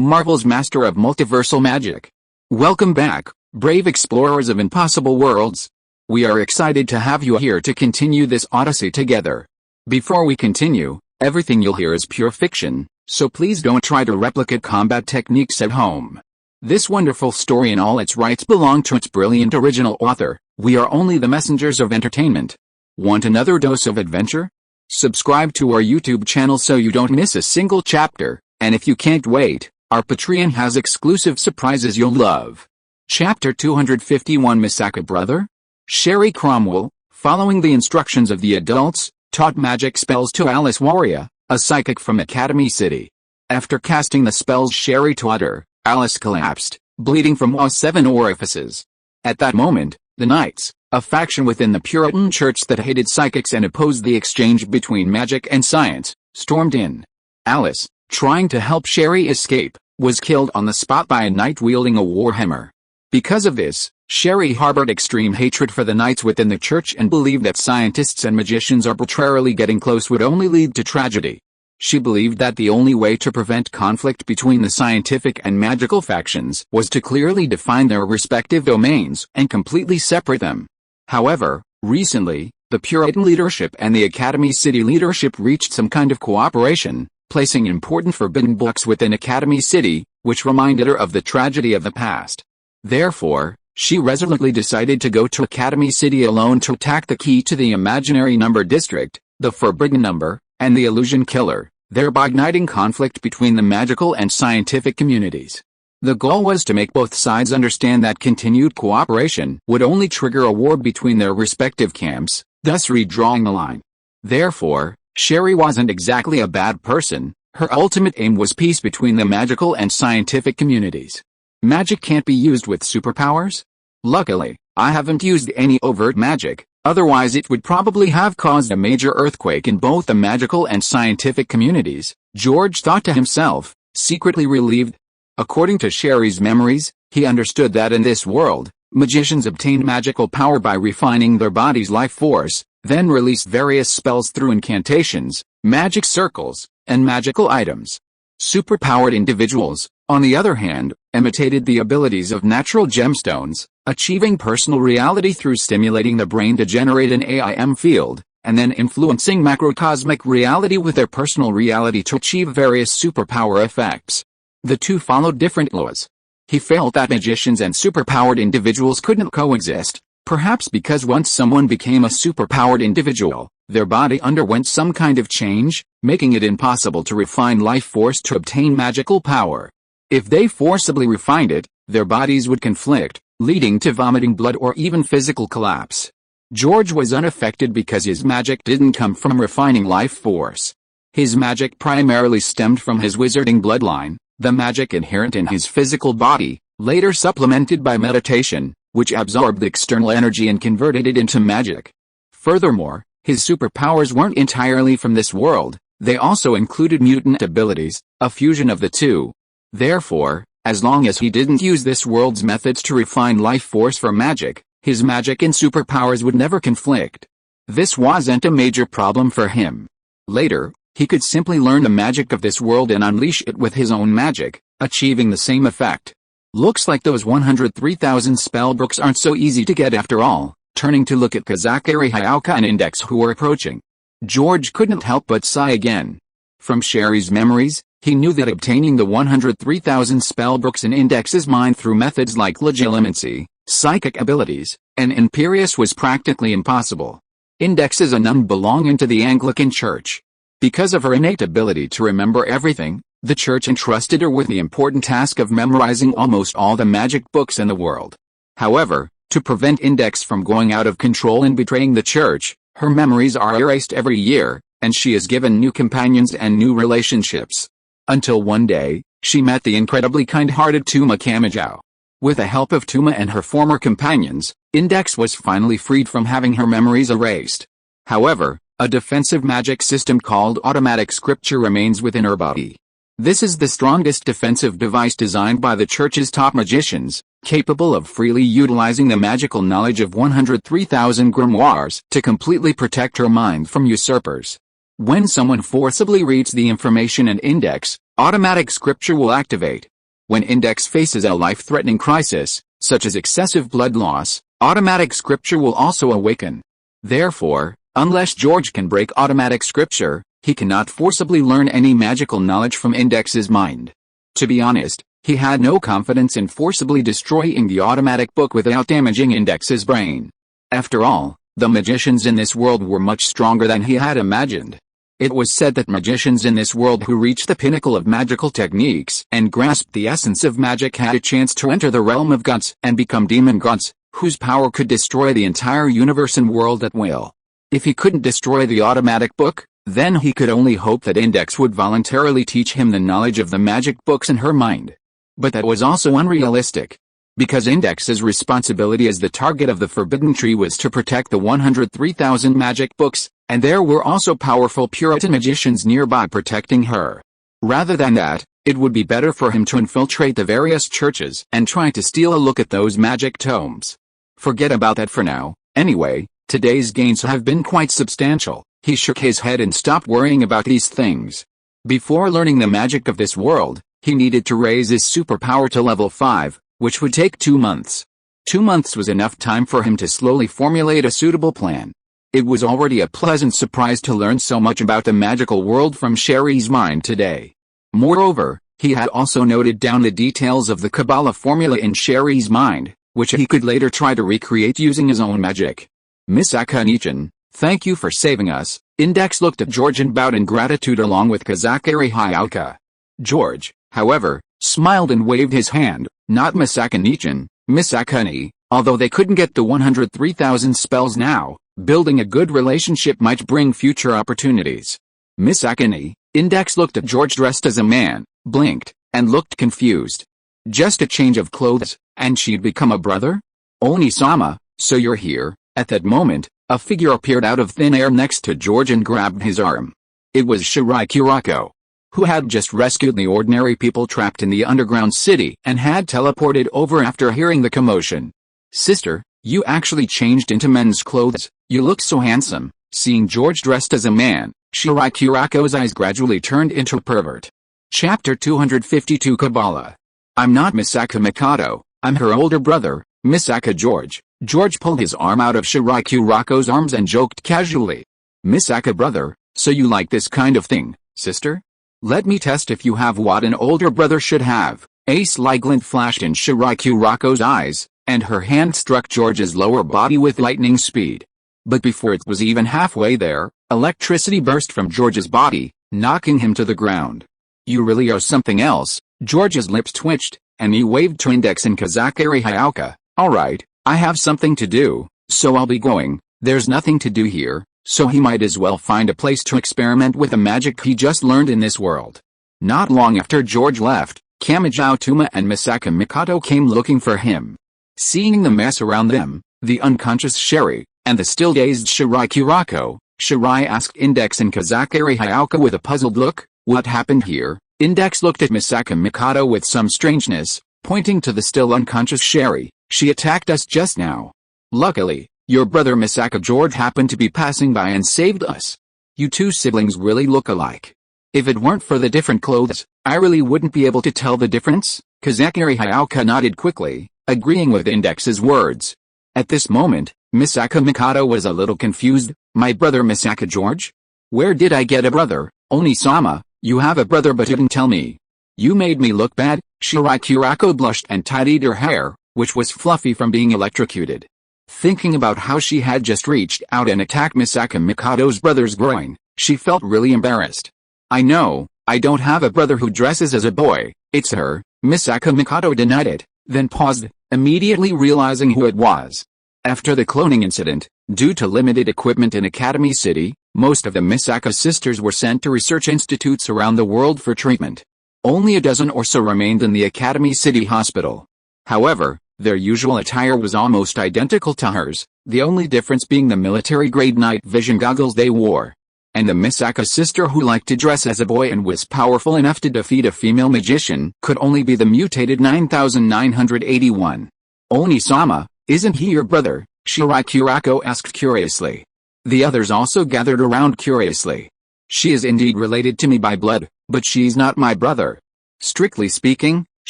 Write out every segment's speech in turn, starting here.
Marvel's master of multiversal magic. Welcome back, brave explorers of impossible worlds. We are excited to have you here to continue this odyssey together. Before we continue, everything you'll hear is pure fiction, so please don't try to replicate combat techniques at home. This wonderful story and all its rights belong to its brilliant original author. We are only the messengers of entertainment. Want another dose of adventure? Subscribe to our YouTube channel so you don't miss a single chapter, and if you can't wait, our Patreon has exclusive surprises you'll love. Chapter 251 Misaka Brother? Sherry Cromwell, following the instructions of the adults, taught magic spells to Alice Warrior, a psychic from Academy City. After casting the spells Sherry taught her, Alice collapsed, bleeding from all 7 orifices. At that moment, the Knights, a faction within the Puritan Church that hated psychics and opposed the exchange between magic and science, stormed in. Alice, trying to help Sherry escape, was killed on the spot by a knight wielding a warhammer. Because of this, Sherry harbored extreme hatred for the Knights within the church and believed that scientists and magicians arbitrarily getting close would only lead to tragedy. She believed that the only way to prevent conflict between the scientific and magical factions was to clearly define their respective domains and completely separate them. However, recently, the Puritan leadership and the Academy City leadership reached some kind of cooperation, placing important forbidden books within Academy City, which reminded her of the tragedy of the past. Therefore, she resolutely decided to go to Academy City alone to attack the key to the imaginary number district, the forbidden number, and the illusion killer, thereby igniting conflict between the magical and scientific communities. The goal was to make both sides understand that continued cooperation would only trigger a war between their respective camps, thus redrawing the line. Therefore, Sherry wasn't exactly a bad person. Her ultimate aim was peace between the magical and scientific communities. Magic can't be used with superpowers? Luckily, I haven't used any overt magic. Otherwise it would probably have caused a major earthquake in both the magical and scientific communities, George thought to himself, secretly relieved. According to Sherry's memories, he understood that in this world, magicians obtain magical power by refining their body's life force, then release various spells through incantations, magic circles, and magical items. Superpowered individuals, on the other hand, imitated the abilities of natural gemstones, achieving personal reality through stimulating the brain to generate an AIM field, and then influencing macrocosmic reality with their personal reality to achieve various superpower effects. The two followed different laws. He felt that magicians and superpowered individuals couldn't coexist, perhaps because once someone became a superpowered individual, their body underwent some kind of change, making it impossible to refine life force to obtain magical power. If they forcibly refined it, their bodies would conflict, leading to vomiting blood or even physical collapse. George was unaffected because his magic didn't come from refining life force. His magic primarily stemmed from his wizarding bloodline, the magic inherent in his physical body, later supplemented by meditation, which absorbed the external energy and converted it into magic. Furthermore, his superpowers weren't entirely from this world, they also included mutant abilities, a fusion of the two. Therefore, as long as he didn't use this world's methods to refine life force for magic, his magic and superpowers would never conflict. This wasn't a major problem for him. Later, he could simply learn the magic of this world and unleash it with his own magic, achieving the same effect. Looks like those 103,000 spellbooks aren't so easy to get after all. Turning to look at Kazakari Hayaka and Index who were approaching, George couldn't help but sigh again. From Sherry's memories, he knew that obtaining the 103,000 spellbooks in Index's mind through methods like legilimency, psychic abilities, and Imperius was practically impossible. Index is a nun belonging to the Anglican Church. Because of her innate ability to remember everything, the Church entrusted her with the important task of memorizing almost all the magic books in the world. However, to prevent Index from going out of control and betraying the Church, her memories are erased every year, and she is given new companions and new relationships. Until one day, she met the incredibly kind-hearted Tuma Kamajau. With the help of Tuma and her former companions, Index was finally freed from having her memories erased. However, a defensive magic system called automatic scripture remains within her body. This is the strongest defensive device designed by the Church's top magicians, capable of freely utilizing the magical knowledge of 103,000 grimoires to completely protect her mind from usurpers. When someone forcibly reads the information in Index, automatic scripture will activate, When Index faces a life-threatening crisis, such as excessive blood loss, automatic scripture will also awaken. Therefore, unless George can break automatic scripture, he cannot forcibly learn any magical knowledge from Index's mind. To be honest, he had no confidence in forcibly destroying the automatic book without damaging Index's brain. After all, the magicians in this world were much stronger than he had imagined. It was said that magicians in this world who reached the pinnacle of magical techniques and grasped the essence of magic had a chance to enter the realm of gods and become demon gods, whose power could destroy the entire universe and world at will. If he couldn't destroy the automatic book, then he could only hope that Index would voluntarily teach him the knowledge of the magic books in her mind. But that was also unrealistic. Because Index's responsibility as the target of the Forbidden Tree was to protect the 103,000 magic books, and there were also powerful Puritan magicians nearby protecting her. Rather than that, it would be better for him to infiltrate the various churches and try to steal a look at those magic tomes. Forget about that for now. Anyway, today's gains have been quite substantial. He shook his head and stopped worrying about these things. Before learning the magic of this world, he needed to raise his superpower to level 5, which would take 2 months. 2 months was enough time for him to slowly formulate a suitable plan. It was already a pleasant surprise to learn so much about the magical world from Sherry's mind today. Moreover, he had also noted down the details of the Kabbalah formula in Sherry's mind, which he could later try to recreate using his own magic. Miss Akane-chan, thank you for saving us. Index looked at George and bowed in gratitude along with Kazakiri Hayaka. George, however, smiled and waved his hand. Not Miss Akane-chan, Miss Akane. Although they couldn't get the 103,000 spells now, building a good relationship might bring future opportunities. Miss Akane. Index looked at George dressed as a man, blinked, and looked confused. Just a change of clothes, and she'd become a brother? Oni-sama, so you're here. At that moment, a figure appeared out of thin air next to George and grabbed his arm. It was Shirai Kurako, who had just rescued the ordinary people trapped in the underground city and had teleported over after hearing the commotion. Sister, you actually changed into men's clothes, you look so handsome. Seeing George dressed as a man, Shirai Kurako's eyes gradually turned into a pervert. Chapter 252 Kabbalah. I'm not Misaka Mikado, I'm her older brother, Misaka George. George pulled his arm out of Shirai Kurako's arms and joked casually. Misaka brother, so you like this kind of thing, sister? Let me test if you have what an older brother should have. A sly glint flashed in Shirai Kurako's eyes, and her hand struck George's lower body with lightning speed. But before it was even halfway there, electricity burst from George's body, knocking him to the ground. You really are something else. George's lips twitched, and he waved to Index and Kazakiri Hayaka. Alright, I have something to do, so I'll be going. There's nothing to do here, so he might as well find a place to experiment with the magic he just learned in this world. Not long after George left, Kamijao Tuma and Misaka Mikado came looking for him. Seeing the mess around them, the unconscious Sherry, and the still dazed Shirai Kurako, Shirai asked Index and Kazakiri Hayaka with a puzzled look, what happened here? Index looked at Misaka Mikado with some strangeness, pointing to the still unconscious Sherry. She attacked us just now. Luckily, your brother Misaka George happened to be passing by and saved us. You two siblings really look alike. If it weren't for the different clothes, I really wouldn't be able to tell the difference. Kazakiri Hayaka nodded quickly, agreeing with Index's words. At this moment, Misaka Mikado was a little confused. My brother Misaka George? Where did I get a brother? Oni-sama, you have a brother but didn't tell me. You made me look bad. Shirai Kurako blushed and tidied her hair, which was fluffy from being electrocuted. Thinking about how she had just reached out and attacked Misaka Mikado's brother's groin, she felt really embarrassed. I know, I don't have a brother who dresses as a boy, it's her. Misaka Mikado denied it, then paused, immediately realizing who it was. After the cloning incident, due to limited equipment in Academy City, most of the Misaka sisters were sent to research institutes around the world for treatment. Only a dozen or so remained in the Academy City Hospital. However, their usual attire was almost identical to hers, the only difference being the military-grade night vision goggles they wore. And the Misaka sister who liked to dress as a boy and was powerful enough to defeat a female magician could only be the mutated 9981. Oni-sama, isn't he your brother? Shirai Kurako asked curiously. The others also gathered around curiously. She is indeed related to me by blood, but she's not my brother. Strictly speaking,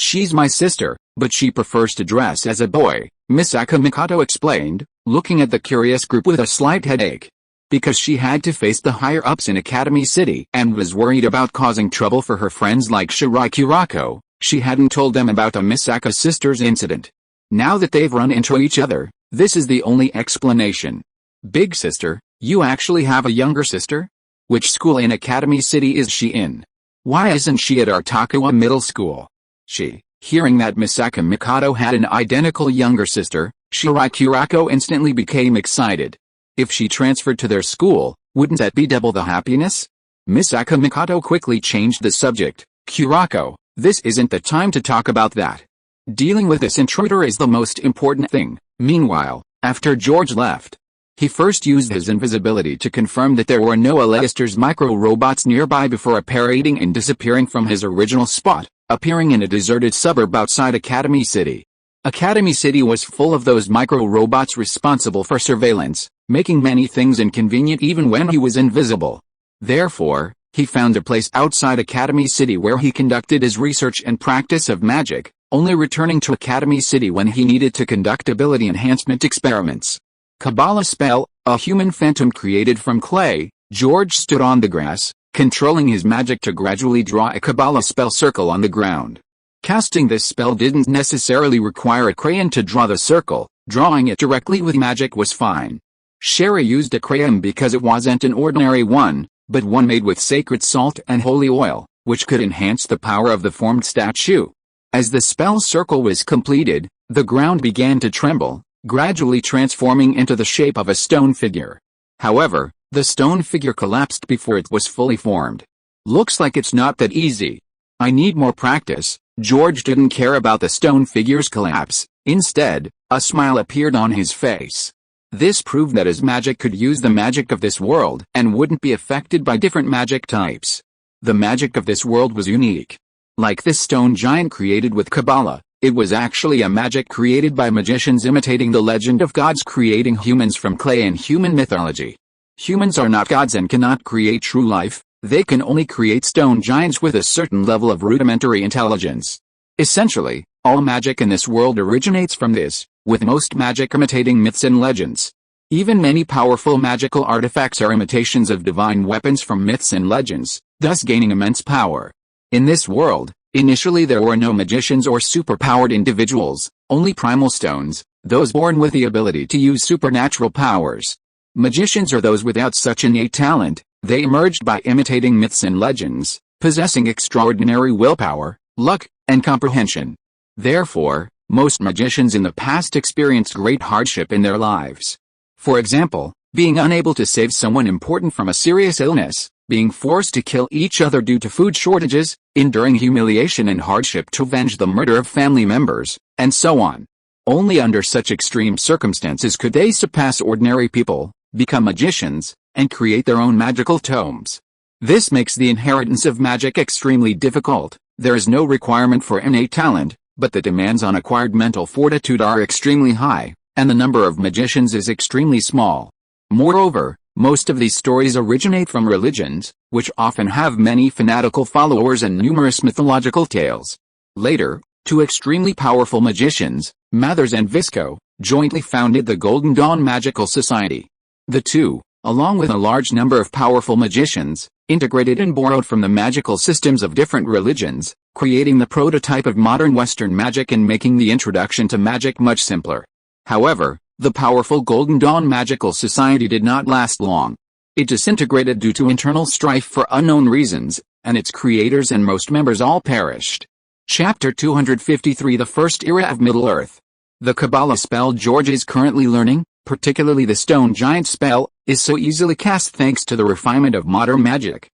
She's my sister, but she prefers to dress as a boy, Misaka Mikoto explained, looking at the curious group with a slight headache. Because she had to face the higher-ups in Academy City and was worried about causing trouble for her friends like Shirai Kurako, she hadn't told them about a Misaka sister's incident. Now that they've run into each other, this is the only explanation. Big sister, you actually have a younger sister? Which school in Academy City is she in? Why isn't she at Artakawa Middle School? Hearing that Misaka Mikoto had an identical younger sister, Shirai Kurako instantly became excited. If she transferred to their school, wouldn't that be double the happiness? Misaka Mikoto quickly changed the subject. Kurako, this isn't the time to talk about that. Dealing with this intruder is the most important thing. Meanwhile, after George left, he first used his invisibility to confirm that there were no Aleister's micro-robots nearby before apparating and disappearing from his original spot, appearing in a deserted suburb outside Academy City. Academy City was full of those micro-robots responsible for surveillance, making many things inconvenient even when he was invisible. Therefore, he found a place outside Academy City where he conducted his research and practice of magic, only returning to Academy City when he needed to conduct ability enhancement experiments. Kabbalah spell, a human phantom created from clay. George stood on the grass, controlling his magic to gradually draw a Kabbalah spell circle on the ground. Casting this spell didn't necessarily require a crayon to draw the circle, drawing it directly with magic was fine. Sherry used a crayon because it wasn't an ordinary one, but one made with sacred salt and holy oil, which could enhance the power of the formed statue. As the spell circle was completed, the ground began to tremble, gradually transforming into the shape of a stone figure. However, the stone figure collapsed before it was fully formed. Looks like it's not that easy. I need more practice. George didn't care about the stone figure's collapse. Instead, a smile appeared on his face. This proved that his magic could use the magic of this world and wouldn't be affected by different magic types. The magic of this world was unique. Like this stone giant created with Kabbalah, it was actually a magic created by magicians imitating the legend of gods creating humans from clay in human mythology. Humans are not gods and cannot create true life, they can only create stone giants with a certain level of rudimentary intelligence. Essentially, all magic in this world originates from this, with most magic imitating myths and legends. Even many powerful magical artifacts are imitations of divine weapons from myths and legends, thus gaining immense power. In this world, initially there were no magicians or superpowered individuals, only primal stones, those born with the ability to use supernatural powers. Magicians are those without such innate talent. They emerged by imitating myths and legends, possessing extraordinary willpower, luck, and comprehension. Therefore, most magicians in the past experienced great hardship in their lives. For example, being unable to save someone important from a serious illness, being forced to kill each other due to food shortages, enduring humiliation and hardship to avenge the murder of family members, and so on. Only under such extreme circumstances could they surpass ordinary people, become magicians, and create their own magical tomes. This makes the inheritance of magic extremely difficult. There is no requirement for innate talent, but the demands on acquired mental fortitude are extremely high, and the number of magicians is extremely small. Moreover, most of these stories originate from religions, which often have many fanatical followers and numerous mythological tales. Later, two extremely powerful magicians, Mathers and Visco, jointly founded the Golden Dawn Magical Society. The two, along with a large number of powerful magicians, integrated and borrowed from the magical systems of different religions, creating the prototype of modern Western magic and making the introduction to magic much simpler. However, the powerful Golden Dawn Magical Society did not last long. It disintegrated due to internal strife for unknown reasons, and its creators and most members all perished. Chapter 253 The First Era of Middle-earth. The Kabbalah spell George is currently learning, particularly the Stone Giant spell, is so easily cast thanks to the refinement of modern magic.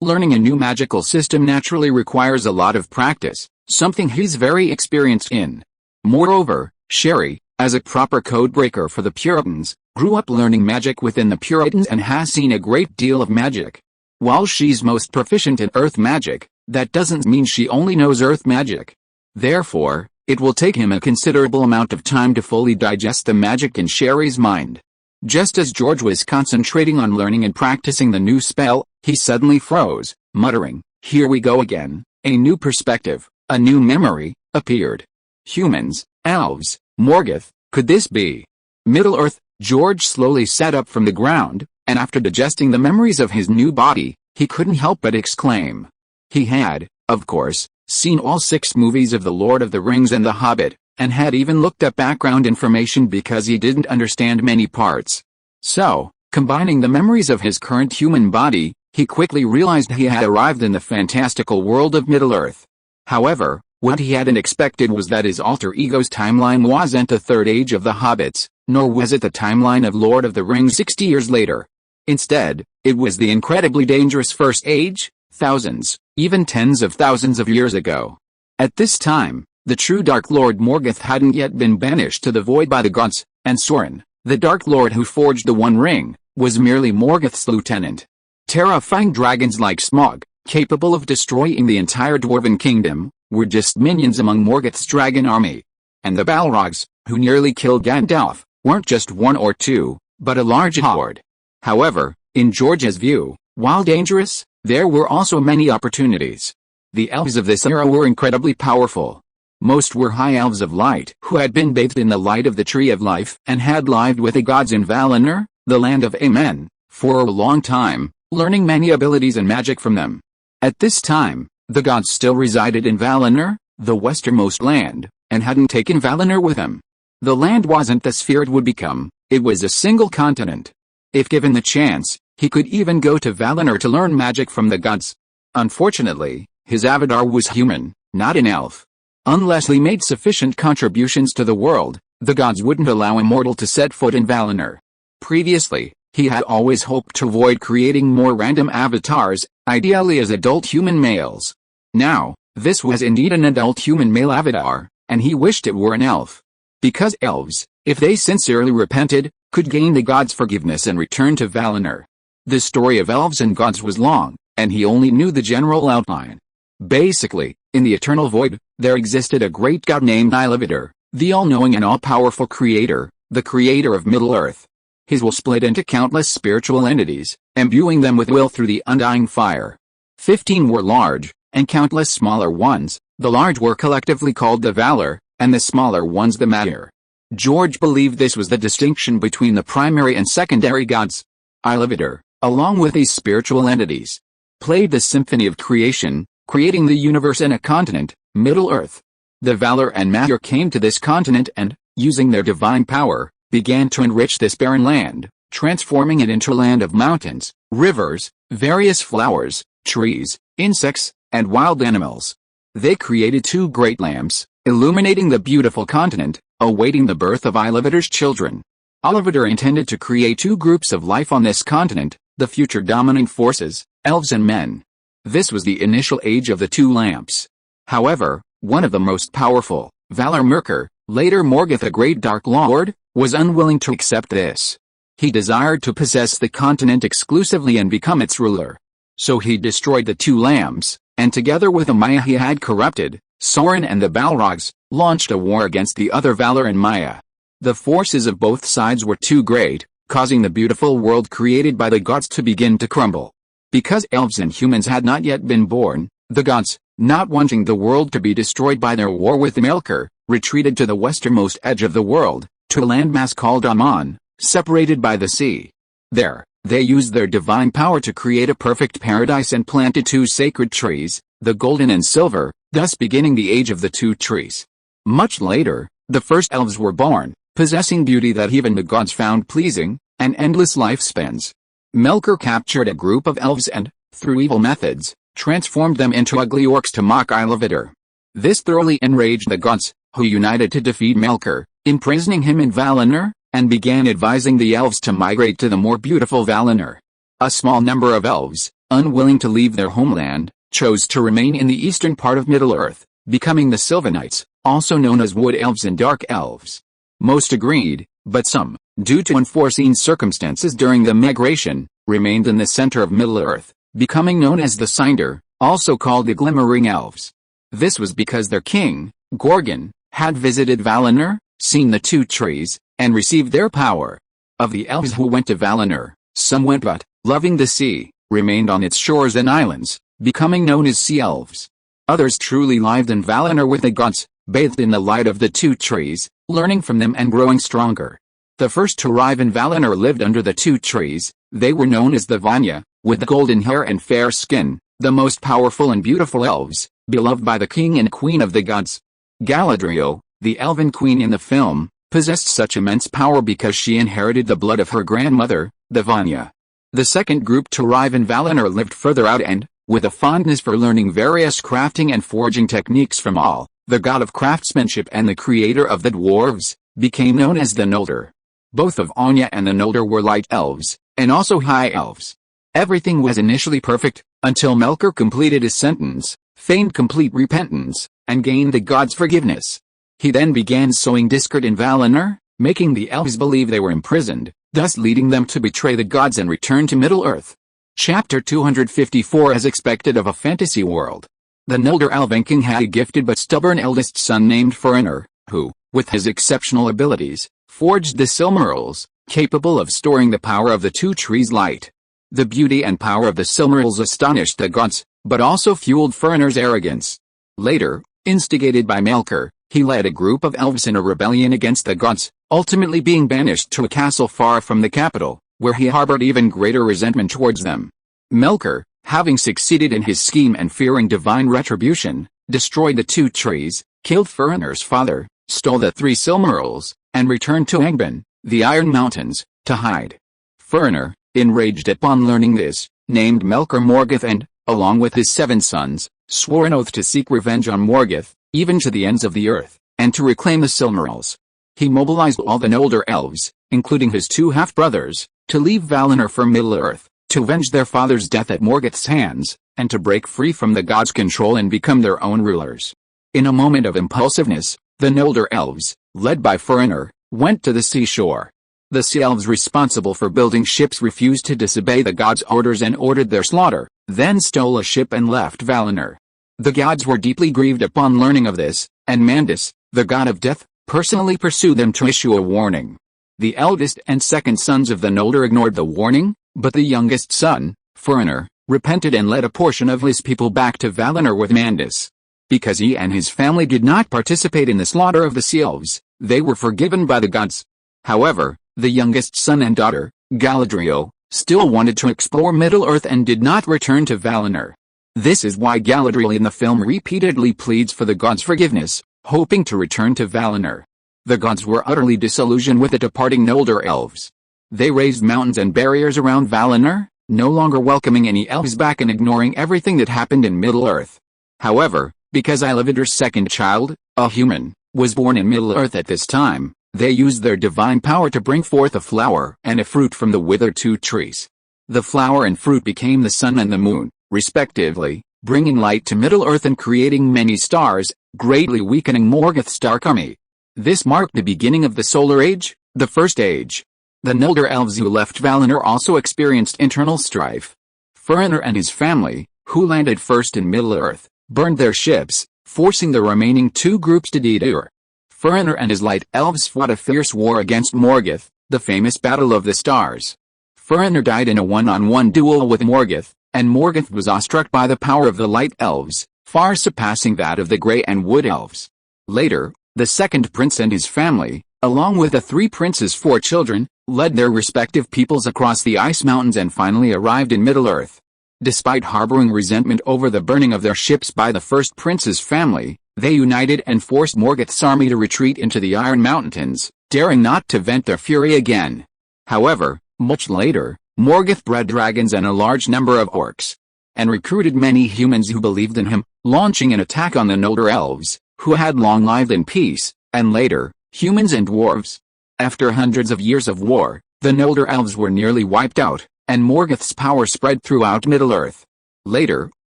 Learning a new magical system naturally requires a lot of practice, something he's very experienced in. Moreover, Sherry, as a proper codebreaker for the Puritans, grew up learning magic within the Puritans and has seen a great deal of magic. While she's most proficient in earth magic, that doesn't mean she only knows earth magic. Therefore, it will take him a considerable amount of time to fully digest the magic in Sherry's mind. Just as George was concentrating on learning and practicing the new spell, he suddenly froze, muttering, "Here we go again, a new perspective. A new memory appeared. Humans, elves, Morgoth, could this be Middle-earth? George slowly sat up from the ground, and after digesting the memories of his new body, he couldn't help but exclaim. He had, of course, seen all 6 movies of The Lord of the Rings and The Hobbit, and had even looked up background information because he didn't understand many parts. So, combining the memories of his current human body, he quickly realized he had arrived in the fantastical world of Middle-earth. However, what he hadn't expected was that his alter ego's timeline wasn't the Third Age of the Hobbits, nor was it the timeline of Lord of the Rings 60 years later. Instead, it was the incredibly dangerous First Age, thousands, even tens of thousands of years ago. At this time, the true Dark Lord Morgoth hadn't yet been banished to the void by the gods, and Sauron, the Dark Lord who forged the One Ring, was merely Morgoth's lieutenant. Terrifying dragons like Smaug, capable of destroying the entire Dwarven Kingdom, were just minions among Morgoth's dragon army. And the Balrogs, who nearly killed Gandalf, weren't just 1 or 2, but a large horde. However, in George's view, while dangerous, there were also many opportunities. The elves of this era were incredibly powerful. Most were high elves of light who had been bathed in the light of the Tree of Life and had lived with the gods in Valinor, the land of Amen, for a long time, learning many abilities and magic from them. At this time, the gods still resided in Valinor, the westernmost land, and hadn't taken Valinor with them. The land wasn't the sphere it would become, it was a single continent. If given the chance, he could even go to Valinor to learn magic from the gods. Unfortunately, his avatar was human, not an elf. Unless he made sufficient contributions to the world, the gods wouldn't allow a mortal to set foot in Valinor. Previously, he had always hoped to avoid creating more random avatars, ideally as adult human males. Now, this was indeed an adult human male avatar, and he wished it were an elf. Because elves, if they sincerely repented, could gain the gods' forgiveness and return to Valinor. The story of elves and gods was long, and he only knew the general outline. Basically, in the eternal void, there existed a great god named Iluvatar, the all-knowing and all-powerful creator, the creator of Middle-earth. His will split into countless spiritual entities, imbuing them with will through the undying fire. 15 were large, and countless smaller ones. The large were collectively called the Valar, and the smaller ones the Matir. George believed this was the distinction between the primary and secondary gods. Iluvatar, along with these spiritual entities, played the symphony of creation, creating the universe and a continent, Middle-earth. The Valar and Matir came to this continent and, using their divine power, began to enrich this barren land, transforming it into a land of mountains, rivers, various flowers, trees, insects, and wild animals. They created 2 great lamps, illuminating the beautiful continent, awaiting the birth of Iluvatar's children. Iluvatar intended to create 2 groups of life on this continent, the future dominant forces, elves and men. This was the initial age of the 2 lamps. However, one of the most powerful, Valar Murkr, later Morgoth the Great Dark Lord, was unwilling to accept this. He desired to possess the continent exclusively and become its ruler. So he destroyed the 2 lamps, and together with the Maya he had corrupted, Sauron and the Balrogs, launched a war against the other Valar and Maya. The forces of both sides were too great, causing the beautiful world created by the gods to begin to crumble. Because elves and humans had not yet been born, the gods, not wanting the world to be destroyed by their war with Melkor, retreated to the westernmost edge of the world, to a landmass called Aman, separated by the sea. There, they used their divine power to create a perfect paradise and planted 2 sacred trees, the golden and silver, thus beginning the age of the 2 trees. Much later, the first elves were born, possessing beauty that even the gods found pleasing, and endless lifespans. Melkor captured a group of elves and, through evil methods, transformed them into ugly orcs to mock Iluvatar. This thoroughly enraged the gods, who united to defeat Melkor, imprisoning him in Valinor, and began advising the elves to migrate to the more beautiful Valinor. A small number of elves, unwilling to leave their homeland, chose to remain in the eastern part of Middle-earth, becoming the Sylvanites, also known as Wood Elves and Dark Elves. Most agreed, but some, due to unforeseen circumstances during the migration, remained in the center of Middle-earth, becoming known as the Sindar, also called the Glimmering Elves. This was because their king, Gorgon, had visited Valinor, seen the 2 trees, and received their power. Of the elves who went to Valinor, some went but, loving the sea, remained on its shores and islands, becoming known as Sea Elves. Others truly lived in Valinor with the gods, bathed in the light of the two trees, learning from them and growing stronger. The first to arrive in Valinor lived under the two trees. They were known as the Vanya, with golden hair and fair skin, the most powerful and beautiful elves, beloved by the king and queen of the gods. Galadriel, the elven queen in the film, possessed such immense power because she inherited the blood of her grandmother, the Vanya. The second group to arrive in Valinor lived further out and, with a fondness for learning various crafting and forging techniques from All, the god of craftsmanship and the creator of the dwarves, became known as the Noldor. Both of Anya and the Noldor were light elves, and also high elves. Everything was initially perfect, until Melkor completed his sentence, feigned complete repentance, and gained the gods' forgiveness. He then began sowing discord in Valinor, making the elves believe they were imprisoned, thus leading them to betray the gods and return to Middle-earth. Chapter 254. As expected of a fantasy world, the Noldor elven king had a gifted but stubborn eldest son named Fëanor, who, with his exceptional abilities, forged the Silmarils, capable of storing the power of the two trees' light. The beauty and power of the Silmarils astonished the gods, but also fueled Fëanor's arrogance. Later, instigated by Melkor, he led a group of elves in a rebellion against the gods, ultimately being banished to a castle far from the capital, where he harbored even greater resentment towards them. Melkor, having succeeded in his scheme and fearing divine retribution, destroyed the two trees, killed Fëanor's father, stole the three Silmarils, and returned to Angband, the Iron Mountains, to hide. Fëanor, enraged upon learning this, named Melkor Morgoth and, along with his 7 sons, swore an oath to seek revenge on Morgoth, even to the ends of the earth, and to reclaim the Silmarils. He mobilized all the Noldor elves, including his 2 half-brothers, to leave Valinor for Middle-earth, to avenge their father's death at Morgoth's hands, and to break free from the gods' control and become their own rulers. In a moment of impulsiveness, the Noldor elves, led by Fëanor, went to the seashore. The sea elves responsible for building ships refused to disobey the gods' orders and ordered their slaughter, then stole a ship and left Valinor. The gods were deeply grieved upon learning of this, and Mandus, the god of death, personally pursued them to issue a warning. The eldest and second sons of the Noldor ignored the warning, but the youngest son, Fëanor, repented and led a portion of his people back to Valinor with Mandus. Because he and his family did not participate in the slaughter of the sea elves, they were forgiven by the gods. However, the youngest son and daughter, Galadriel, still wanted to explore Middle-earth and did not return to Valinor. This is why Galadriel in the film repeatedly pleads for the gods' forgiveness, hoping to return to Valinor. The gods were utterly disillusioned with the departing Noldor elves. They raised mountains and barriers around Valinor, no longer welcoming any elves back and ignoring everything that happened in Middle-earth. However, because Iluvatar's second child, a human, was born in Middle-earth at this time, they used their divine power to bring forth a flower and a fruit from the withered 2 trees. The flower and fruit became the sun and the moon, respectively, bringing light to Middle-earth and creating many stars, greatly weakening Morgoth's dark army. This marked the beginning of the Solar Age, the First Age. The Noldor elves who left Valinor also experienced internal strife. Fëanor and his family, who landed first in Middle-earth, burned their ships, forcing the remaining 2 groups to detour. Fëanor and his light elves fought a fierce war against Morgoth, the famous Battle of the Stars. Fëanor died in a one-on-one duel with Morgoth, and Morgoth was awestruck by the power of the light elves, far surpassing that of the Grey and Wood elves. Later, the second prince and his family, along with the 3 princes' 4 children, led their respective peoples across the Ice Mountains and finally arrived in Middle-earth. Despite harboring resentment over the burning of their ships by the first prince's family, they united and forced Morgoth's army to retreat into the Iron Mountains, daring not to vent their fury again. However, much later, Morgoth bred dragons and a large number of orcs, and recruited many humans who believed in him, launching an attack on the Noldor elves, who had long lived in peace, and later, humans and dwarves. After hundreds of years of war, the Noldor elves were nearly wiped out, and Morgoth's power spread throughout Middle-earth. Later,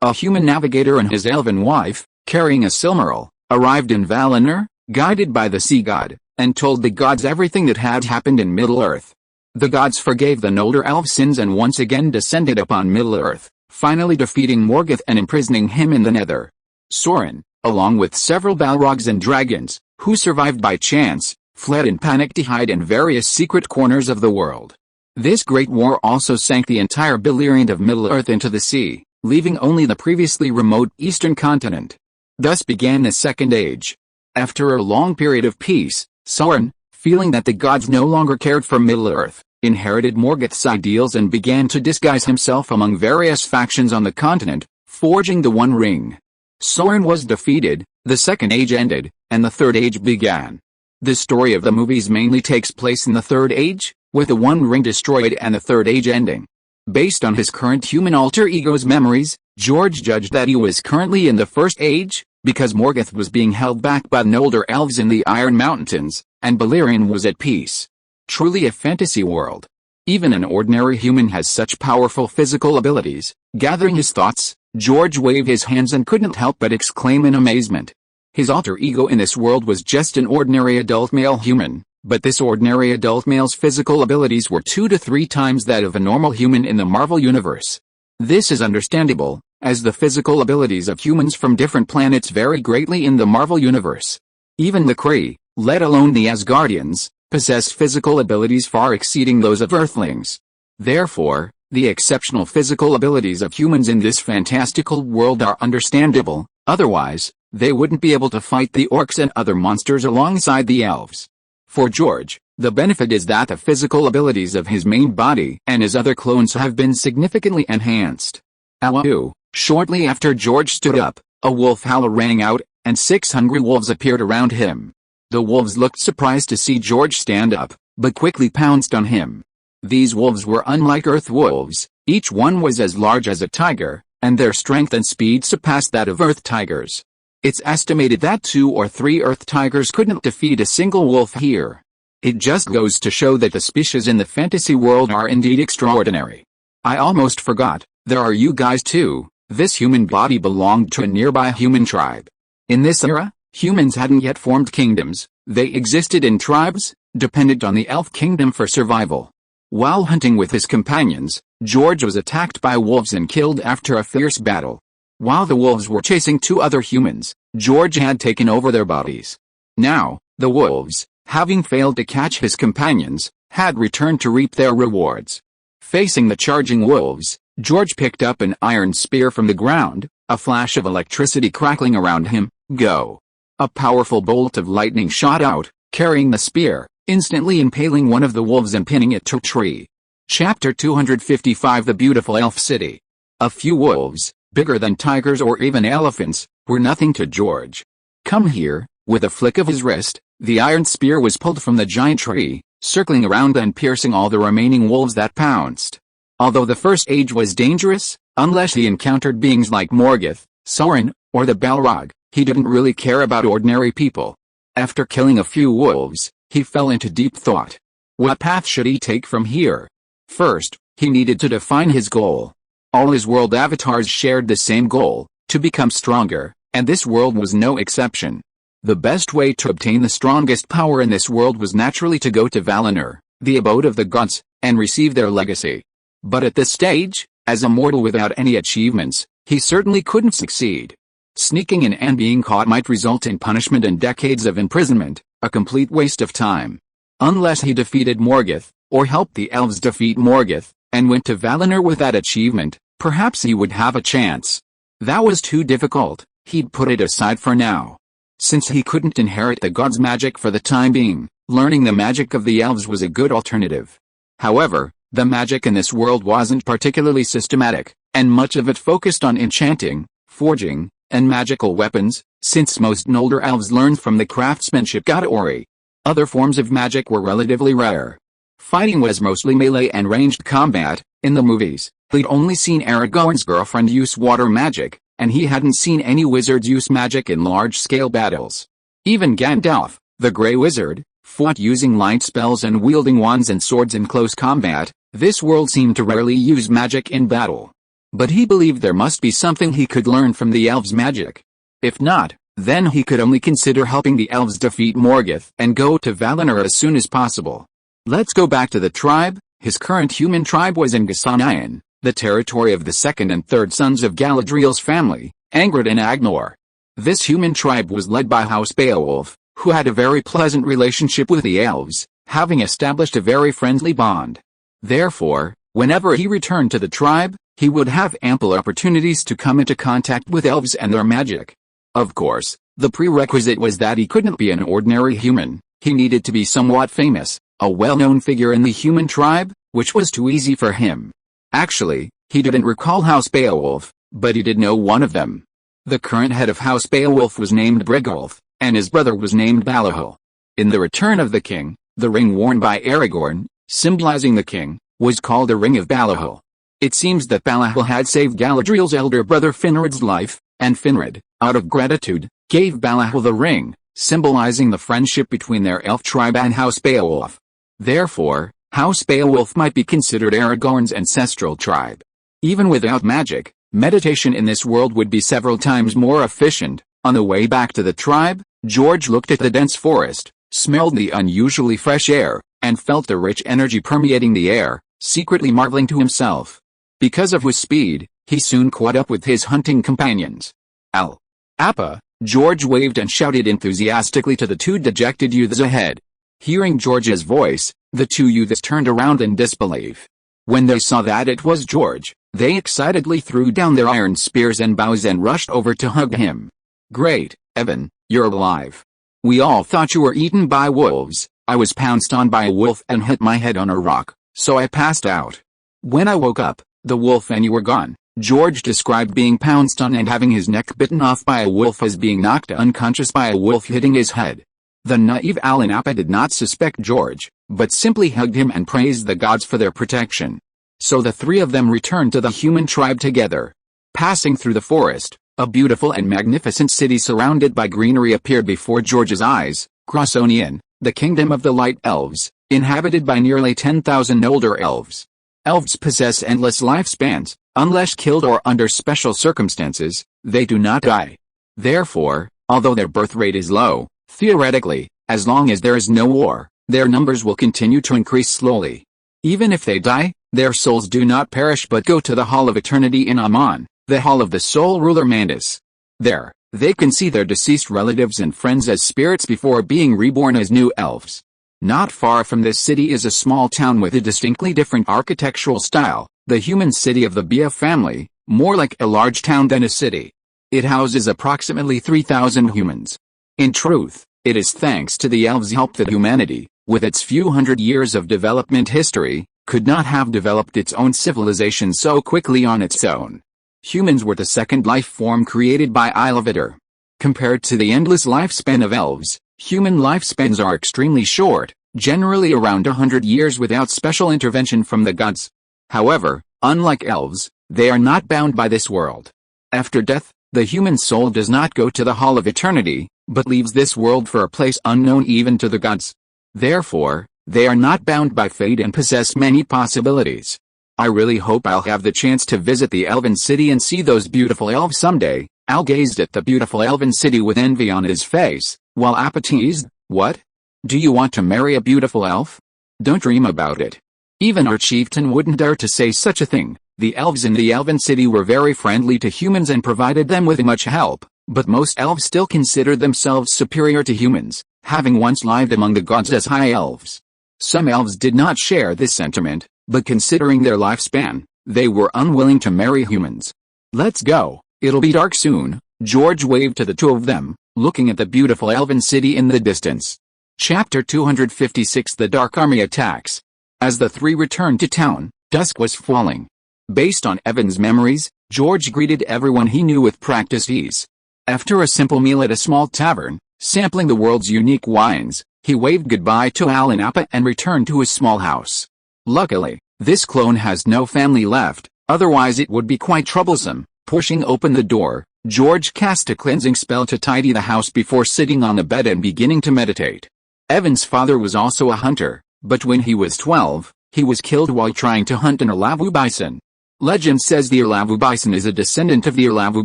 a human navigator and his elven wife, carrying a Silmaril, arrived in Valinor, guided by the sea god, and told the gods everything that had happened in Middle-earth. The gods forgave the Noldor elves' sins and once again descended upon Middle-earth, finally defeating Morgoth and imprisoning him in the Nether. Sauron, along with several Balrogs and dragons, who survived by chance, fled in panic to hide in various secret corners of the world. This great war also sank the entire Beleriand of Middle-earth into the sea, leaving only the previously remote eastern continent, Thus began the Second Age. After a long period of peace, Sauron, feeling that the gods no longer cared for Middle-earth, inherited Morgoth's ideals and began to disguise himself among various factions on the continent, forging the One Ring. Sauron was defeated, the Second Age ended, and the Third Age began. The story of the movies mainly takes place in the Third Age, with the One Ring destroyed and the Third Age ending. Based on his current human alter ego's memories, George judged that he was currently in the First Age, because Morgoth was being held back by the older elves in the Iron Mountains, and Beleriand was at peace. Truly a fantasy world. Even an ordinary human has such powerful physical abilities. Gathering his thoughts, George waved his hands and couldn't help but exclaim in amazement. His alter ego in this world was just an ordinary adult male human, but this ordinary adult male's physical abilities were 2 to 3 times that of a normal human in the Marvel Universe. This is understandable, as the physical abilities of humans from different planets vary greatly in the Marvel Universe. Even the Kree, let alone the Asgardians, possess physical abilities far exceeding those of Earthlings. Therefore, the exceptional physical abilities of humans in this fantastical world are understandable, otherwise, they wouldn't be able to fight the orcs and other monsters alongside the elves. For George, the benefit is that the physical abilities of his main body and his other clones have been significantly enhanced. Awaken. Shortly after George stood up, a wolf howl rang out, and 6 hungry wolves appeared around him. The wolves looked surprised to see George stand up, but quickly pounced on him. These wolves were unlike Earth wolves, each one was as large as a tiger, and their strength and speed surpassed that of Earth tigers. It's estimated that 2 or 3 Earth tigers couldn't defeat a single wolf here. It just goes to show that the species in the fantasy world are indeed extraordinary. I almost forgot, there are you guys too. This human body belonged to a nearby human tribe. In this era, humans hadn't yet formed kingdoms, they existed in tribes, dependent on the elf kingdom for survival. While hunting with his companions, George was attacked by wolves and killed after a fierce battle. While the wolves were chasing 2 other humans, George had taken over their bodies. Now, the wolves, having failed to catch his companions, had returned to reap their rewards. Facing the charging wolves, George picked up an iron spear from the ground, a flash of electricity crackling around him. Go! A powerful bolt of lightning shot out, carrying the spear, instantly impaling one of the wolves and pinning it to a tree. Chapter 255 The Beautiful Elf City. A few wolves, bigger than tigers or even elephants, were nothing to George. Come here. With a flick of his wrist, the iron spear was pulled from the giant tree, circling around and piercing all the remaining wolves that pounced. Although the First Age was dangerous, unless he encountered beings like Morgoth, Sauron, or the Balrog, he didn't really care about ordinary people. After killing a few wolves, he fell into deep thought. What path should he take from here? First, he needed to define his goal. All his world avatars shared the same goal, to become stronger, and this world was no exception. The best way to obtain the strongest power in this world was naturally to go to Valinor, the abode of the gods, and receive their legacy. But at this stage, as a mortal without any achievements, he certainly couldn't succeed. Sneaking in and being caught might result in punishment and decades of imprisonment, a complete waste of time. Unless he defeated Morgoth, or helped the elves defeat Morgoth, and went to Valinor with that achievement, perhaps he would have a chance. That was too difficult, he'd put it aside for now. Since he couldn't inherit the gods' magic for the time being, learning the magic of the elves was a good alternative. However, the magic in this world wasn't particularly systematic, and much of it focused on enchanting, forging, and magical weapons, since most older elves learned from the craftsmanship god Ori. Other forms of magic were relatively rare. Fighting was mostly melee and ranged combat. In the movies, he'd only seen Aragorn's girlfriend use water magic, and he hadn't seen any wizards use magic in large-scale battles. Even Gandalf, the Grey Wizard, fought using light spells and wielding wands and swords in close combat. This world seemed to rarely use magic in battle. But he believed there must be something he could learn from the elves' magic. If not, then he could only consider helping the elves defeat Morgoth and go to Valinor as soon as possible. Let's go back to the tribe. His current human tribe was in Ghassanian, the territory of the second and third sons of Galadriel's family, Angred and Agnor. This human tribe was led by House Beowulf, who had a very pleasant relationship with the elves, having established a very friendly bond. Therefore, whenever he returned to the tribe, he would have ample opportunities to come into contact with elves and their magic. Of course, the prerequisite was that he couldn't be an ordinary human, he needed to be somewhat famous, a well-known figure in the human tribe, which was too easy for him. Actually, he didn't recall House Beowulf, but he did know one of them. The current head of House Beowulf was named Brigulf, and his brother was named Balahul. In The Return of the King, the ring worn by Aragorn, symbolizing the king, was called the Ring of Balahul. It seems that Balahul had saved Galadriel's elder brother Finrod's life, and Finrod, out of gratitude, gave Balahul the ring, symbolizing the friendship between their elf tribe and House Beowulf. Therefore, House Beowulf might be considered Aragorn's ancestral tribe. Even without magic, meditation in this world would be several times more efficient. On the way back to the tribe, George looked at the dense forest, smelled the unusually fresh air, and felt the rich energy permeating the air, secretly marveling to himself. Because of his speed, he soon caught up with his hunting companions. Al. Appa, George waved and shouted enthusiastically to the two dejected youths ahead. Hearing George's voice, the two youths turned around in disbelief. When they saw that it was George, they excitedly threw down their iron spears and bows and rushed over to hug him. "Great, Evan, you're alive. We all thought you were eaten by wolves. I was pounced on by a wolf and hit my head on a rock, so I passed out. When I woke up, the wolf and you were gone." George described being pounced on and having his neck bitten off by a wolf as being knocked unconscious by a wolf hitting his head. The naive Alan Appa did not suspect George, but simply hugged him and praised the gods for their protection. So the three of them returned to the human tribe together. Passing through the forest, a beautiful and magnificent city surrounded by greenery appeared before George's eyes, Crossonian, the kingdom of the light elves, inhabited by nearly 10,000 older elves. Elves possess endless lifespans. Unless killed or under special circumstances, they do not die. Therefore, although their birth rate is low, theoretically, as long as there is no war, their numbers will continue to increase slowly. Even if they die, their souls do not perish but go to the Hall of Eternity in Aman, the Hall of the Soul Ruler Mandus. There, they can see their deceased relatives and friends as spirits before being reborn as new elves. Not far from this city is a small town with a distinctly different architectural style. The human city of the Bia family, more like a large town than a city. It houses approximately 3,000 humans. In truth, it is thanks to the elves' help that humanity, with its few hundred years of development history, could not have developed its own civilization so quickly on its own. Humans were the second life form created by Iluvatar. Compared to the endless lifespan of elves, human lifespans are extremely short, generally around 100 years without special intervention from the gods. However, unlike elves, they are not bound by this world. After death, the human soul does not go to the Hall of Eternity, but leaves this world for a place unknown even to the gods. Therefore, they are not bound by fate and possess many possibilities. I really hope I'll have the chance to visit the Elven City and see those beautiful elves someday. Al gazed at the beautiful Elven City with envy on his face, while Appa teased, "What? Do you want to marry a beautiful elf? Don't dream about it." Even our chieftain wouldn't dare to say such a thing. The elves in the Elven City were very friendly to humans and provided them with much help, but most elves still considered themselves superior to humans, having once lived among the gods as high elves. Some elves did not share this sentiment, but considering their lifespan, they were unwilling to marry humans. "Let's go, it'll be dark soon," George waved to the two of them, looking at the beautiful Elven City in the distance. Chapter 256 The Dark Army Attacks. As the three returned to town, dusk was falling. Based on Evan's memories, George greeted everyone he knew with practiced ease. After a simple meal at a small tavern, sampling the world's unique wines, he waved goodbye to Al and Appa and returned to his small house. Luckily, this clone has no family left, otherwise it would be quite troublesome. Pushing open the door, George cast a cleansing spell to tidy the house before sitting on the bed and beginning to meditate. Evan's father was also a hunter, but when he was 12, he was killed while trying to hunt an Irlavu bison. Legend says the Irlavu bison is a descendant of the Irlavu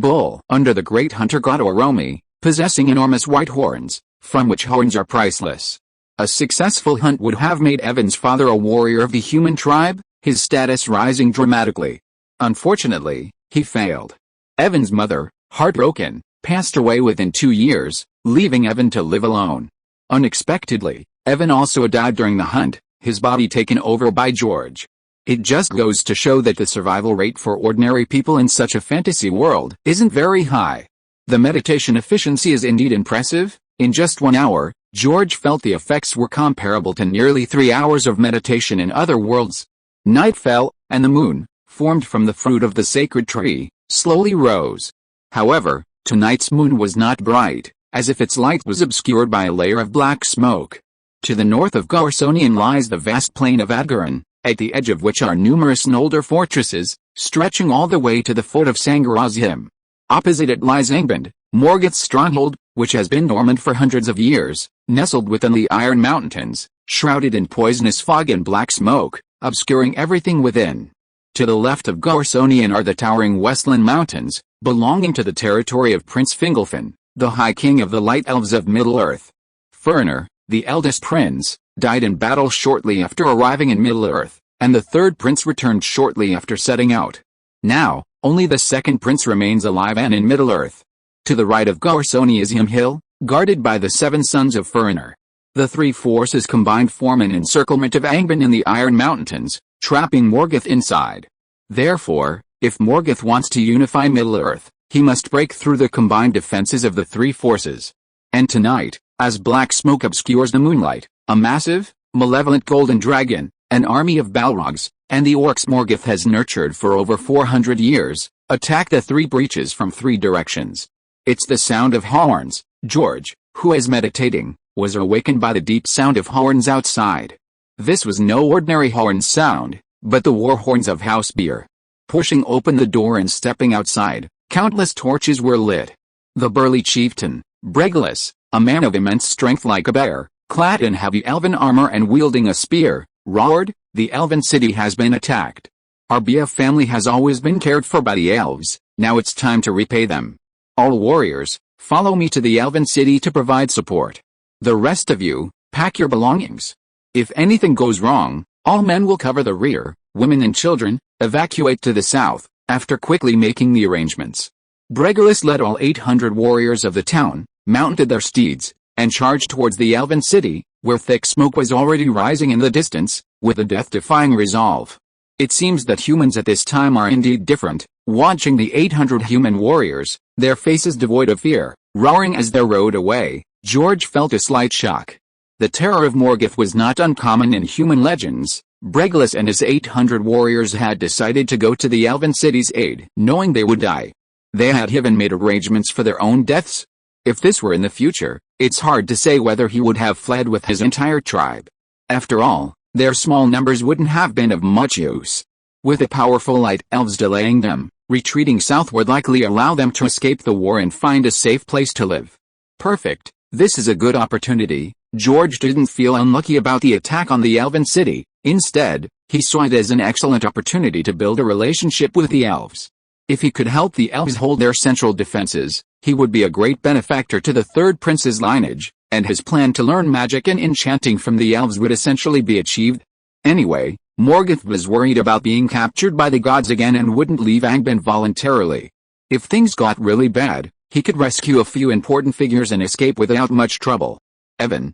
bull under the great hunter god Oromi, possessing enormous white horns, from which horns are priceless. A successful hunt would have made Evan's father a warrior of the human tribe, his status rising dramatically. Unfortunately, he failed. Evan's mother, heartbroken, passed away within 2 years, leaving Evan to live alone. Unexpectedly, Evan also died during the hunt, his body taken over by George. It just goes to show that the survival rate for ordinary people in such a fantasy world isn't very high. The meditation efficiency is indeed impressive. In just 1 hour, George felt the effects were comparable to nearly 3 hours of meditation in other worlds. Night fell, and the moon, formed from the fruit of the sacred tree, slowly rose. However, tonight's moon was not bright, as if its light was obscured by a layer of black smoke. To the north of Garsonian lies the vast plain of Adgaran, at the edge of which are numerous older fortresses, stretching all the way to the foot of Sangarazim. Opposite it lies Angband, Morgoth's stronghold, which has been dormant for hundreds of years, nestled within the Iron Mountains, shrouded in poisonous fog and black smoke, obscuring everything within. To the left of Garsonian are the towering Westland Mountains, belonging to the territory of Prince Fingolfin, the High King of the Light Elves of Middle-earth. Fëanor, the eldest prince, died in battle shortly after arriving in Middle-earth, and the third prince returned shortly after setting out. Now, only the second prince remains alive and in Middle-earth. To the right of Garsoni is Ymhill, guarded by the 7 sons of Fëanor. The 3 forces combined form an encirclement of Angband in the Iron Mountains, trapping Morgoth inside. Therefore, if Morgoth wants to unify Middle-earth, he must break through the combined defenses of the 3 forces. And tonight, as black smoke obscures the moonlight, a massive, malevolent golden dragon, an army of Balrogs, and the orcs Morgoth has nurtured for over 400 years, attack the 3 breaches from 3 directions. It's the sound of horns. George, who is meditating, was awakened by the deep sound of horns outside. This was no ordinary horn sound, but the war horns of House Beer. Pushing open the door and stepping outside, countless torches were lit. The burly chieftain, Bregalis, a man of immense strength like a bear, clad in heavy elven armor and wielding a spear, roared, "The elven city has been attacked. Our Bia family has always been cared for by the elves, now it's time to repay them. All warriors, follow me to the elven city to provide support. The rest of you, pack your belongings. If anything goes wrong, all men will cover the rear, women and children, evacuate to the south," after quickly making the arrangements. Bregalis led all 800 warriors of the town, mounted their steeds, and charged towards the elven city, where thick smoke was already rising in the distance, with a death-defying resolve. It seems that humans at this time are indeed different. Watching the 800 human warriors, their faces devoid of fear, roaring as they rode away, George felt a slight shock. The terror of Morgoth was not uncommon in human legends. Bregalis and his 800 warriors had decided to go to the elven city's aid, knowing they would die. They had even made arrangements for their own deaths. If this were in the future, it's hard to say whether he would have fled with his entire tribe. After all, their small numbers wouldn't have been of much use. With the powerful light elves delaying them, retreating south would likely allow them to escape the war and find a safe place to live. Perfect, this is a good opportunity. George didn't feel unlucky about the attack on the elven city. Instead, he saw it as an excellent opportunity to build a relationship with the elves. If he could help the elves hold their central defenses, he would be a great benefactor to the third prince's lineage, and his plan to learn magic and enchanting from the elves would essentially be achieved. Anyway, Morgoth was worried about being captured by the gods again and wouldn't leave Angband voluntarily. If things got really bad, he could rescue a few important figures and escape without much trouble. Evan,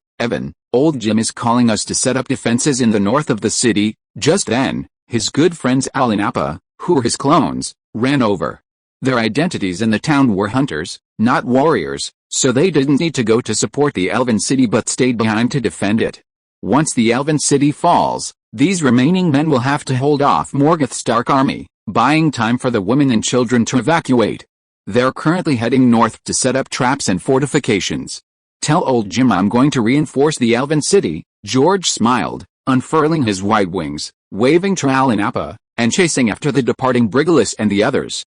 old Jim is calling us to set up defenses in the north of the city." Just then, his good friends Al and Appa, who were his clones, ran over. Their identities in the town were hunters, not warriors, so they didn't need to go to support the elven city but stayed behind to defend it. Once the elven city falls, these remaining men will have to hold off Morgoth's dark army, buying time for the women and children to evacuate. They're currently heading north to set up traps and fortifications. "Tell old Jim I'm going to reinforce the elven city." George smiled, unfurling his wide wings, waving to Al and Appa, and chasing after the departing Bregalis and the others.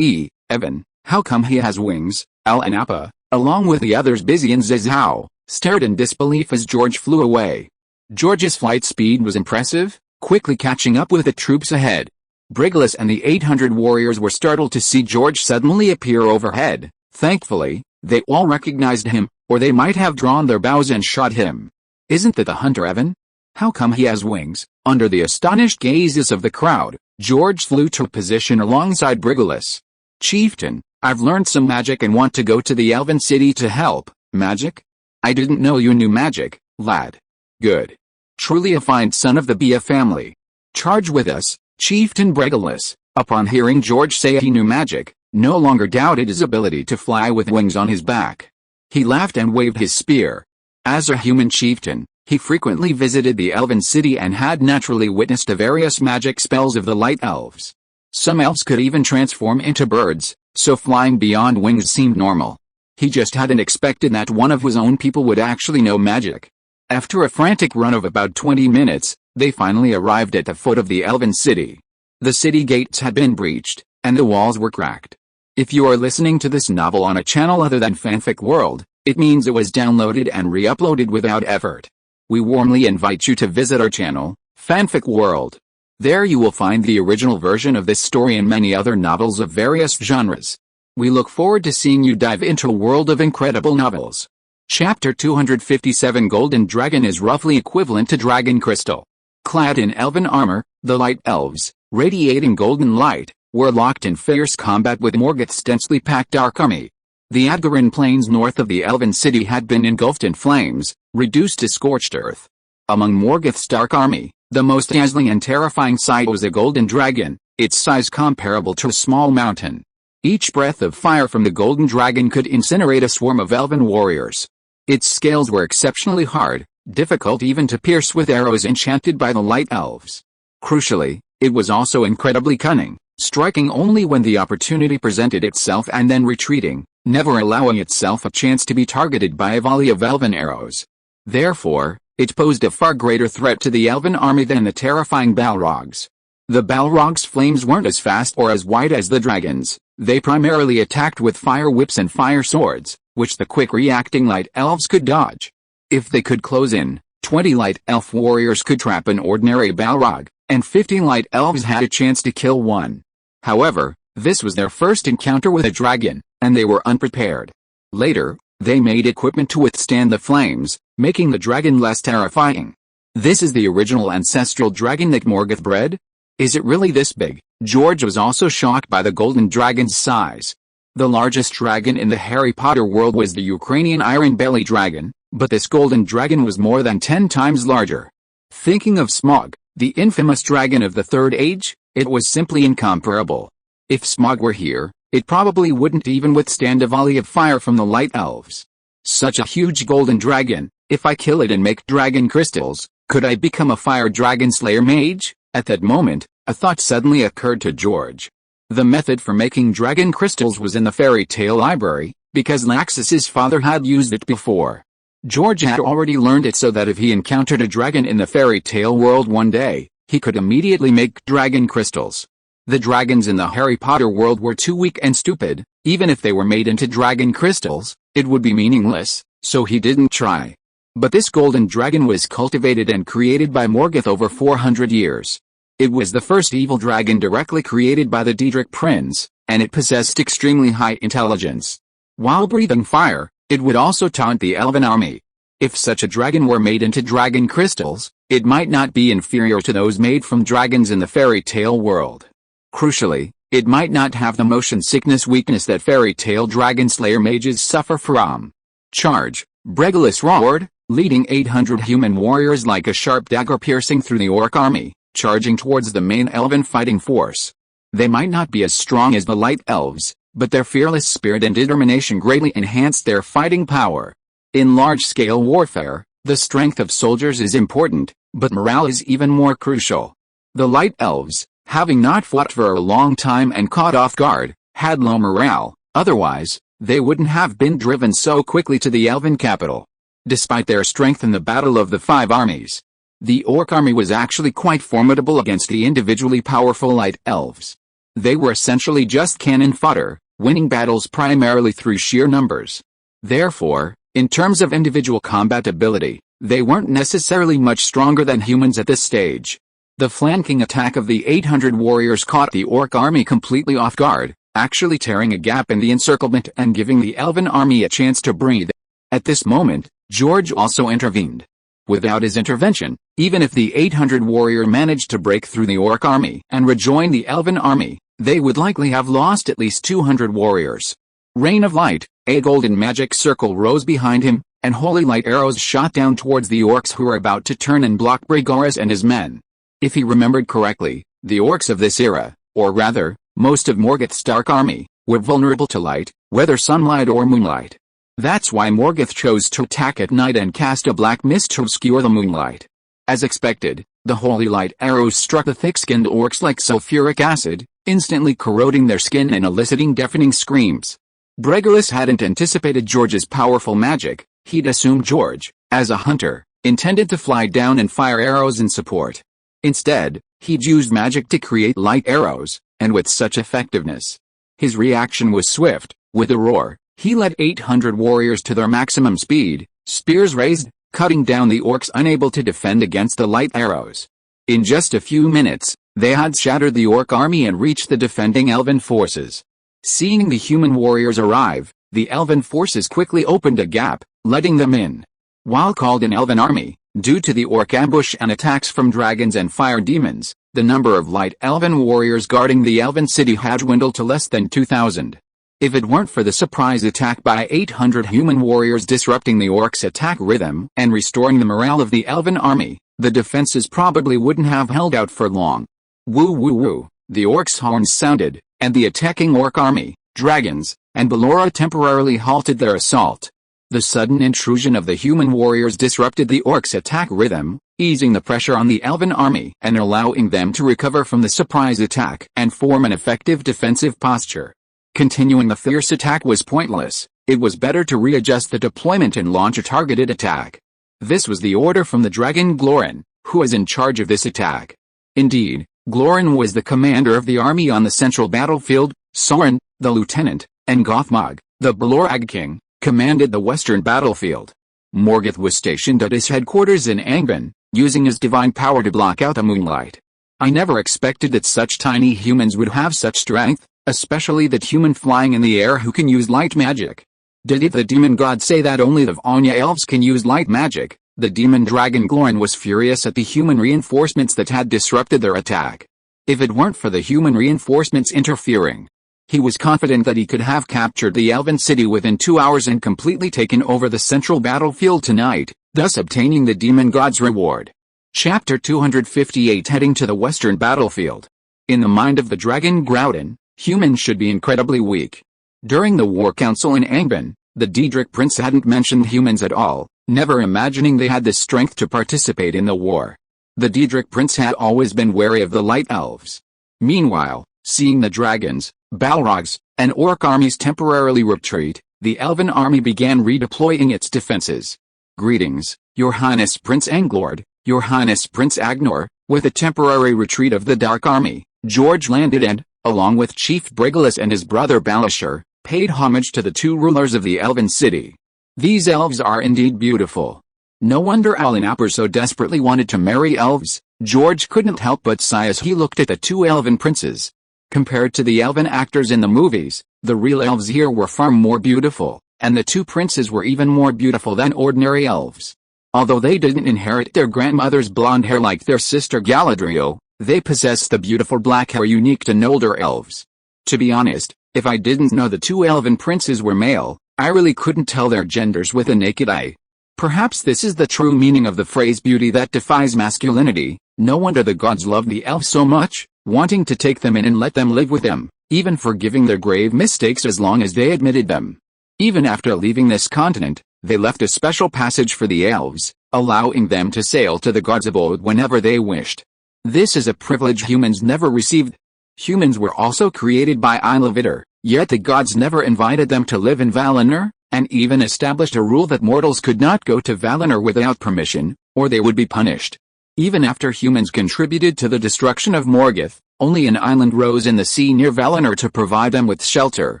Evan, how come he has wings?" Al and Appa, along with the others Busy and Zizhao, stared in disbelief as George flew away. George's flight speed was impressive, quickly catching up with the troops ahead. Bregalis and the 800 warriors were startled to see George suddenly appear overhead. Thankfully, they all recognized him, or they might have drawn their bows and shot him. "Isn't that the hunter Evan? How come he has wings?" Under the astonished gazes of the crowd, George flew to a position alongside Bregalis. "Chieftain, I've learned some magic and want to go to the elven city to help." "Magic? I didn't know you knew magic, lad." "Good. Truly a fine son of the Bia family. Charge with us." Chieftain Bregalis, upon hearing George say he knew magic, no longer doubted his ability to fly with wings on his back. He laughed and waved his spear. As a human chieftain, he frequently visited the elven city and had naturally witnessed the various magic spells of the light elves. Some elves could even transform into birds, so flying beyond wings seemed normal. He just hadn't expected that one of his own people would actually know magic. After a frantic run of about 20 minutes, they finally arrived at the foot of the elven city. The city gates had been breached, and the walls were cracked. If you are listening to this novel on a channel other than Fanfic World, it means it was downloaded and re-uploaded without effort. We warmly invite you to visit our channel, Fanfic World. There you will find the original version of this story and many other novels of various genres. We look forward to seeing you dive into a world of incredible novels. Chapter 257 Golden Dragon is roughly equivalent to Dragon Crystal. Clad in elven armor, the Light Elves, radiating golden light, were locked in fierce combat with Morgoth's densely packed dark army. The Adgarin plains north of the elven city had been engulfed in flames, reduced to scorched earth. Among Morgoth's dark army, the most dazzling and terrifying sight was a golden dragon, its size comparable to a small mountain. Each breath of fire from the golden dragon could incinerate a swarm of elven warriors. Its scales were exceptionally hard, difficult even to pierce with arrows enchanted by the light elves. Crucially, it was also incredibly cunning, striking only when the opportunity presented itself and then retreating, never allowing itself a chance to be targeted by a volley of elven arrows. Therefore, it posed a far greater threat to the elven army than the terrifying Balrogs. The Balrogs' flames weren't as fast or as wide as the dragons. They primarily attacked with fire whips and fire swords, which the quick-reacting light elves could dodge. If they could close in, 20 light elf warriors could trap an ordinary Balrog, and 50 light elves had a chance to kill one. However, this was their first encounter with a dragon, and they were unprepared. Later, they made equipment to withstand the flames, making the dragon less terrifying. This is the original ancestral dragon that Morgoth bred? Is it really this big? George was also shocked by the golden dragon's size. The largest dragon in the Harry Potter world was the Ukrainian Iron Belly dragon, but this golden dragon was more than 10 times larger. Thinking of Smaug, the infamous dragon of the Third Age, it was simply incomparable. If Smaug were here, it probably wouldn't even withstand a volley of fire from the light elves. Such a huge golden dragon, if I kill it and make dragon crystals, could I become a fire dragon slayer mage? At that moment, a thought suddenly occurred to George. The method for making dragon crystals was in the fairy tale library, because Laxus's father had used it before. George had already learned it so that if he encountered a dragon in the fairy tale world one day, he could immediately make dragon crystals. The dragons in the Harry Potter world were too weak and stupid. Even if they were made into dragon crystals, it would be meaningless, so he didn't try. But this golden dragon was cultivated and created by Morgoth over 400 years. It was the first evil dragon directly created by the Daedric Prince, and it possessed extremely high intelligence. While breathing fire, it would also taunt the elven army. If such a dragon were made into dragon crystals, it might not be inferior to those made from dragons in the fairy tale world. Crucially, it might not have the motion sickness weakness that fairy tale dragon slayer mages suffer from. Charge! Bregulis roared, leading 800 human warriors like a sharp dagger piercing through the orc army, charging towards the main elven fighting force. They might not be as strong as the light elves, but their fearless spirit and determination greatly enhanced their fighting power. In large-scale warfare, the strength of soldiers is important, but morale is even more crucial. The light elves, having not fought for a long time and caught off guard, had low morale, otherwise, they wouldn't have been driven so quickly to the elven capital. Despite their strength in the Battle of the Five Armies, the orc army was actually quite formidable against the individually powerful light elves. They were essentially just cannon fodder, winning battles primarily through sheer numbers. Therefore, in terms of individual combat ability, they weren't necessarily much stronger than humans at this stage. The flanking attack of the 800 warriors caught the orc army completely off guard, actually tearing a gap in the encirclement and giving the elven army a chance to breathe. At this moment, George also intervened. Without his intervention, even if the 800 warrior managed to break through the orc army and rejoin the elven army, they would likely have lost at least 200 warriors. Rain of light, a golden magic circle rose behind him, and holy light arrows shot down towards the orcs who were about to turn and block Bregoris and his men. If he remembered correctly, the orcs of this era, or rather, most of Morgoth's dark army, were vulnerable to light, whether sunlight or moonlight. That's why Morgoth chose to attack at night and cast a black mist to obscure the moonlight. As expected, the holy light arrows struck the thick-skinned orcs like sulfuric acid, instantly corroding their skin and eliciting deafening screams. Bregulis hadn't anticipated George's powerful magic. He'd assumed George, as a hunter, intended to fly down and fire arrows in support. Instead, he'd used magic to create light arrows, and with such effectiveness. His reaction was swift. With a roar, he led 800 warriors to their maximum speed, spears raised, cutting down the orcs unable to defend against the light arrows. In just a few minutes, they had shattered the orc army and reached the defending elven forces. Seeing the human warriors arrive, the elven forces quickly opened a gap, letting them in. While called an elven army, due to the orc ambush and attacks from dragons and fire demons, the number of light elven warriors guarding the elven city had dwindled to less than 2,000. If it weren't for the surprise attack by 800 human warriors disrupting the orcs' attack rhythm and restoring the morale of the elven army, the defenses probably wouldn't have held out for long. Woo woo woo, the orcs' horns sounded, and the attacking orc army, dragons, and Ballora temporarily halted their assault. The sudden intrusion of the human warriors disrupted the orcs' attack rhythm, easing the pressure on the elven army and allowing them to recover from the surprise attack and form an effective defensive posture. Continuing the fierce attack was pointless. It was better to readjust the deployment and launch a targeted attack. This was the order from the dragon Glorin, who was in charge of this attack. Indeed, Glorin was the commander of the army on the central battlefield. Soren, the lieutenant, and Gothmog, the Balorag king, commanded the western battlefield. Morgoth was stationed at his headquarters in Angbin, using his divine power to block out the moonlight. I never expected that such tiny humans would have such strength, especially that human flying in the air who can use light magic. Did the demon god say that only the Vanya elves can use light magic? The demon dragon Glorin was furious at the human reinforcements that had disrupted their attack. If it weren't for the human reinforcements interfering, he was confident that he could have captured the elven city within 2 hours and completely taken over the central battlefield tonight, thus obtaining the demon god's reward. Chapter 258 Heading to the Western Battlefield. In the mind of the dragon Groudon, humans should be incredibly weak. During the War Council in Angbin, the Daedric Prince hadn't mentioned humans at all, never imagining they had the strength to participate in the war. The Daedric Prince had always been wary of the Light Elves. Meanwhile, seeing the dragons, Balrogs, and orc armies temporarily retreat, the elven army began redeploying its defenses. Greetings, Your Highness Prince Anglord, Your Highness Prince Agnor. With a temporary retreat of the Dark Army, George landed and, along with Chief Bregulis and his brother Balashar, paid homage to the two rulers of the elven city. These elves are indeed beautiful. No wonder Alinapper so desperately wanted to marry elves. George couldn't help but sigh as he looked at the two elven princes. Compared to the elven actors in the movies, the real elves here were far more beautiful, and the two princes were even more beautiful than ordinary elves. Although they didn't inherit their grandmother's blonde hair like their sister Galadriel, they possessed the beautiful black hair unique to Noldor elves. To be honest, if I didn't know the two elven princes were male, I really couldn't tell their genders with a naked eye. Perhaps this is the true meaning of the phrase beauty that defies masculinity. No wonder the gods loved the elves so much, wanting to take them in and let them live with them, even forgiving their grave mistakes as long as they admitted them. Even after leaving this continent, they left a special passage for the elves, allowing them to sail to the gods of old whenever they wished. This is a privilege humans never received. Humans were also created by Iluvatar, yet the gods never invited them to live in Valinor, and even established a rule that mortals could not go to Valinor without permission, or they would be punished. Even after humans contributed to the destruction of Morgoth, only an island rose in the sea near Valinor to provide them with shelter,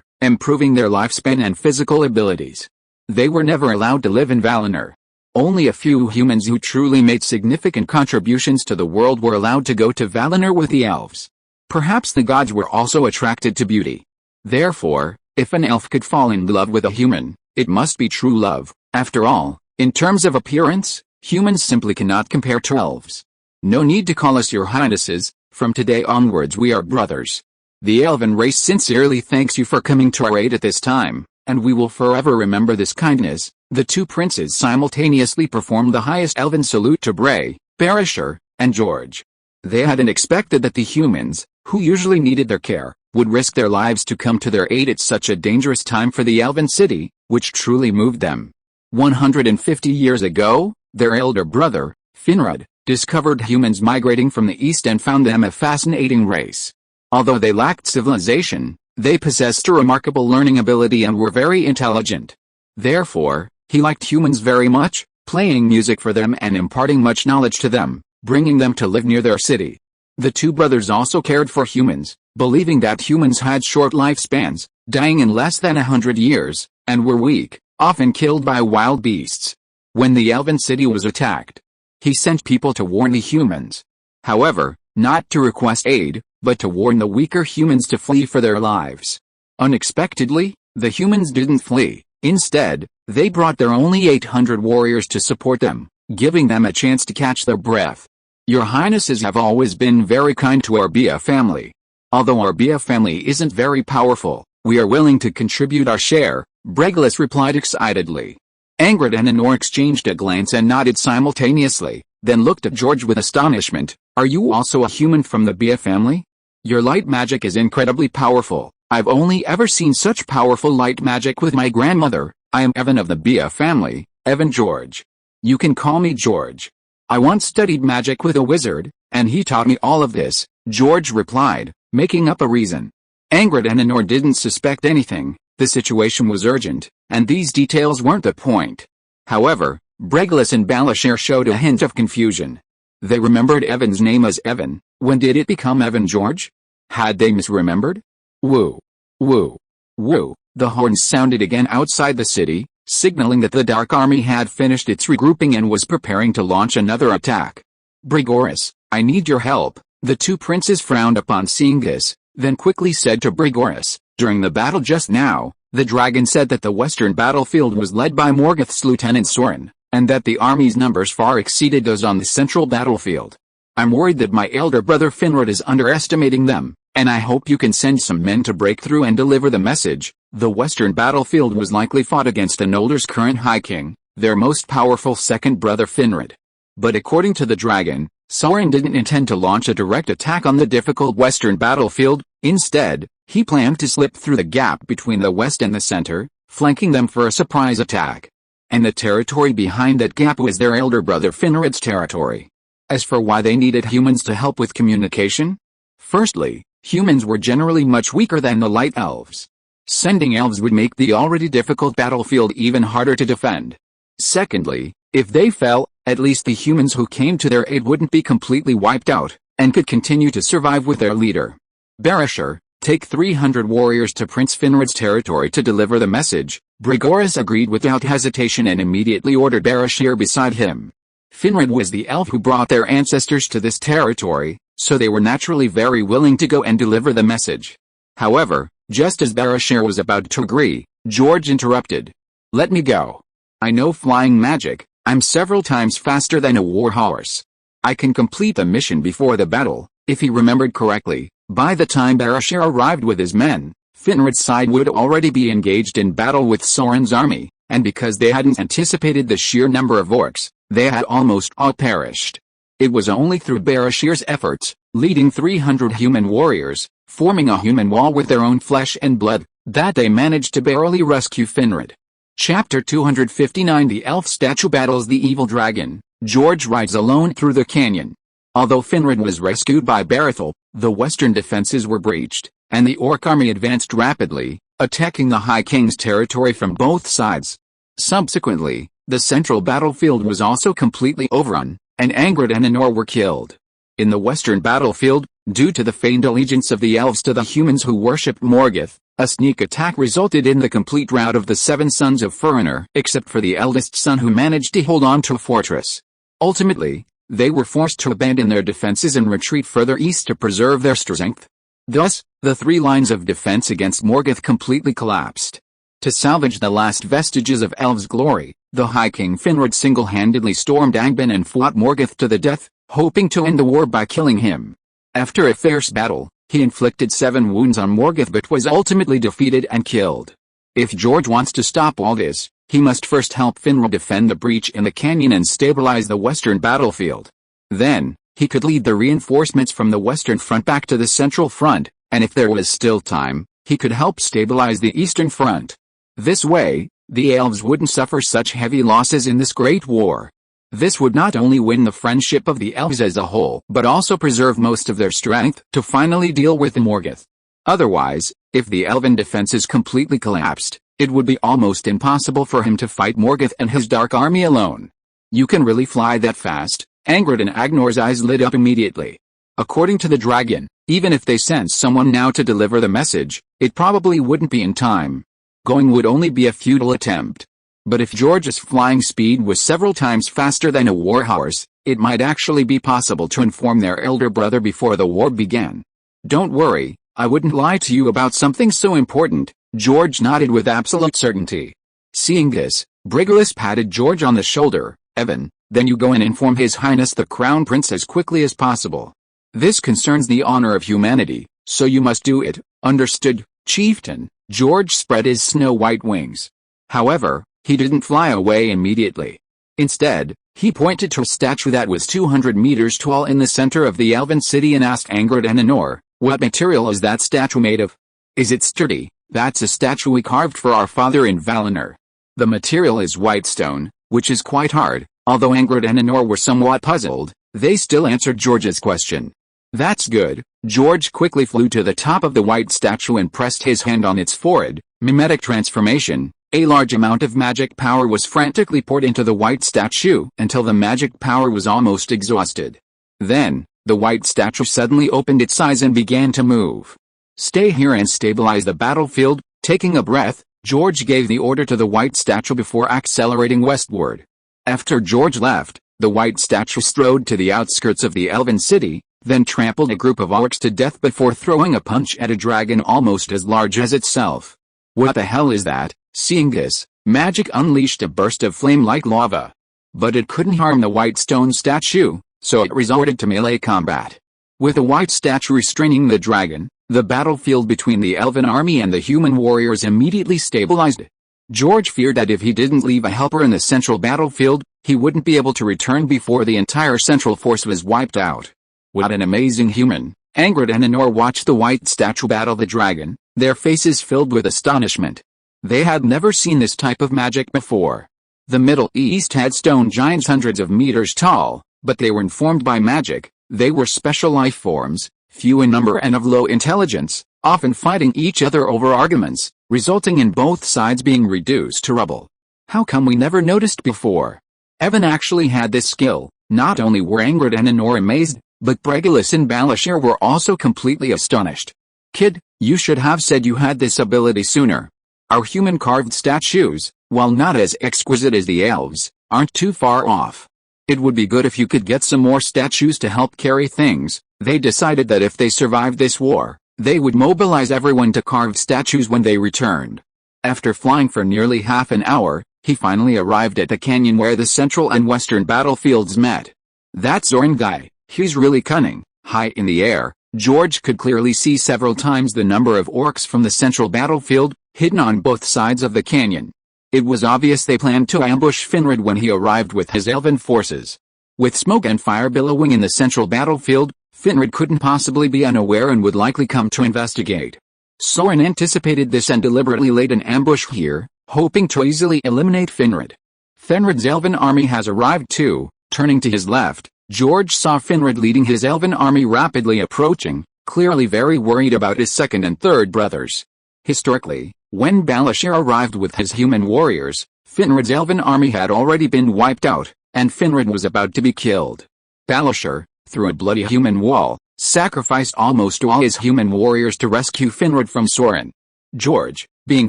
improving their lifespan and physical abilities. They were never allowed to live in Valinor. Only a few humans who truly made significant contributions to the world were allowed to go to Valinor with the elves. Perhaps the gods were also attracted to beauty. Therefore, if an elf could fall in love with a human, it must be true love. After all, in terms of appearance, humans simply cannot compare to elves. No need to call us your highnesses, from today onwards we are brothers. The elven race sincerely thanks you for coming to our aid at this time, and we will forever remember this kindness. The two princes simultaneously performed the highest elven salute to Bray, Barishar, and George. They hadn't expected that the humans, who usually needed their care, would risk their lives to come to their aid at such a dangerous time for the elven city, which truly moved them. 150 years ago, their elder brother, Finrod, discovered humans migrating from the east and found them a fascinating race. Although they lacked civilization, they possessed a remarkable learning ability and were very intelligent. Therefore, he liked humans very much, playing music for them and imparting much knowledge to them, bringing them to live near their city. The two brothers also cared for humans, believing that humans had short lifespans, dying in less than 100 years, and were weak, often killed by wild beasts. When the elven city was attacked, he sent people to warn the humans. However, not to request aid, but to warn the weaker humans to flee for their lives. Unexpectedly, the humans didn't flee. Instead, they brought their only 800 warriors to support them, giving them a chance to catch their breath. Your Highnesses have always been very kind to our Bia family. Although our Bia family isn't very powerful, we are willing to contribute our share, Bregless replied excitedly. Angrid and Anor exchanged a glance and nodded simultaneously, then looked at George with astonishment. Are you also a human from the Bia family? Your light magic is incredibly powerful. I've only ever seen such powerful light magic with my grandmother. I am Evan of the Bia family, Evan George. You can call me George. I once studied magic with a wizard, and he taught me all of this, George replied, making up a reason. Angrid and Anor didn't suspect anything. The situation was urgent, and these details weren't the point. However, Bregless and Balashir showed a hint of confusion. They remembered Evan's name as Evan. When did it become Evan George? Had they misremembered? Woo! Woo! Woo! The horns sounded again outside the city, signaling that the Dark Army had finished its regrouping and was preparing to launch another attack. Brigoris, I need your help. The two princes frowned upon seeing this, then quickly said to Brigoris, during the battle just now, the dragon said that the western battlefield was led by Morgoth's Lieutenant Sorin, and that the army's numbers far exceeded those on the central battlefield. I'm worried that my elder brother Finrod is underestimating them, and I hope you can send some men to break through and deliver the message. The western battlefield was likely fought against Anolder's current High King, their most powerful second brother Finrod. But according to the dragon, Sorin didn't intend to launch a direct attack on the difficult western battlefield. Instead, he planned to slip through the gap between the west and the center, flanking them for a surprise attack. And the territory behind that gap was their elder brother Finrod's territory. As for why they needed humans to help with communication? Firstly, humans were generally much weaker than the light elves. Sending elves would make the already difficult battlefield even harder to defend. Secondly, if they fell, at least the humans who came to their aid wouldn't be completely wiped out, and could continue to survive with their leader. Barashir, take 300 warriors to Prince Finrod's territory to deliver the message. Brigoris agreed without hesitation and immediately ordered Barashir beside him. Finrod was the elf who brought their ancestors to this territory, so they were naturally very willing to go and deliver the message. However, just as Barashir was about to agree, George interrupted. Let me go. I know flying magic. I'm several times faster than a warhorse. I can complete the mission before the battle. If he remembered correctly, by the time Barashir arrived with his men, Finrod's side would already be engaged in battle with Sorin's army, and because they hadn't anticipated the sheer number of orcs, they had almost all perished. It was only through Barashir's efforts, leading 300 human warriors, forming a human wall with their own flesh and blood, that they managed to barely rescue Finrod. Chapter 259 The elf statue battles the evil dragon. George rides alone through the canyon. Although Finrod was rescued by Barathel, the western defenses were breached, and the orc army advanced rapidly, attacking the High King's territory from both sides. Subsequently, the central battlefield was also completely overrun, and Angrid and Anor were killed. In the western battlefield, due to the feigned allegiance of the elves to the humans who worshipped Morgoth, a sneak attack resulted in the complete rout of the 7 sons of Fëanor, except for the eldest son who managed to hold on to a fortress. Ultimately, they were forced to abandon their defenses and retreat further east to preserve their strength. Thus, the 3 lines of defense against Morgoth completely collapsed. To salvage the last vestiges of elves' glory, the High King Finrod single-handedly stormed Angbin and fought Morgoth to the death, hoping to end the war by killing him. After a fierce battle, he inflicted 7 wounds on Morgoth but was ultimately defeated and killed. If George wants to stop all this, he must first help Finrod defend the breach in the canyon and stabilize the western battlefield. Then, he could lead the reinforcements from the western front back to the central front, And if there was still time, he could help stabilize the Eastern Front. This way, the elves wouldn't suffer such heavy losses in this great war. This would not only win the friendship of the elves as a whole, but also preserve most of their strength to finally deal with the Morgoth. Otherwise, if the elven defenses completely collapsed, it would be almost impossible for him to fight Morgoth and his dark army alone. You can really fly that fast? Angrid and Agnor's eyes lit up immediately. According to the dragon, even if they sent someone now to deliver the message, it probably wouldn't be in time. Going would only be a futile attempt. But if George's flying speed was several times faster than a warhorse, it might actually be possible to inform their elder brother before the war began. Don't worry, I wouldn't lie to you about something so important, George nodded with absolute certainty. Seeing this, Brigillus patted George on the shoulder. Evan, then you go and inform His Highness the Crown Prince as quickly as possible. This concerns the honor of humanity, so you must do it, understood, chieftain? George spread his snow-white wings. However, he didn't fly away immediately. Instead, he pointed to a statue that was 200 meters tall in the center of the elven city and asked Angrid and Anor, what material is that statue made of? Is it sturdy? That's a statue we carved for our father in Valinor. The material is white stone, which is quite hard. Although Angrid and Anor were somewhat puzzled, they still answered George's question. That's good. George quickly flew to the top of the white statue and pressed his hand on its forehead. Mimetic transformation. A large amount of magic power was frantically poured into the white statue until the magic power was almost exhausted. Then, the white statue suddenly opened its eyes and began to move. Stay here and stabilize the battlefield. Taking a breath, George gave the order to the white statue before accelerating westward. After George left, the white statue strode to the outskirts of the elven city, then trampled a group of orcs to death before throwing a punch at a dragon almost as large as itself. What the hell is that? Seeing this, magic unleashed a burst of flame like lava. But it couldn't harm the white stone statue, so it resorted to melee combat. With the white statue restraining the dragon, the battlefield between the elven army and the human warriors immediately stabilized. George feared that if he didn't leave a helper in the central battlefield, he wouldn't be able to return before the entire central force was wiped out. What an amazing human! Angrid and Anor watched the white statue battle the dragon, their faces filled with astonishment. They had never seen this type of magic before. The Middle East had stone giants hundreds of meters tall, but they were informed by magic. They were special life forms, few in number and of low intelligence, often fighting each other over arguments, resulting in both sides being reduced to rubble. How come we never noticed before? Evan actually had this skill. Not only were Angrid and Anor amazed, but Brigillus and Balashir were also completely astonished. Kid, you should have said you had this ability sooner. Our human-carved statues, while not as exquisite as the elves, aren't too far off. It would be good if you could get some more statues to help carry things. They decided that if they survived this war, they would mobilize everyone to carve statues when they returned. After flying for nearly half an hour, he finally arrived at the canyon where the central and western battlefields met. That Zoran guy, he's really cunning. High in the air, George could clearly see several times the number of orcs from the central battlefield, hidden on both sides of the canyon. It was obvious they planned to ambush Finrod when he arrived with his elven forces. With smoke and fire billowing in the central battlefield, Finrod couldn't possibly be unaware and would likely come to investigate. Soren anticipated this and deliberately laid an ambush here, hoping to easily eliminate Finrod. Finrod's elven army has arrived too. Turning to his left, George saw Finrod leading his elven army rapidly approaching, clearly very worried about his second and third brothers. Historically, when Balashir arrived with his human warriors, Finrod's elven army had already been wiped out, and Finrod was about to be killed. Balashir, through a bloody human wall, sacrificed almost all his human warriors to rescue Finrod from Soren. George, being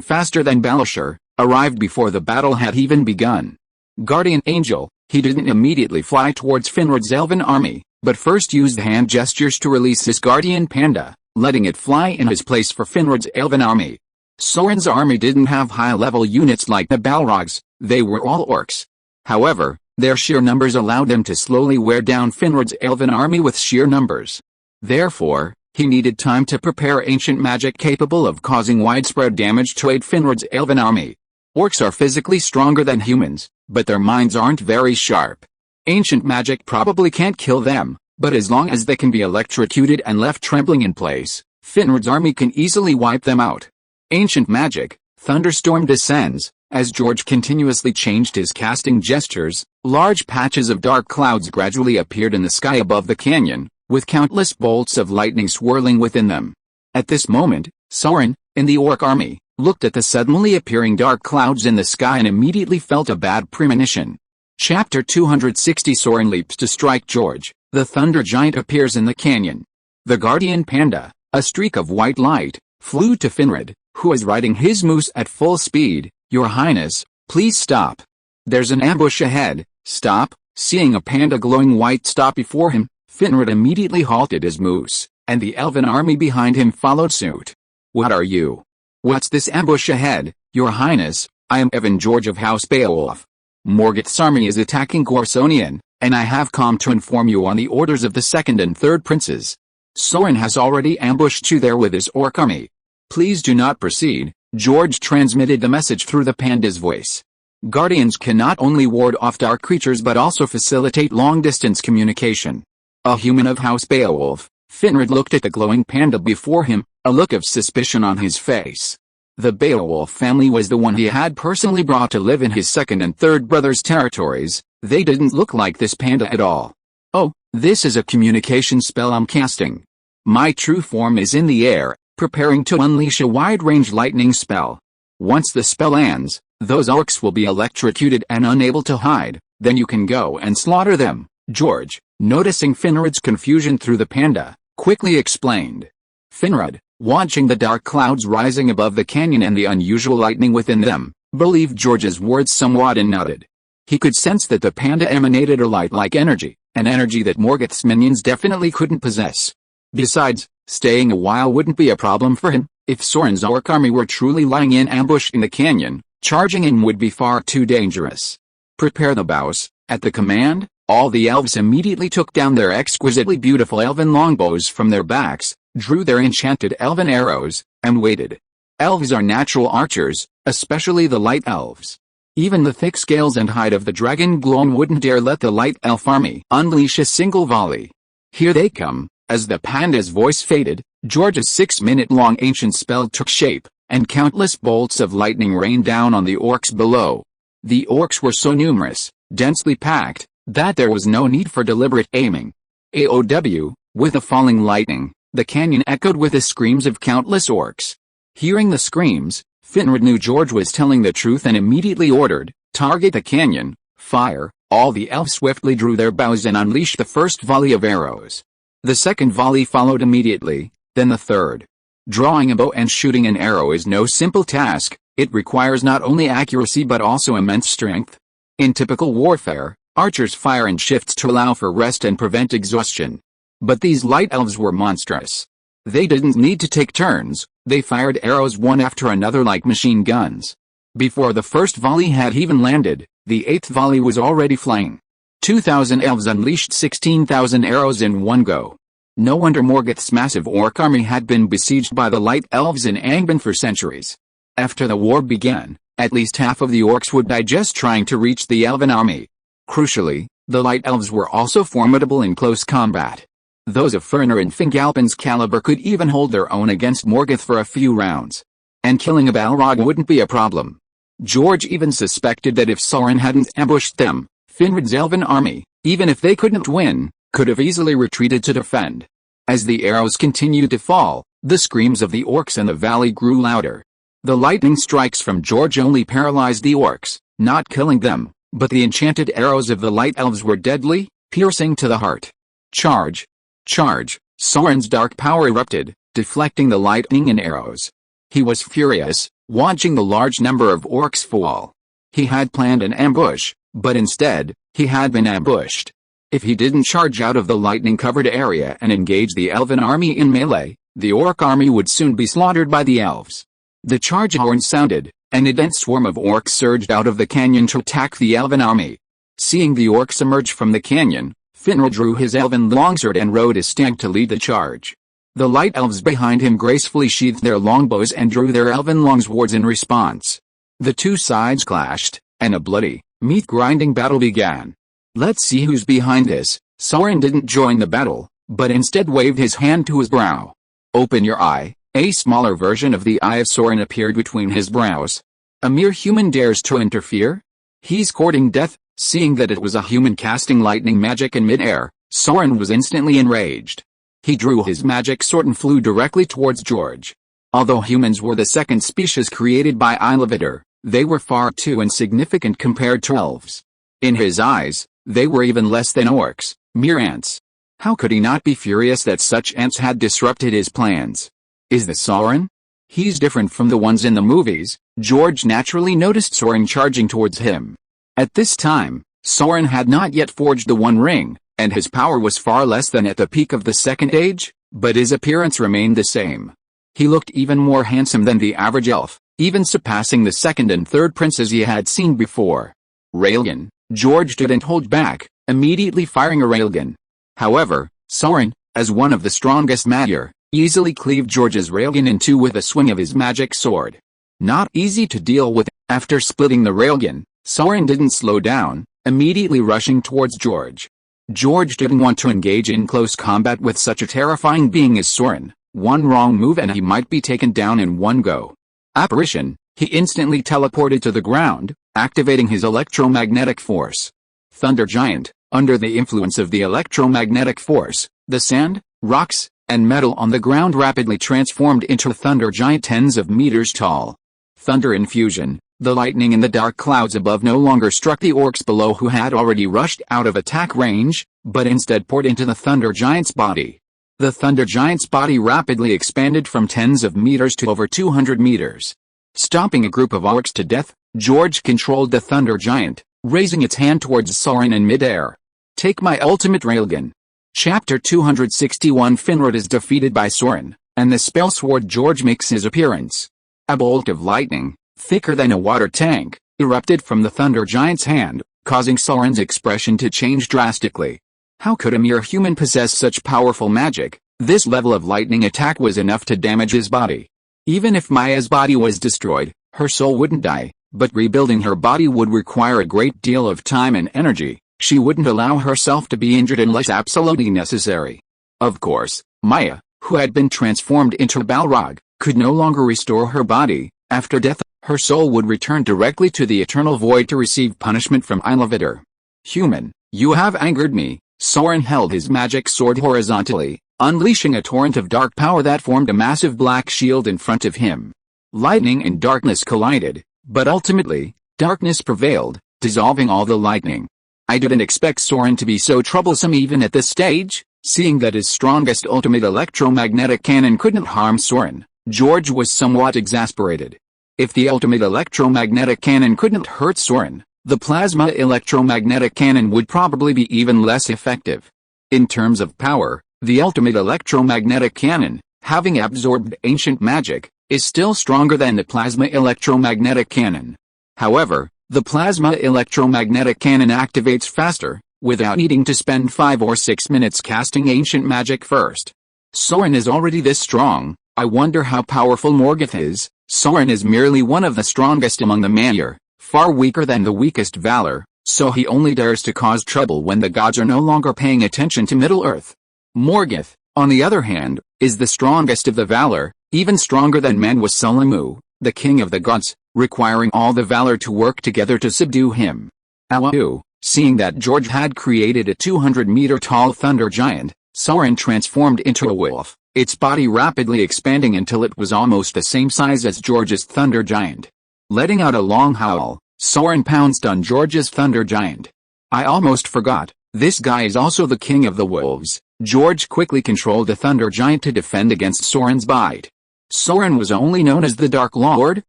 faster than Balashir, arrived before the battle had even begun. Guardian Angel, he didn't immediately fly towards Finrod's elven army, but first used hand gestures to release his guardian panda, letting it fly in his place for Finrod's elven army. Soren's army didn't have high-level units like the Balrogs, they were all orcs. However, their sheer numbers allowed them to slowly wear down Finrod's elven army with sheer numbers. Therefore, he needed time to prepare ancient magic capable of causing widespread damage to aid Finrod's elven army. Orcs are physically stronger than humans, but their minds aren't very sharp. Ancient magic probably can't kill them, but as long as they can be electrocuted and left trembling in place, Finrod's army can easily wipe them out. Ancient magic, thunderstorm descends. As George continuously changed his casting gestures, large patches of dark clouds gradually appeared in the sky above the canyon, with countless bolts of lightning swirling within them. At this moment, Soren, in the orc army, looked at the suddenly appearing dark clouds in the sky and immediately felt a bad premonition. Chapter 260 Soren leaps to strike George. The thunder giant appears in the canyon. The guardian panda, a streak of white light, flew to Finrod, who was riding his moose at full speed. "Your Highness, please stop. There's an ambush ahead." "Stop?" Seeing a panda glowing white stop before him, Finrod immediately halted his moose, and the elven army behind him followed suit. "What are you? What's this ambush ahead?" "Your Highness, I am Evan George of House Beowulf. Morgoth's army is attacking Gorsonian, and I have come to inform you on the orders of the second and third princes. Soren has already ambushed you there with his orc army. Please do not proceed." George transmitted the message through the panda's voice. Guardians can not only ward off dark creatures but also facilitate long-distance communication. A human of House Beowulf, Finrod looked at the glowing panda before him, a look of suspicion on his face. The Beowulf family was the one he had personally brought to live in his second and third brother's territories. They didn't look like this panda at all. "Oh, this is a communication spell I'm casting. My true form is in the air, preparing to unleash a wide-range lightning spell. Once the spell ends, those orcs will be electrocuted and unable to hide, then you can go and slaughter them." George, noticing Finrod's confusion through the panda, quickly explained. Finrod, watching the dark clouds rising above the canyon and the unusual lightning within them, believed George's words somewhat and nodded. He could sense that the panda emanated a light-like energy, an energy that Morgoth's minions definitely couldn't possess. Besides, staying a while wouldn't be a problem for him. If Soren's orc army were truly lying in ambush in the canyon, charging in would be far too dangerous. "Prepare the bows." At the command, all the elves immediately took down their exquisitely beautiful elven longbows from their backs, drew their enchanted elven arrows, and waited. Elves are natural archers, especially the light elves. Even the thick scales and hide of the dragon Glon wouldn't dare let the light elf army unleash a single volley. "Here they come." As the panda's voice faded, George's 6-minute-long ancient spell took shape, and countless bolts of lightning rained down on the orcs below. The orcs were so numerous, densely packed, that there was no need for deliberate aiming. AOW, with the falling lightning, the canyon echoed with the screams of countless orcs. Hearing the screams, Finrod knew George was telling the truth and immediately ordered, "Target the canyon, fire." All the elves swiftly drew their bows and unleashed the first volley of arrows. The second volley followed immediately, then the third. Drawing a bow and shooting an arrow is no simple task. It requires not only accuracy but also immense strength. In typical warfare, archers fire in shifts to allow for rest and prevent exhaustion. But these light elves were monstrous. They didn't need to take turns, they fired arrows one after another like machine guns. Before the first volley had even landed, the eighth volley was already flying. 2,000 elves unleashed 16,000 arrows in one go. No wonder Morgoth's massive orc army had been besieged by the light elves in Angband for centuries. After the war began, at least half of the orcs would die just trying to reach the elven army. Crucially, the light elves were also formidable in close combat. Those of Fëanor and Fingalpin's caliber could even hold their own against Morgoth for a few rounds. And killing a Balrog wouldn't be a problem. George even suspected that if Soren hadn't ambushed them, Finrod's elven army, even if they couldn't win, could have easily retreated to defend. As the arrows continued to fall, the screams of the orcs in the valley grew louder. The lightning strikes from George only paralyzed the orcs, not killing them, but the enchanted arrows of the light elves were deadly, piercing to the heart. Charge! Charge! Soren's dark power erupted, deflecting the lightning and arrows. He was furious, watching the large number of orcs fall. He had planned an ambush, but instead, he had been ambushed. If he didn't charge out of the lightning-covered area and engage the elven army in melee, the orc army would soon be slaughtered by the elves. The charge horn sounded, and a dense swarm of orcs surged out of the canyon to attack the elven army. Seeing the orcs emerge from the canyon, Finrod drew his elven longsword and rode his stag to lead the charge. The light elves behind him gracefully sheathed their longbows and drew their elven longswords in response. The two sides clashed, and a bloody, meat-grinding battle began. "Let's see who's behind this." Soren didn't join the battle, but instead waved his hand to his brow. Open your eye. A smaller version of the eye of Soren appeared between his brows. A mere human dares to interfere? He's courting death. Seeing that it was a human casting lightning magic in mid-air, Soren was instantly enraged. He drew his magic sword and flew directly towards George. Although humans were the second species created by Iluvatar, they were far too insignificant compared to elves. In his eyes, they were even less than orcs, mere ants. How could he not be furious that such ants had disrupted his plans? Is this Soren? He's different from the ones in the movies. George naturally noticed Soren charging towards him. At this time, Soren had not yet forged the One Ring, and his power was far less than at the peak of the Second Age, but his appearance remained the same. He looked even more handsome than the average elf, even surpassing the second and third princes he had seen before. Railgun. George didn't hold back, immediately firing a railgun. However, Soren, as one of the strongest magier, easily cleaved George's railgun in two with a swing of his magic sword. Not easy to deal with. After splitting the railgun, Soren didn't slow down, immediately rushing towards George. George didn't want to engage in close combat with such a terrifying being as Soren. One wrong move and he might be taken down in one go. Apparition. He instantly teleported to the ground, activating his electromagnetic force. Thunder Giant. Under the influence of the electromagnetic force, the sand, rocks, and metal on the ground rapidly transformed into a thunder giant tens of meters tall. Thunder infusion. The lightning in the dark clouds above no longer struck the orcs below who had already rushed out of attack range, but instead poured into the thunder giant's body. The thunder giant's body rapidly expanded from tens of meters to over 200 meters. Stomping a group of orcs to death, George controlled the thunder giant, raising its hand towards Soren in midair. Take my ultimate railgun. Chapter 261. Finrod is defeated by Soren, and the spell sword George makes his appearance. A bolt of lightning, thicker than a water tank, erupted from the thunder giant's hand, causing Soren's expression to change drastically. How could a mere human possess such powerful magic? This level of lightning attack was enough to damage his body. Even if Maya's body was destroyed, her soul wouldn't die, but rebuilding her body would require a great deal of time and energy. She wouldn't allow herself to be injured unless absolutely necessary. Of course, Maya, who had been transformed into a Balrog, could no longer restore her body. After death, her soul would return directly to the eternal void to receive punishment from Iluvatar. Human, you have angered me. Soren held his magic sword horizontally, unleashing a torrent of dark power that formed a massive black shield in front of him. Lightning and darkness collided, but ultimately, darkness prevailed, dissolving all the lightning. I didn't expect Soren to be so troublesome even at this stage. Seeing that his strongest ultimate electromagnetic cannon couldn't harm Soren, George was somewhat exasperated. If the ultimate electromagnetic cannon couldn't hurt Soren, the plasma electromagnetic cannon would probably be even less effective. In terms of power, the ultimate electromagnetic cannon, having absorbed ancient magic, is still stronger than the plasma electromagnetic cannon. However, the plasma electromagnetic cannon activates faster, without needing to spend 5 or 6 minutes casting ancient magic first. Soren is already this strong. I wonder how powerful Morgoth is. Soren is merely one of the strongest among the Maiar, far weaker than the weakest Valar, so he only dares to cause trouble when the gods are no longer paying attention to Middle-earth. Morgoth, on the other hand, is the strongest of the Valar, even stronger than Manwë-Sulaimu, the king of the gods, requiring all the Valar to work together to subdue him. Awu, seeing that George had created a 200-meter-tall thunder giant, Soren transformed into a wolf, its body rapidly expanding until it was almost the same size as George's thunder giant. Letting out a long howl, Soren pounced on George's thunder giant. I almost forgot, this guy is also the king of the wolves. George quickly controlled the thunder giant to defend against Soren's bite. Soren was only known as the Dark Lord,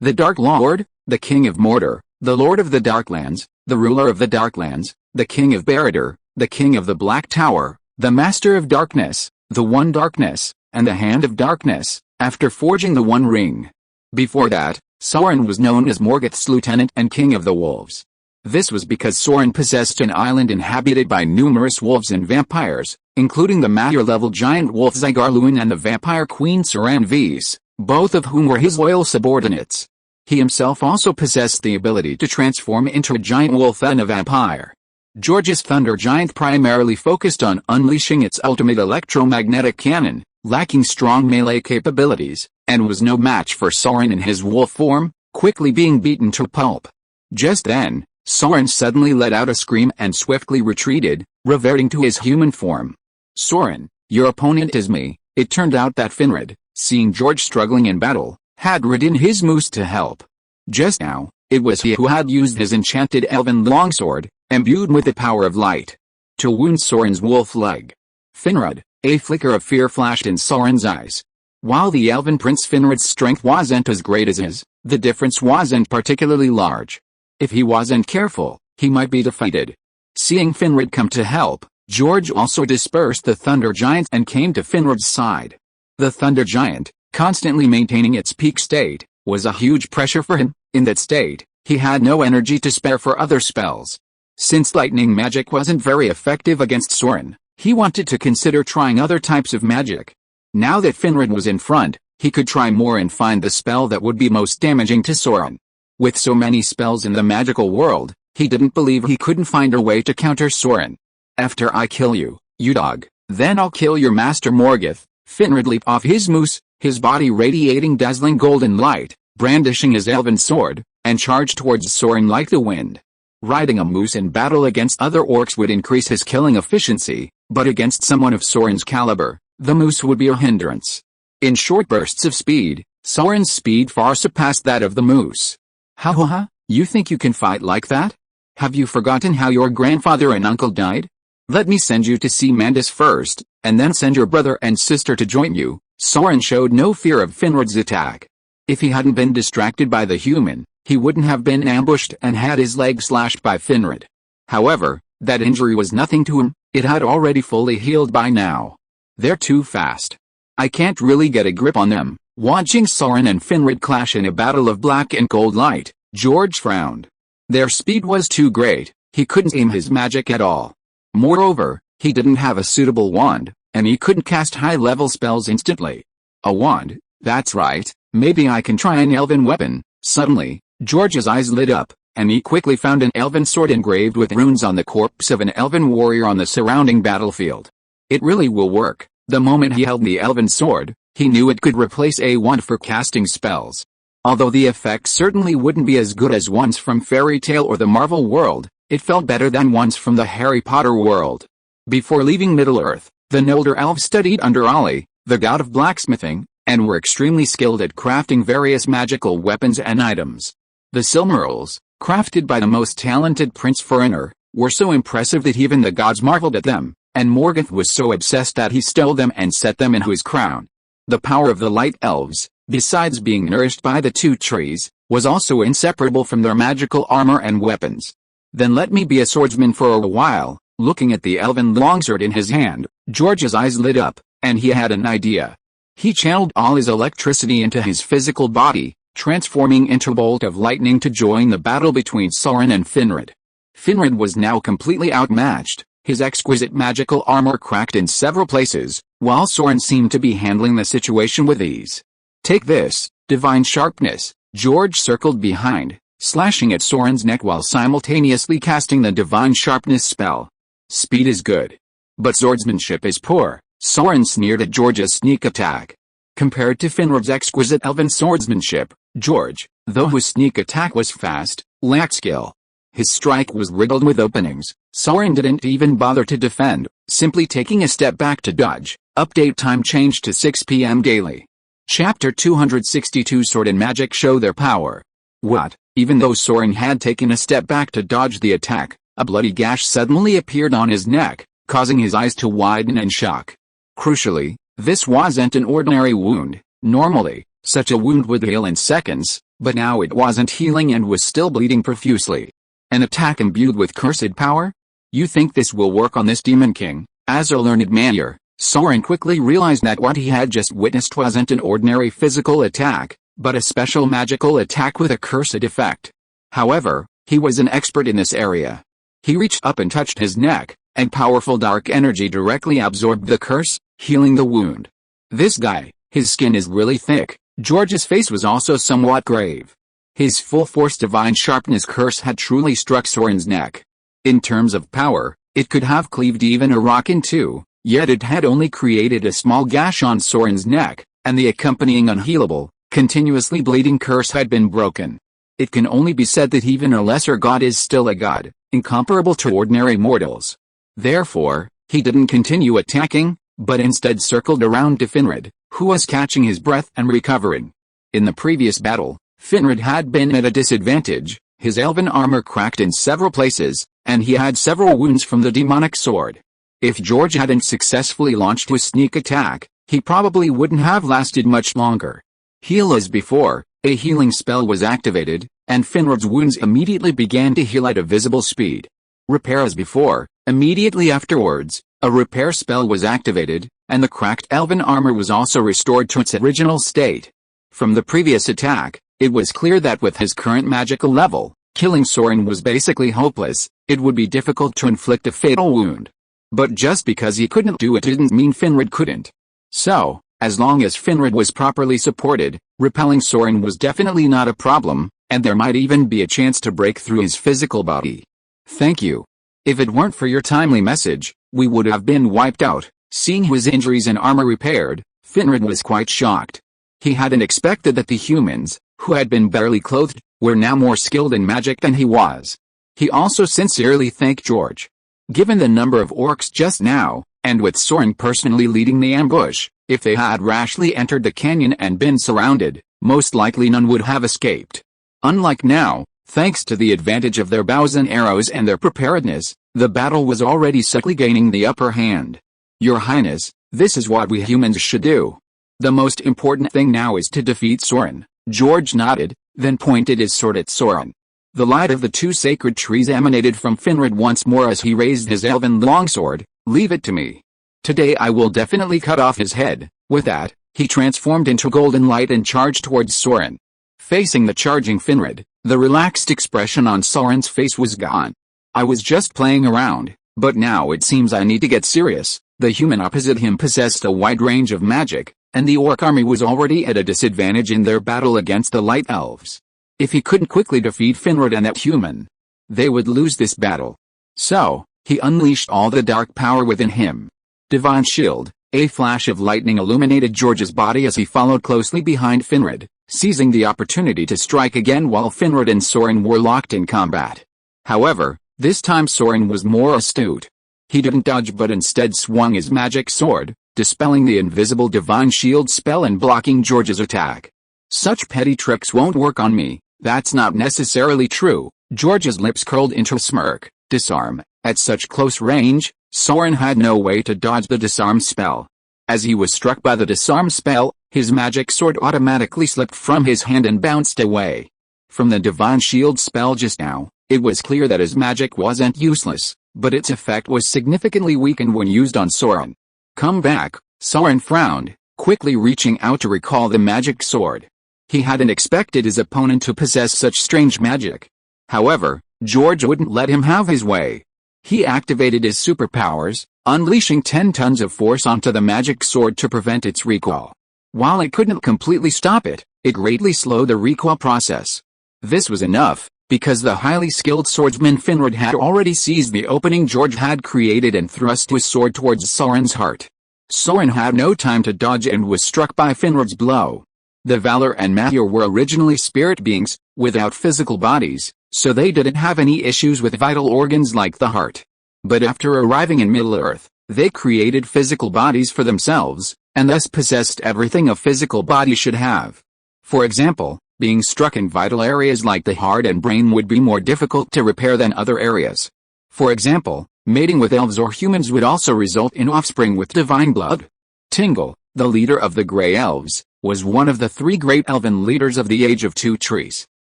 the king of Mordor, the lord of the Darklands, the ruler of the Darklands, the king of Barad-dûr, the king of the Black Tower, the master of darkness, the One Darkness, and the Hand of Darkness, after forging the One Ring. Before that, Soren was known as Morgoth's lieutenant and king of the wolves. This was because Soren possessed an island inhabited by numerous wolves and vampires, including the Maiar-level giant wolf Zygarluin and the vampire queen Saran-Vys, both of whom were his loyal subordinates. He himself also possessed the ability to transform into a giant wolf and a vampire. George's thunder giant primarily focused on unleashing its ultimate electromagnetic cannon, lacking strong melee capabilities, and was no match for Soren in his wolf form, quickly being beaten to pulp. Just then, Soren suddenly let out a scream and swiftly retreated, reverting to his human form. "Soren, your opponent is me." It turned out that Finrod, seeing George struggling in battle, had ridden his moose to help. Just now, it was he who had used his enchanted elven longsword, imbued with the power of light, to wound Soren's wolf leg. "Finrod," a flicker of fear flashed in Soren's eyes. While the elven prince Finrod's strength wasn't as great as his, the difference wasn't particularly large. If he wasn't careful, he might be defeated. Seeing Finrod come to help, George also dispersed the Thunder Giant and came to Finrod's side. The Thunder Giant, constantly maintaining its peak state, was a huge pressure for him. In that state, he had no energy to spare for other spells. Since lightning magic wasn't very effective against Soren, he wanted to consider trying other types of magic. Now that Finrod was in front, he could try more and find the spell that would be most damaging to Soren. With so many spells in the magical world, he didn't believe he couldn't find a way to counter Soren. "After I kill you, you dog, then I'll kill your master Morgoth." Finrod leaped off his moose, his body radiating dazzling golden light, brandishing his elven sword, and charged towards Soren like the wind. Riding a moose in battle against other orcs would increase his killing efficiency, but against someone of Soren's caliber, the moose would be a hindrance. In short bursts of speed, Soren's speed far surpassed that of the moose. "Ha ha ha, you think you can fight like that? Have you forgotten how your grandfather and uncle died? Let me send you to see Mandus first, and then send your brother and sister to join you." Soren showed no fear of Finrod's attack. If he hadn't been distracted by the human, he wouldn't have been ambushed and had his leg slashed by Finrod. However, that injury was nothing to him, it had already fully healed by now. "They're too fast. I can't really get a grip on them." Watching Soren and Finrod clash in a battle of black and gold light, George frowned. Their speed was too great, he couldn't aim his magic at all. Moreover, he didn't have a suitable wand, and he couldn't cast high-level spells instantly. "A wand, that's right, maybe I can try an elven weapon." Suddenly, George's eyes lit up, and he quickly found an elven sword engraved with runes on the corpse of an elven warrior on the surrounding battlefield. It really will work. The moment he held the elven sword, he knew it could replace a wand for casting spells. Although the effect certainly wouldn't be as good as ones from Fairy Tale or the Marvel world, it felt better than ones from the Harry Potter world. Before leaving Middle-earth, the Noldor elves studied under Ollie, the god of blacksmithing, and were extremely skilled at crafting various magical weapons and items. The Silmarils, crafted by the most talented Prince Foreigner, were so impressive that even the gods marveled at them, and Morgoth was so obsessed that he stole them and set them in his crown. The power of the Light Elves, besides being nourished by the two trees, was also inseparable from their magical armor and weapons. "Then let me be a swordsman for a while." Looking at the elven longsword in his hand, George's eyes lit up, and he had an idea. He channeled all his electricity into his physical body, transforming into a bolt of lightning to join the battle between Soren and Finrod. Finrod was now completely outmatched, his exquisite magical armor cracked in several places, while Soren seemed to be handling the situation with ease. "Take this, divine sharpness." George circled behind, slashing at Soren's neck while simultaneously casting the divine sharpness spell. "Speed is good, but swordsmanship is poor." Soren sneered at George's sneak attack. Compared to Finrod's exquisite elven swordsmanship, George, though his sneak attack was fast, lacked skill. His strike was riddled with openings. Soren didn't even bother to defend, simply taking a step back to dodge. Update time changed to 6 p.m. daily. Chapter 262 Sword and Magic show their power. What? Even though Soren had taken a step back to dodge the attack, a bloody gash suddenly appeared on his neck, causing his eyes to widen in shock. Crucially, this wasn't an ordinary wound. Normally, such a wound would heal in seconds, but now it wasn't healing and was still bleeding profusely. An attack imbued with cursed power? You think this will work on this Demon King? As a learned manier, Soren quickly realized that what he had just witnessed wasn't an ordinary physical attack, but a special magical attack with a cursed effect. However, he was an expert in this area. He reached up and touched his neck, and powerful dark energy directly absorbed the curse, healing the wound. This guy, his skin is really thick. George's face was also somewhat grave. His full-force divine sharpness curse had truly struck Soren's neck. In terms of power, it could have cleaved even a rock in two, Yet it had only created a small gash on Soren's neck, and the accompanying unhealable, continuously bleeding curse had been broken. It can only be said that even a lesser god is still a god, incomparable to ordinary mortals. Therefore, he didn't continue attacking, but instead circled around to Finrod, who was catching his breath and recovering. In the previous battle, Finrod had been at a disadvantage, his elven armor cracked in several places, and he had several wounds from the demonic sword. If George hadn't successfully launched his sneak attack, he probably wouldn't have lasted much longer. Heal as before, a healing spell was activated, and Finrod's wounds immediately began to heal at a visible speed. Repair as before, immediately afterwards, a repair spell was activated, and the cracked elven armor was also restored to its original state. From the previous attack, it was clear that with his current magical level, killing Soren was basically hopeless. It would be difficult to inflict a fatal wound. But just because he couldn't do it didn't mean Finrod couldn't. So, as long as Finrod was properly supported, repelling Soren was definitely not a problem, and there might even be a chance to break through his physical body. Thank you. If it weren't for your timely message, we would have been wiped out. Seeing his injuries and armor repaired, Finrod was quite shocked. He hadn't expected that the humans, who had been barely clothed, were now more skilled in magic than he was. He also sincerely thanked George. Given the number of orcs just now, and with Soren personally leading the ambush, if they had rashly entered the canyon and been surrounded, most likely none would have escaped. Unlike now, thanks to the advantage of their bows and arrows and their preparedness, the battle was already subtly gaining the upper hand. Your Highness, this is what we humans should do. The most important thing now is to defeat Soren. George nodded, then pointed his sword at Soren. The light of the two sacred trees emanated from Finrod once more as he raised his elven longsword. Leave it to me. Today I will definitely cut off his head. With that, he transformed into golden light and charged towards Soren. Facing the charging Finrod, the relaxed expression on Soren's face was gone. I was just playing around, but now it seems I need to get serious. The human opposite him possessed a wide range of magic, and the orc army was already at a disadvantage in their battle against the light elves. If he couldn't quickly defeat Finrod and that human, they would lose this battle. So, he unleashed all the dark power within him. Divine Shield, a flash of lightning illuminated George's body as he followed closely behind Finrod, seizing the opportunity to strike again while Finrod and Soren were locked in combat. However, this time Soren was more astute. He didn't dodge but instead swung his magic sword, dispelling the invisible Divine Shield spell and blocking George's attack. Such petty tricks won't work on me. That's not necessarily true. George's lips curled into a smirk. Disarm. At such close range, Soren had no way to dodge the disarm spell. As he was struck by the disarm spell, his magic sword automatically slipped from his hand and bounced away. From the Divine Shield spell just now, it was clear that his magic wasn't useless, but its effect was significantly weakened when used on Soren. Come back, Soren frowned, quickly reaching out to recall the magic sword. He hadn't expected his opponent to possess such strange magic. However, George wouldn't let him have his way. He activated his superpowers, unleashing 10 tons of force onto the magic sword to prevent its recoil. While it couldn't completely stop it, it greatly slowed the recoil process. This was enough, because the highly skilled swordsman Finrod had already seized the opening George had created and thrust his sword towards Soren's heart. Soren had no time to dodge and was struck by Finrod's blow. The Valor and Mahir were originally spirit beings, without physical bodies, so they didn't have any issues with vital organs like the heart. But after arriving in Middle-earth, they created physical bodies for themselves, and thus possessed everything a physical body should have. For example, being struck in vital areas like the heart and brain would be more difficult to repair than other areas. For example, mating with elves or humans would also result in offspring with divine blood. Tingle, the leader of the Grey Elves, was one of the 3 great elven leaders of the Age of Two Trees.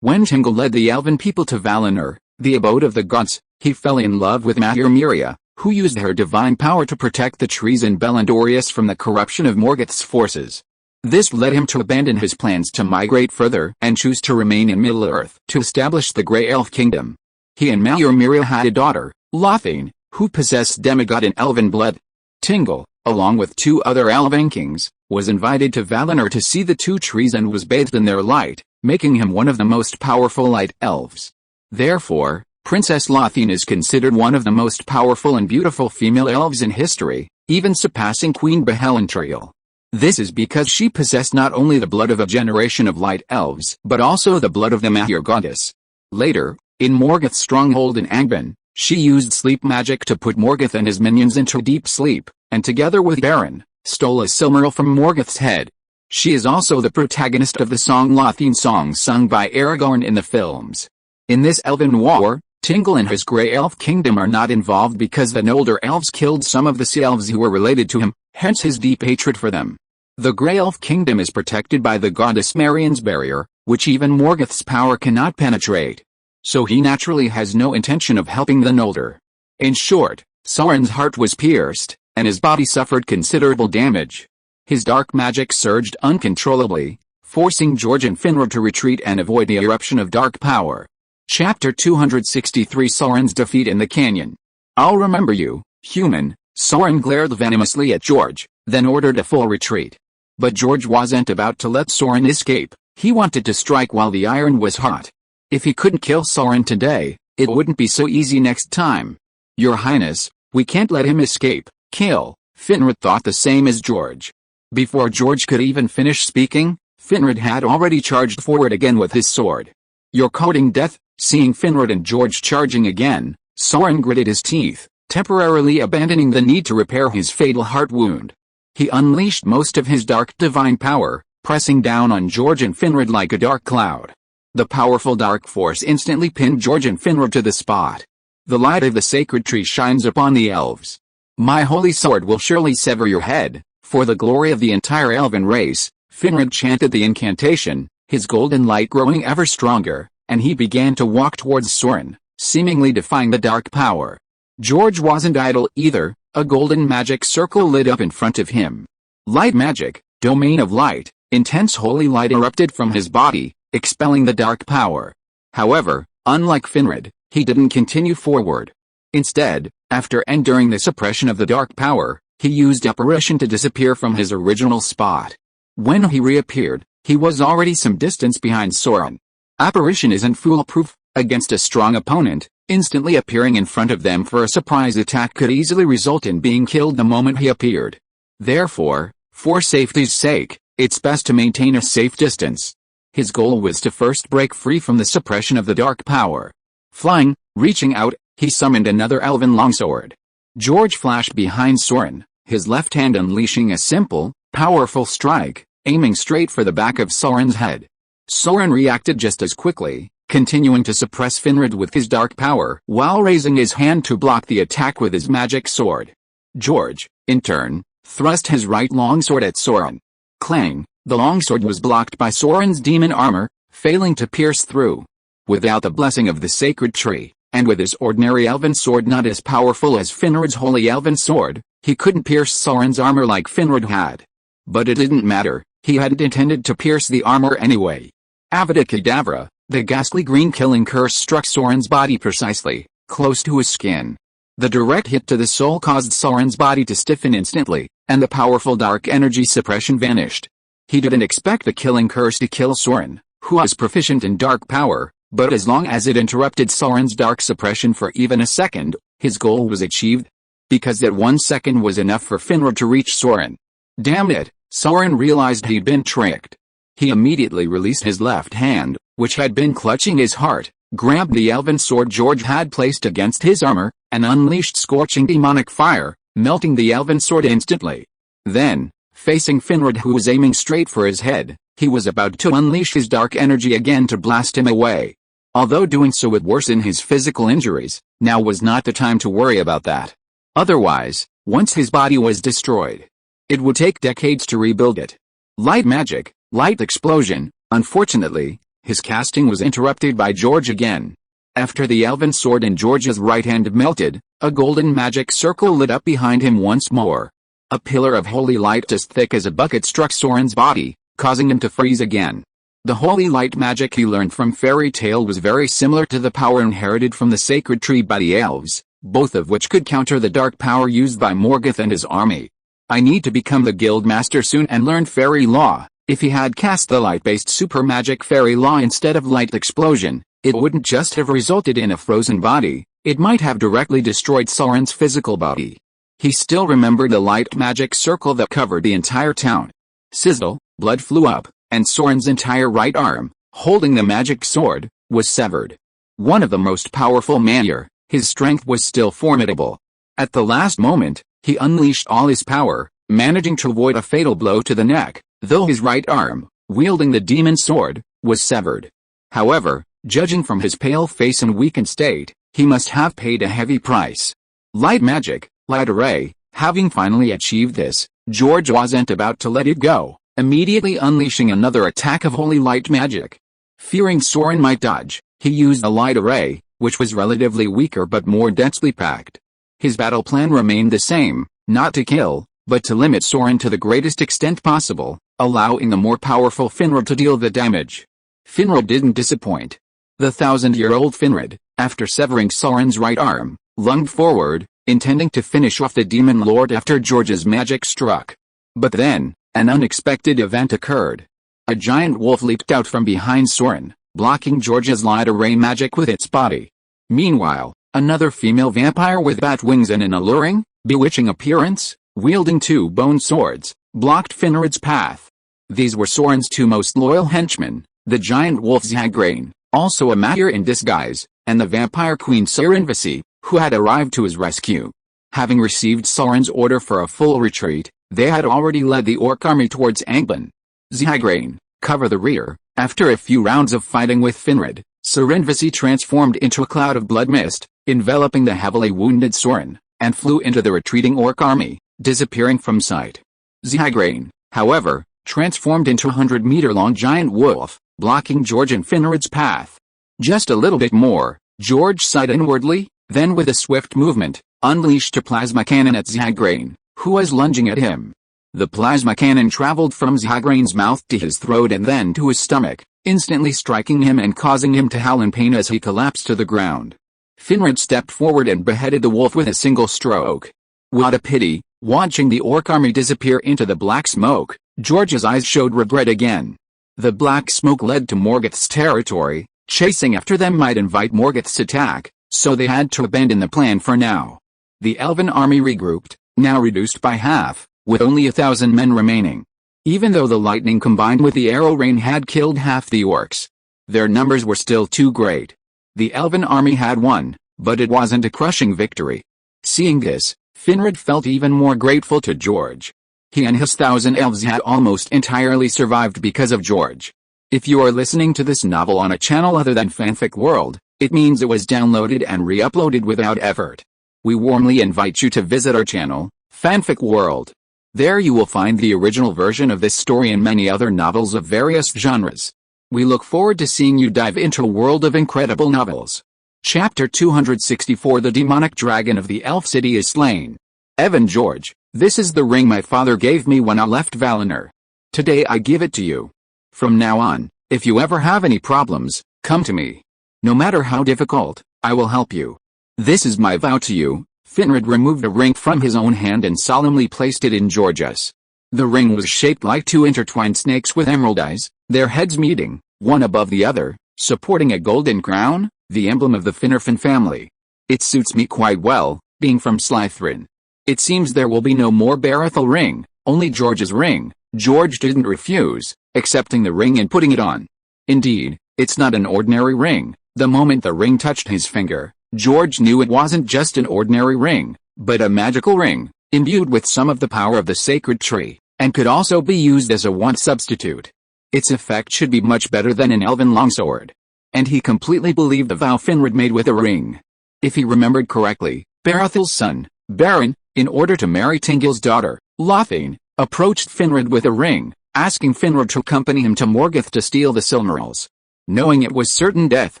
When Tingle led the elven people to Valinor, the abode of the gods, he fell in love with Mahir Miria, who used her divine power to protect the trees in Belendorius from the corruption of Morgoth's forces. This led him to abandon his plans to migrate further and choose to remain in Middle-earth to establish the Grey Elf Kingdom. He and Mahir Miria had a daughter, Lothine, who possessed demigod and elven blood. Tingle, along with 2 other elven kings, was invited to Valinor to see the 2 trees and was bathed in their light, making him one of the most powerful light elves. Therefore, Princess Lothine is considered one of the most powerful and beautiful female elves in history, even surpassing Queen Behelentriel. This is because she possessed not only the blood of a generation of light elves, but also the blood of the Mahir goddess. Later, in Morgoth's stronghold in Angbin, she used sleep magic to put Morgoth and his minions into deep sleep, and together with Beren, stole a Silmaril from Morgoth's head. She is also the protagonist of the song Lothian song sung by Aragorn in the films. In this elven war, Tingle and his Grey Elf kingdom are not involved because the Noldor elves killed some of the Sea Elves who were related to him, hence his deep hatred for them. The Grey Elf kingdom is protected by the goddess Marian's barrier, which even Morgoth's power cannot penetrate. So he naturally has no intention of helping the Noldor. In short, Sauron's heart was pierced, and his body suffered considerable damage. His dark magic surged uncontrollably, forcing George and Finrod to retreat and avoid the eruption of dark power. Chapter 263 Sauron's defeat in the canyon. I'll remember you, human. Sauron glared venomously at George, then ordered a full retreat. But George wasn't about to let Sauron escape. He wanted to strike while the iron was hot. If he couldn't kill Sauron today, it wouldn't be so easy next time. Your Highness, we can't let him escape. Kill. Finrod thought the same as George. Before George could even finish speaking, Finrod had already charged forward again with his sword. You're courting death. Seeing Finrod and George charging again, Sauron gritted his teeth, temporarily abandoning the need to repair his fatal heart wound. He unleashed most of his dark divine power, pressing down on George and Finrod like a dark cloud. The powerful dark force instantly pinned George and Finrod to the spot. The light of the sacred tree shines upon the elves. My holy sword will surely sever your head, for the glory of the entire elven race. Finrod chanted the incantation, his golden light growing ever stronger, and he began to walk towards Sauron, seemingly defying the dark power. George wasn't idle either. A golden magic circle lit up in front of him. Light magic, domain of light, intense holy light erupted from his body, expelling the dark power. However, unlike Finrod, he didn't continue forward. Instead, after and during the suppression of the dark power, he used apparition to disappear from his original spot. When he reappeared, he was already some distance behind Sauron. Apparition isn't foolproof. Against a strong opponent, instantly appearing in front of them for a surprise attack could easily result in being killed the moment he appeared. Therefore, for safety's sake, it's best to maintain a safe distance. His goal was to first break free from the suppression of the dark power. Flying, reaching out, he summoned another elven longsword. George flashed behind Sauron, his left hand unleashing a simple, powerful strike, aiming straight for the back of Sauron's head. Sauron reacted just as quickly, continuing to suppress Finrod with his dark power while raising his hand to block the attack with his magic sword. George, in turn, thrust his right longsword at Sauron. Clang, the longsword was blocked by Sauron's demon armor, failing to pierce through. Without the blessing of the sacred tree, and with his ordinary elven sword not as powerful as Finrod's holy elven sword, he couldn't pierce Sauron's armor like Finrod had. But it didn't matter, he hadn't intended to pierce the armor anyway. Avada Kedavra, the ghastly green killing curse struck Sauron's body precisely, close to his skin. The direct hit to the soul caused Sauron's body to stiffen instantly, and the powerful dark energy suppression vanished. He didn't expect the killing curse to kill Sauron, who was proficient in dark power, but as long as it interrupted Sauron's dark suppression for even a second, his goal was achieved. Because that 1 second was enough for Finrod to reach Sauron. Damn it, Sauron realized he'd been tricked. He immediately released his left hand, which had been clutching his heart, grabbed the elven sword George had placed against his armor, and unleashed scorching demonic fire, melting the elven sword instantly. Then, facing Finrod who was aiming straight for his head, he was about to unleash his dark energy again to blast him away. Although doing so would worsen his physical injuries, now was not the time to worry about that. Otherwise, once his body was destroyed, it would take decades to rebuild it. Light magic, light explosion. Unfortunately, his casting was interrupted by George again. After the elven sword in George's right hand melted, a golden magic circle lit up behind him once more. A pillar of holy light as thick as a bucket struck Sauron's body, causing him to freeze again. The holy light magic he learned from fairy tale was very similar to the power inherited from the sacred tree by the elves, both of which could counter the dark power used by Morgoth and his army. I need to become the guild master soon and learn fairy law. If he had cast the light-based super magic fairy law instead of light explosion, it wouldn't just have resulted in a frozen body, it might have directly destroyed Sauron's physical body. He still remembered the light magic circle that covered the entire town. Sizzle, blood flew up, and Soren's entire right arm, holding the magic sword, was severed. One of the most powerful Maiar, his strength was still formidable. At the last moment, he unleashed all his power, managing to avoid a fatal blow to the neck, though his right arm, wielding the demon sword, was severed. However, judging from his pale face and weakened state, he must have paid a heavy price. Light magic, light array, having finally achieved this, George wasn't about to let it go, immediately unleashing another attack of holy light magic. Fearing Soren might dodge, he used a light array, which was relatively weaker but more densely packed. His battle plan remained the same, not to kill, but to limit Soren to the greatest extent possible, allowing the more powerful Finrod to deal the damage. Finrod didn't disappoint. The 1,000-year-old Finrod, after severing Soren's right arm, lunged forward, intending to finish off the demon lord after George's magic struck. But then, an unexpected event occurred. A giant wolf leaped out from behind Soren, blocking George's light array magic with its body. Meanwhile, another female vampire with bat wings and an alluring, bewitching appearance, wielding two bone swords, blocked Finrod's path. These were Soren's two most loyal henchmen, the giant wolf Zhagrain, also a Maiar in disguise, and the vampire queen Syrinvisi, who had arrived to his rescue. Having received Soren's order for a full retreat, they had already led the orc army towards Angbin. Zhagrain, cover the rear. After a few rounds of fighting with Finrod, Syrinvisi transformed into a cloud of blood mist, enveloping the heavily wounded Soren, and flew into the retreating orc army, disappearing from sight. Zhagrain, however, transformed into a 100-meter-long giant wolf, blocking George and Finrod's path. Just a little bit more, George sighed inwardly, then with a swift movement, unleashed a plasma cannon at Zhagrain, who was lunging at him. The plasma cannon traveled from Zhagrain's mouth to his throat and then to his stomach, instantly striking him and causing him to howl in pain as he collapsed to the ground. Finrod stepped forward and beheaded the wolf with a single stroke. What a pity! Watching the orc army disappear into the black smoke, George's eyes showed regret again. The black smoke led to Morgoth's territory. Chasing after them might invite Morgoth's attack, so they had to abandon the plan for now. The elven army regrouped, now reduced by half, with only 1,000 men remaining. Even though the lightning combined with the arrow rain had killed half the orcs, their numbers were still too great. The elven army had won, but it wasn't a crushing victory. Seeing this, Finrod felt even more grateful to George. He and his 1,000 elves had almost entirely survived because of George. If you are listening to this novel on a channel other than Fanfic World, it means it was downloaded and re-uploaded without effort. We warmly invite you to visit our channel, Fanfic World. There you will find the original version of this story and many other novels of various genres. We look forward to seeing you dive into a world of incredible novels. Chapter 264 The Demonic Dragon of the Elf City is slain. Evan George, this is the ring my father gave me when I left Valinor. Today I give it to you. From now on, if you ever have any problems, come to me. No matter how difficult, I will help you. This is my vow to you. Finrod removed a ring from his own hand and solemnly placed it in George's. The ring was shaped like two intertwined snakes with emerald eyes, their heads meeting, one above the other, supporting a golden crown, the emblem of the Finarfin family. It suits me quite well, being from Slytherin. It seems there will be no more Barathel ring, only George's ring. George didn't refuse, accepting the ring and putting it on. Indeed, it's not an ordinary ring. The moment the ring touched his finger, George knew it wasn't just an ordinary ring, but a magical ring, imbued with some of the power of the sacred tree, and could also be used as a wand substitute. Its effect should be much better than an elven longsword. And he completely believed the vow Finrod made with a ring. If he remembered correctly, Barathel's son, Baron, in order to marry Tingil's daughter, Lothane, approached Finrod with a ring, asking Finrod to accompany him to Morgoth to steal the Silmarils. Knowing it was certain death,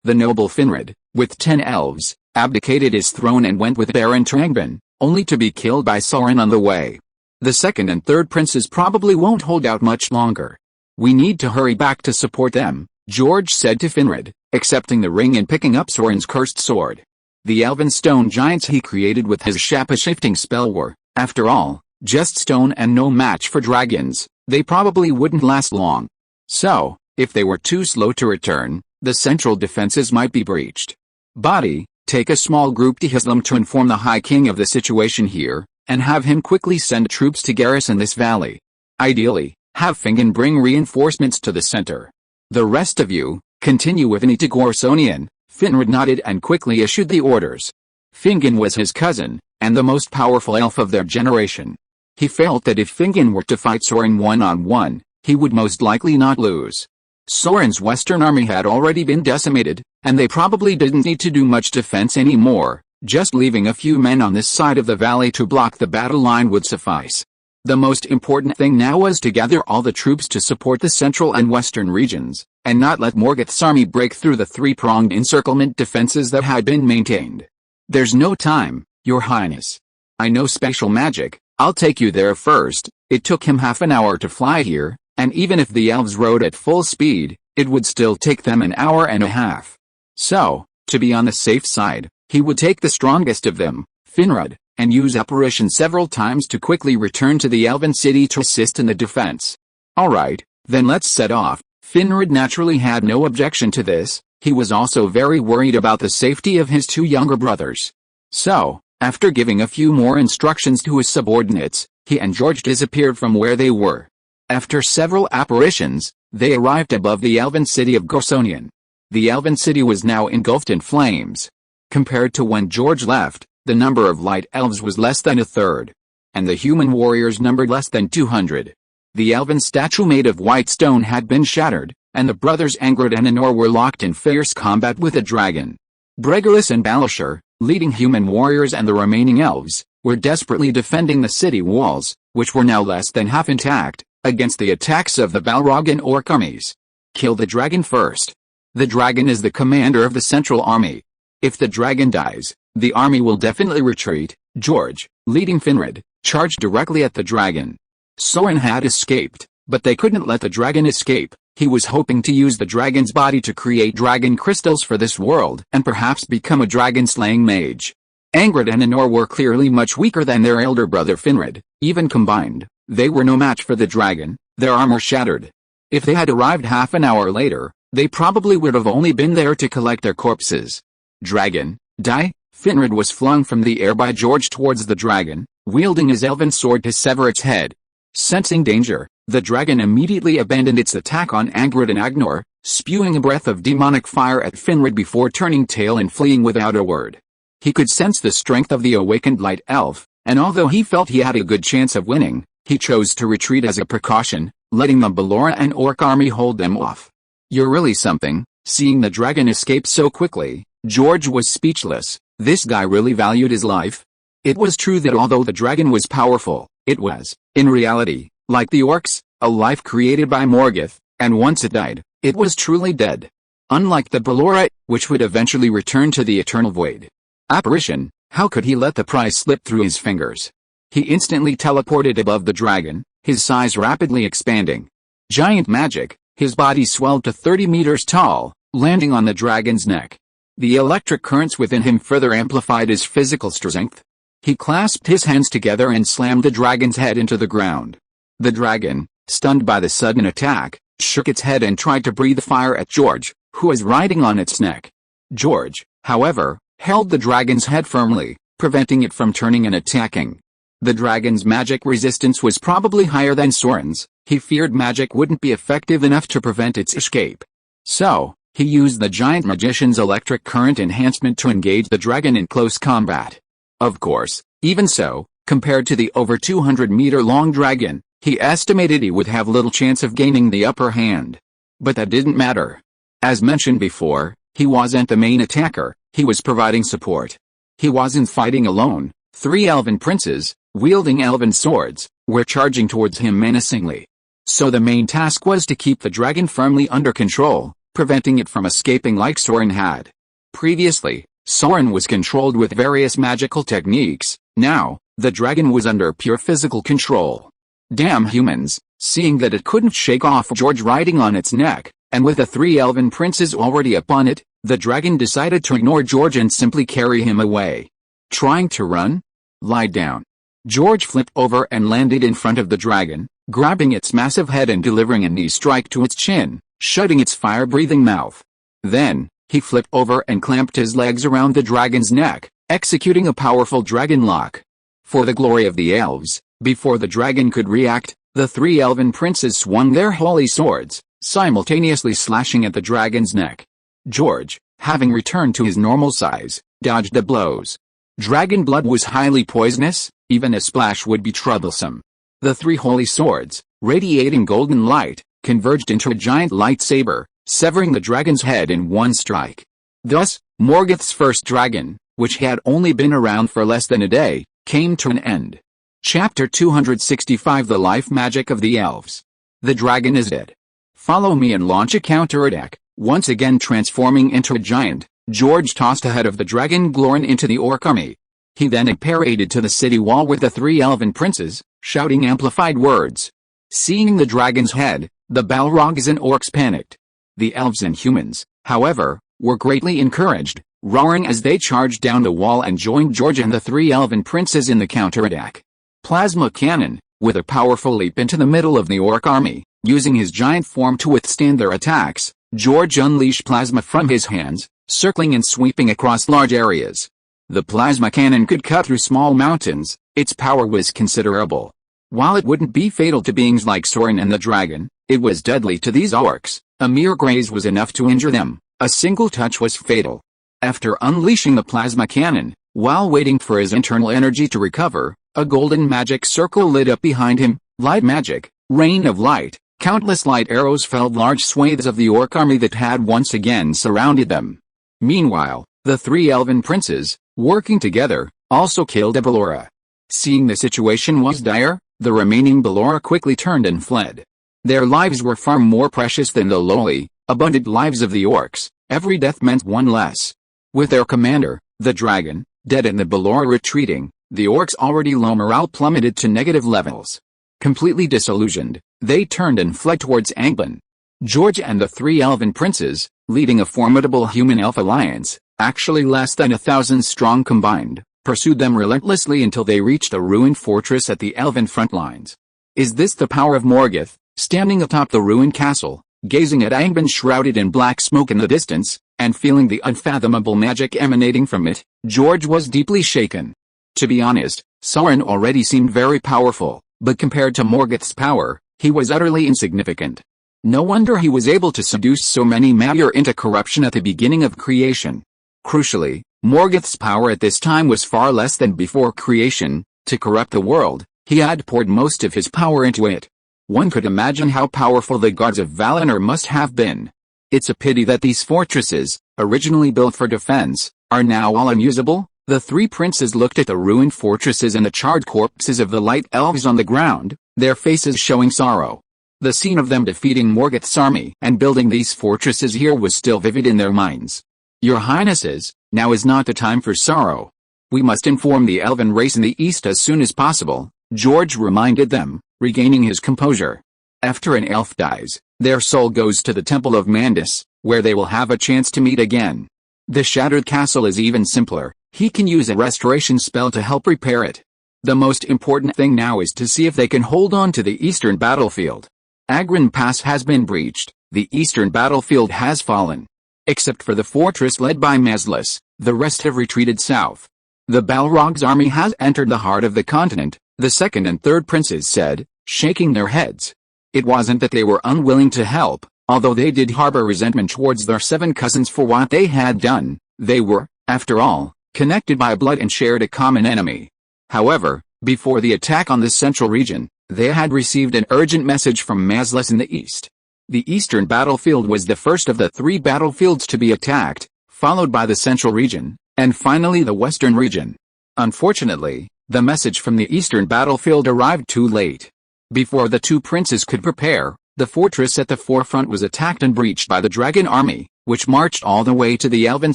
the noble Finrod, with 10 elves, abdicated his throne and went with Baron to Angbin, only to be killed by Sauron on the way. The second and third princes probably won't hold out much longer. We need to hurry back to support them, George said to Finrod, accepting the ring and picking up Sauron's cursed sword. The elven stone giants he created with his shape-shifting spell were, after all, just stone and no match for dragons. They probably wouldn't last long. So, if they were too slow to return, the central defenses might be breached. Body, take a small group to Hislam to inform the High King of the situation here. and have him quickly send troops to garrison this valley. Ideally, have Fingon bring reinforcements to the center. The rest of you, continue with me to Gorsonian. Finrod nodded and quickly issued the orders. Fingon was his cousin, and the most powerful elf of their generation. He felt that if Fingon were to fight Soren one-on-one, he would most likely not lose. Soren's western army had already been decimated, and they probably didn't need to do much defense anymore. Just leaving a few men on this side of the valley to block the battle line would suffice. The most important thing now was to gather all the troops to support the central and western regions, and not let Morgoth's army break through the three-pronged encirclement defenses that had been maintained. There's no time, Your Highness. I know special magic. I'll take you there first. It took him half an hour to fly here, and even if the elves rode at full speed, it would still take them an hour and a half. So, to be on the safe side, he would take the strongest of them, Finrod, and use apparition several times to quickly return to the elven city to assist in the defense. Alright, then let's set off. Finrod naturally had no objection to this. He was also very worried about the safety of his two younger brothers. So, after giving a few more instructions to his subordinates, he and George disappeared from where they were. After several apparitions, they arrived above the elven city of Gorsonian. The elven city was now engulfed in flames. Compared to when George left, the number of light elves was less than a third, and the human warriors numbered less than 200. The elven statue made of white stone had been shattered, and the brothers Angrid and Anor were locked in fierce combat with a dragon. Bregalis and Balashar, leading human warriors and the remaining elves, were desperately defending the city walls, which were now less than half intact, against the attacks of the Balrog and Orc armies. Kill the dragon first. The dragon is the commander of the central army. If the dragon dies, the army will definitely retreat. George, leading Finrod, charged directly at the dragon. Soren had escaped, but they couldn't let the dragon escape. He was hoping to use the dragon's body to create dragon crystals for this world and perhaps become a dragon-slaying mage. Angrid and Anor were clearly much weaker than their elder brother Finrod. Even combined, they were no match for the dragon, their armor shattered. If they had arrived half an hour later, they probably would have only been there to collect their corpses. Dragon, die! Finrod was flung from the air by George towards the dragon, wielding his elven sword to sever its head. Sensing danger, the dragon immediately abandoned its attack on Angrid and Agnor, spewing a breath of demonic fire at Finrod before turning tail and fleeing without a word. He could sense the strength of the awakened light elf, and although he felt he had a good chance of winning, he chose to retreat as a precaution, letting the Balora and Orc army hold them off. You're really something. Seeing the dragon escape so quickly, George was speechless. This guy really valued his life. It was true that although the dragon was powerful, it was, in reality, like the orcs, a life created by Morgoth, and once it died, it was truly dead. Unlike the Balora, which would eventually return to the eternal void. Apparition, how could he let the prize slip through his fingers? He instantly teleported above the dragon, his size rapidly expanding. Giant magic, his body swelled to 30 meters tall, landing on the dragon's neck. The electric currents within him further amplified his physical strength. He clasped his hands together and slammed the dragon's head into the ground. The dragon, stunned by the sudden attack, shook its head and tried to breathe fire at George, who was riding on its neck. George, however, held the dragon's head firmly, preventing it from turning and attacking. The dragon's magic resistance was probably higher than Soren's. He feared magic wouldn't be effective enough to prevent its escape. So, he used the giant magician's electric current enhancement to engage the dragon in close combat. Of course, even so, compared to the over 200-meter-long dragon, he estimated he would have little chance of gaining the upper hand. But that didn't matter. As mentioned before, he wasn't the main attacker, he was providing support. He wasn't fighting alone. 3 elven princes, wielding elven swords, were charging towards him menacingly. So the main task was to keep the dragon firmly under control, preventing it from escaping like Soren had. Previously, Soren was controlled with various magical techniques. Now, the dragon was under pure physical control. Damn humans, seeing that it couldn't shake off George riding on its neck, and with the 3 elven princes already upon it, the dragon decided to ignore George and simply carry him away. Trying to run? Lie down. George flipped over and landed in front of the dragon, grabbing its massive head and delivering a knee strike to its chin, shutting its fire-breathing mouth. Then, he flipped over and clamped his legs around the dragon's neck, executing a powerful dragon lock. For the glory of the elves, before the dragon could react, the three elven princes swung their holy swords, simultaneously slashing at the dragon's neck. George, having returned to his normal size, dodged the blows. Dragon blood was highly poisonous, even a splash would be troublesome. The three holy swords, radiating golden light, converged into a giant lightsaber, severing the dragon's head in one strike. Thus, Morgoth's first dragon, which had only been around for less than a day, came to an end. Chapter 265 The Life Magic of the Elves. The dragon is dead. Follow me and launch a counterattack. Once again transforming into a giant, George tossed ahead of the dragon Glorn into the orc army. He then paraded to the city wall with the three elven princes, shouting amplified words. Seeing the dragon's head, the Balrogs and orcs panicked. The elves and humans, however, were greatly encouraged, roaring as they charged down the wall and joined George and the three elven princes in the counterattack. Plasma Cannon, with a powerful leap into the middle of the orc army, using his giant form to withstand their attacks, George unleashed plasma from his hands, circling and sweeping across large areas. The plasma cannon could cut through small mountains, its power was considerable. While it wouldn't be fatal to beings like Sorin and the dragon, it was deadly to these orcs. A mere graze was enough to injure them. A single touch was fatal. After unleashing the plasma cannon, while waiting for his internal energy to recover, a golden magic circle lit up behind him. Light magic, rain of light, countless light arrows felled large swathes of the orc army that had once again surrounded them. Meanwhile, the three elven princes, working together, also killed a Ballora. Seeing the situation was dire, the remaining Ballora quickly turned and fled. Their lives were far more precious than the lowly, abundant lives of the orcs. Every death meant one less. With their commander, the dragon, dead and the Ballora retreating, the orcs' already low morale plummeted to negative levels. Completely disillusioned, they turned and fled towards Angband. George and the three elven princes, leading a formidable human-elf alliance, actually less than 1,000 strong combined, pursued them relentlessly until they reached a ruined fortress at the elven front lines. Is this the power of Morgoth, standing atop the ruined castle, gazing at Angband shrouded in black smoke in the distance, and feeling the unfathomable magic emanating from it? George was deeply shaken. To be honest, Sauron already seemed very powerful, but compared to Morgoth's power, he was utterly insignificant. No wonder he was able to seduce so many Magyar into corruption at the beginning of creation. Crucially, Morgoth's power at this time was far less than before creation. To corrupt the world, he had poured most of his power into it. One could imagine how powerful the gods of Valinor must have been. It's a pity that these fortresses, originally built for defense, are now all unusable. The three princes looked at the ruined fortresses and the charred corpses of the light elves on the ground, their faces showing sorrow. The scene of them defeating Morgoth's army and building these fortresses here was still vivid in their minds. Your Highnesses, now is not the time for sorrow. We must inform the elven race in the east as soon as possible, George reminded them, regaining his composure. After an elf dies, their soul goes to the Temple of Mandus, where they will have a chance to meet again. The shattered castle is even simpler. He can use a restoration spell to help repair it. The most important thing now is to see if they can hold on to the eastern battlefield. Agron Pass has been breached, the eastern battlefield has fallen. Except for the fortress led by Mazlis, the rest have retreated south. The Balrog's army has entered the heart of the continent, the second and third princes said, shaking their heads. It wasn't that they were unwilling to help, although they did harbor resentment towards their seven cousins for what they had done. They were, after all, connected by blood and shared a common enemy. However, before the attack on the central region, they had received an urgent message from Mazlis in the east. The eastern battlefield was the first of the three battlefields to be attacked, followed by the central region, and finally the western region. Unfortunately, the message from the eastern battlefield arrived too late. Before the two princes could prepare, the fortress at the forefront was attacked and breached by the dragon army, which marched all the way to the elven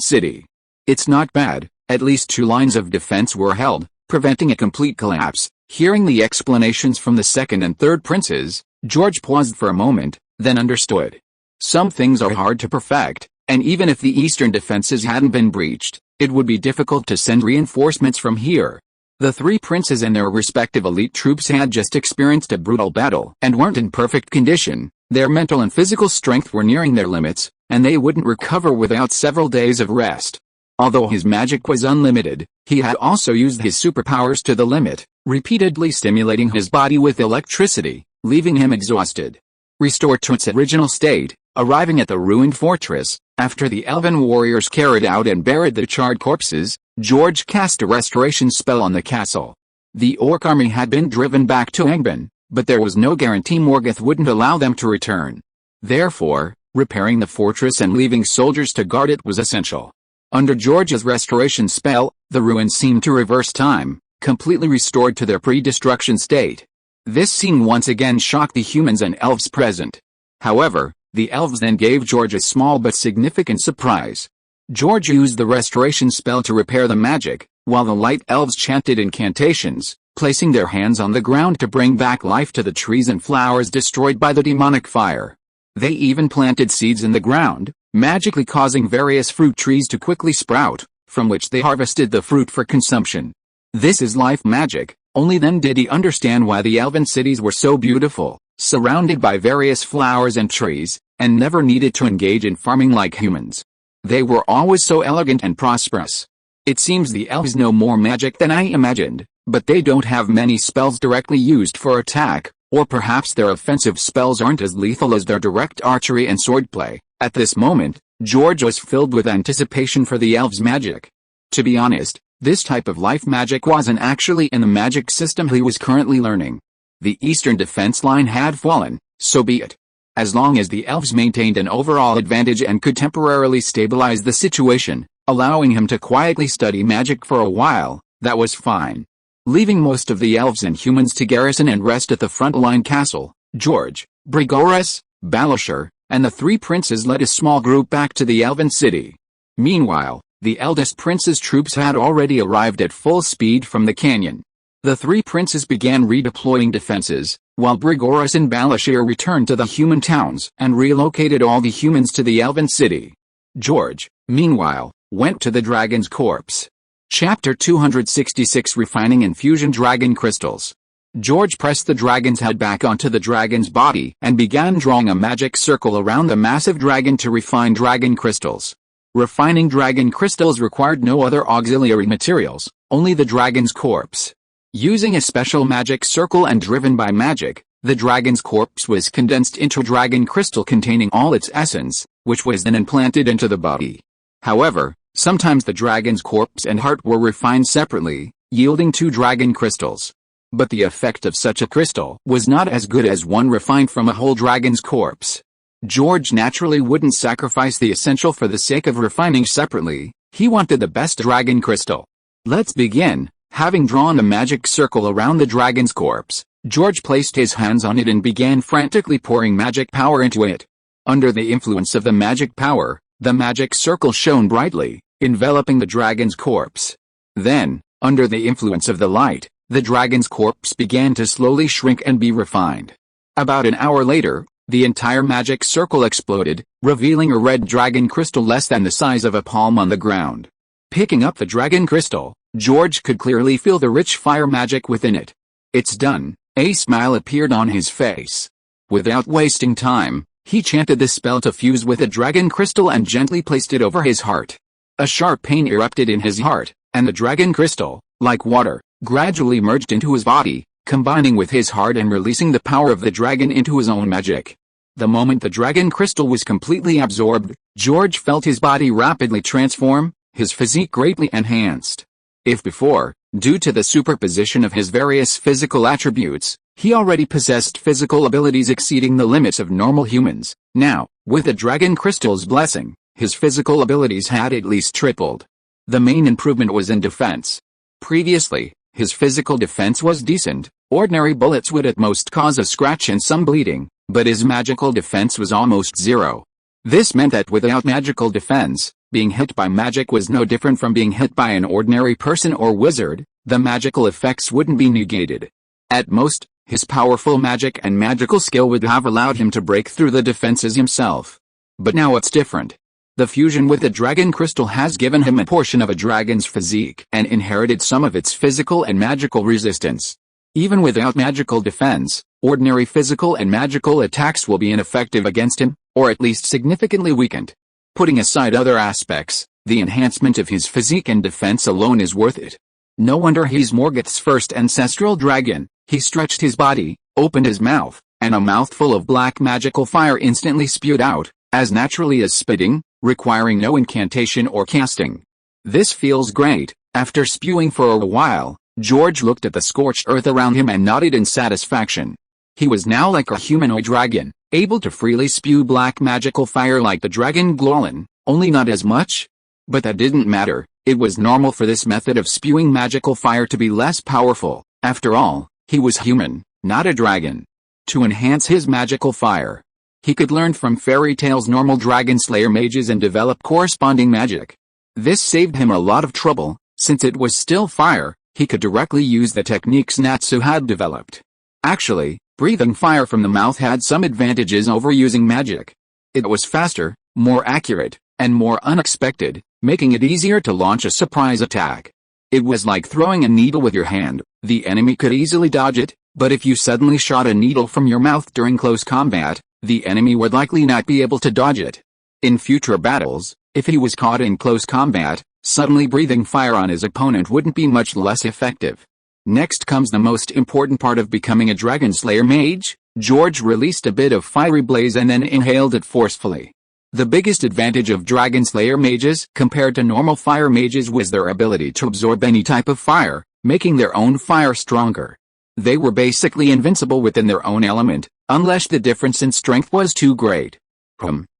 city. It's not bad, at least two lines of defense were held, preventing a complete collapse. Hearing the explanations from the second and third princes, George paused for a moment, then understood. Some things are hard to perfect, and even if the eastern defenses hadn't been breached, it would be difficult to send reinforcements from here. The three princes and their respective elite troops had just experienced a brutal battle and weren't in perfect condition. Their mental and physical strength were nearing their limits, and they wouldn't recover without several days of rest. Although his magic was unlimited, he had also used his superpowers to the limit, repeatedly stimulating his body with electricity, leaving him exhausted. Restored to its original state, arriving at the ruined fortress, after the elven warriors carried out and buried the charred corpses, George cast a restoration spell on the castle. The orc army had been driven back to Angbin, but there was no guarantee Morgoth wouldn't allow them to return. Therefore, repairing the fortress and leaving soldiers to guard it was essential. Under George's restoration spell, the ruins seemed to reverse time, completely restored to their pre-destruction state. This scene once again shocked the humans and elves present. However, the elves then gave George a small but significant surprise. George used the restoration spell to repair the magic, while the light elves chanted incantations, placing their hands on the ground to bring back life to the trees and flowers destroyed by the demonic fire. They even planted seeds in the ground, magically causing various fruit trees to quickly sprout, from which they harvested the fruit for consumption. This is life magic. Only then did he understand why the elven cities were so beautiful, surrounded by various flowers and trees, and never needed to engage in farming like humans. They were always so elegant and prosperous. It seems the elves know more magic than I imagined, but they don't have many spells directly used for attack, or perhaps their offensive spells aren't as lethal as their direct archery and swordplay. At this moment, George was filled with anticipation for the elves' magic. To be honest, this type of life magic wasn't actually in the magic system he was currently learning. The eastern defense line had fallen, so be it. As long as the elves maintained an overall advantage and could temporarily stabilize the situation, allowing him to quietly study magic for a while, that was fine. Leaving most of the elves and humans to garrison and rest at the front-line castle, George, Brigoras, Balashar, and the three princes led a small group back to the elven city. Meanwhile, the eldest prince's troops had already arrived at full speed from the canyon. The three princes began redeploying defenses, while Brigoras and Balashir returned to the human towns and relocated all the humans to the elven city. George, meanwhile, went to the dragon's corpse. Chapter 266 Refining and Fusion Dragon Crystals. George pressed the dragon's head back onto the dragon's body and began drawing a magic circle around the massive dragon to refine dragon crystals. Refining dragon crystals required no other auxiliary materials, only the dragon's corpse. Using a special magic circle and driven by magic, the dragon's corpse was condensed into a dragon crystal containing all its essence, which was then implanted into the body. However, sometimes the dragon's corpse and heart were refined separately, yielding two dragon crystals. But the effect of such a crystal was not as good as one refined from a whole dragon's corpse. George naturally wouldn't sacrifice the essential for the sake of refining separately. He wanted the best dragon crystal. Let's begin. Having drawn a magic circle around the dragon's corpse, George placed his hands on it and began frantically pouring magic power into it. Under the influence of the magic power, the magic circle shone brightly, enveloping the dragon's corpse. Then, under the influence of the light, the dragon's corpse began to slowly shrink and be refined. About an hour later, the entire magic circle exploded, revealing a red dragon crystal less than the size of a palm on the ground. Picking up the dragon crystal, George could clearly feel the rich fire magic within it. It's done. A smile appeared on his face. Without wasting time, he chanted the spell to fuse with a dragon crystal and gently placed it over his heart. A sharp pain erupted in his heart, and the dragon crystal, like water, gradually merged into his body, combining with his heart and releasing the power of the dragon into his own magic. The moment the dragon crystal was completely absorbed, George felt his body rapidly transform, his physique greatly enhanced. If before, due to the superposition of his various physical attributes, he already possessed physical abilities exceeding the limits of normal humans, now, with the dragon crystal's blessing, his physical abilities had at least tripled. The main improvement was in defense. Previously, his physical defense was decent, ordinary bullets would at most cause a scratch and some bleeding, but his magical defense was almost zero. This meant that without magical defense, being hit by magic was no different from being hit by an ordinary person or wizard. The magical effects wouldn't be negated. At most, his powerful magic and magical skill would have allowed him to break through the defenses himself. But now it's different. The fusion with the dragon crystal has given him a portion of a dragon's physique and inherited some of its physical and magical resistance. Even without magical defense, ordinary physical and magical attacks will be ineffective against him, or at least significantly weakened. Putting aside other aspects, The enhancement of his physique and defense alone is worth it. No wonder he's Morgoth's first ancestral dragon. He stretched his body, opened his mouth, and a mouthful of black magical fire instantly spewed out, as naturally as spitting, requiring no incantation or casting. This feels great. After spewing for a while, George looked at the scorched earth around him and nodded in satisfaction. He was now like a humanoid dragon, able to freely spew black magical fire like the dragon Glorlin, only not as much. But that didn't matter. It was normal for this method of spewing magical fire to be less powerful. After all, he was human, not a dragon. To enhance his magical fire, he could learn from fairy tales normal dragon slayer mages and develop corresponding magic. This saved him a lot of trouble. Since it was still fire, he could directly use the techniques Natsu had developed. Actually, breathing fire from the mouth had some advantages over using magic. It was faster, more accurate, and more unexpected, making it easier to launch a surprise attack. It was like throwing a needle with your hand. The enemy could easily dodge it, but if you suddenly shot a needle from your mouth during close combat, the enemy would likely not be able to dodge it. In future battles, if he was caught in close combat, suddenly breathing fire on his opponent wouldn't be much less effective. Next comes the most important part of becoming a Dragon Slayer mage. George released a bit of fiery blaze and then inhaled it forcefully. The biggest advantage of Dragon Slayer mages compared to normal fire mages was their ability to absorb any type of fire, making their own fire stronger. They were basically invincible within their own element, unless the difference in strength was too great.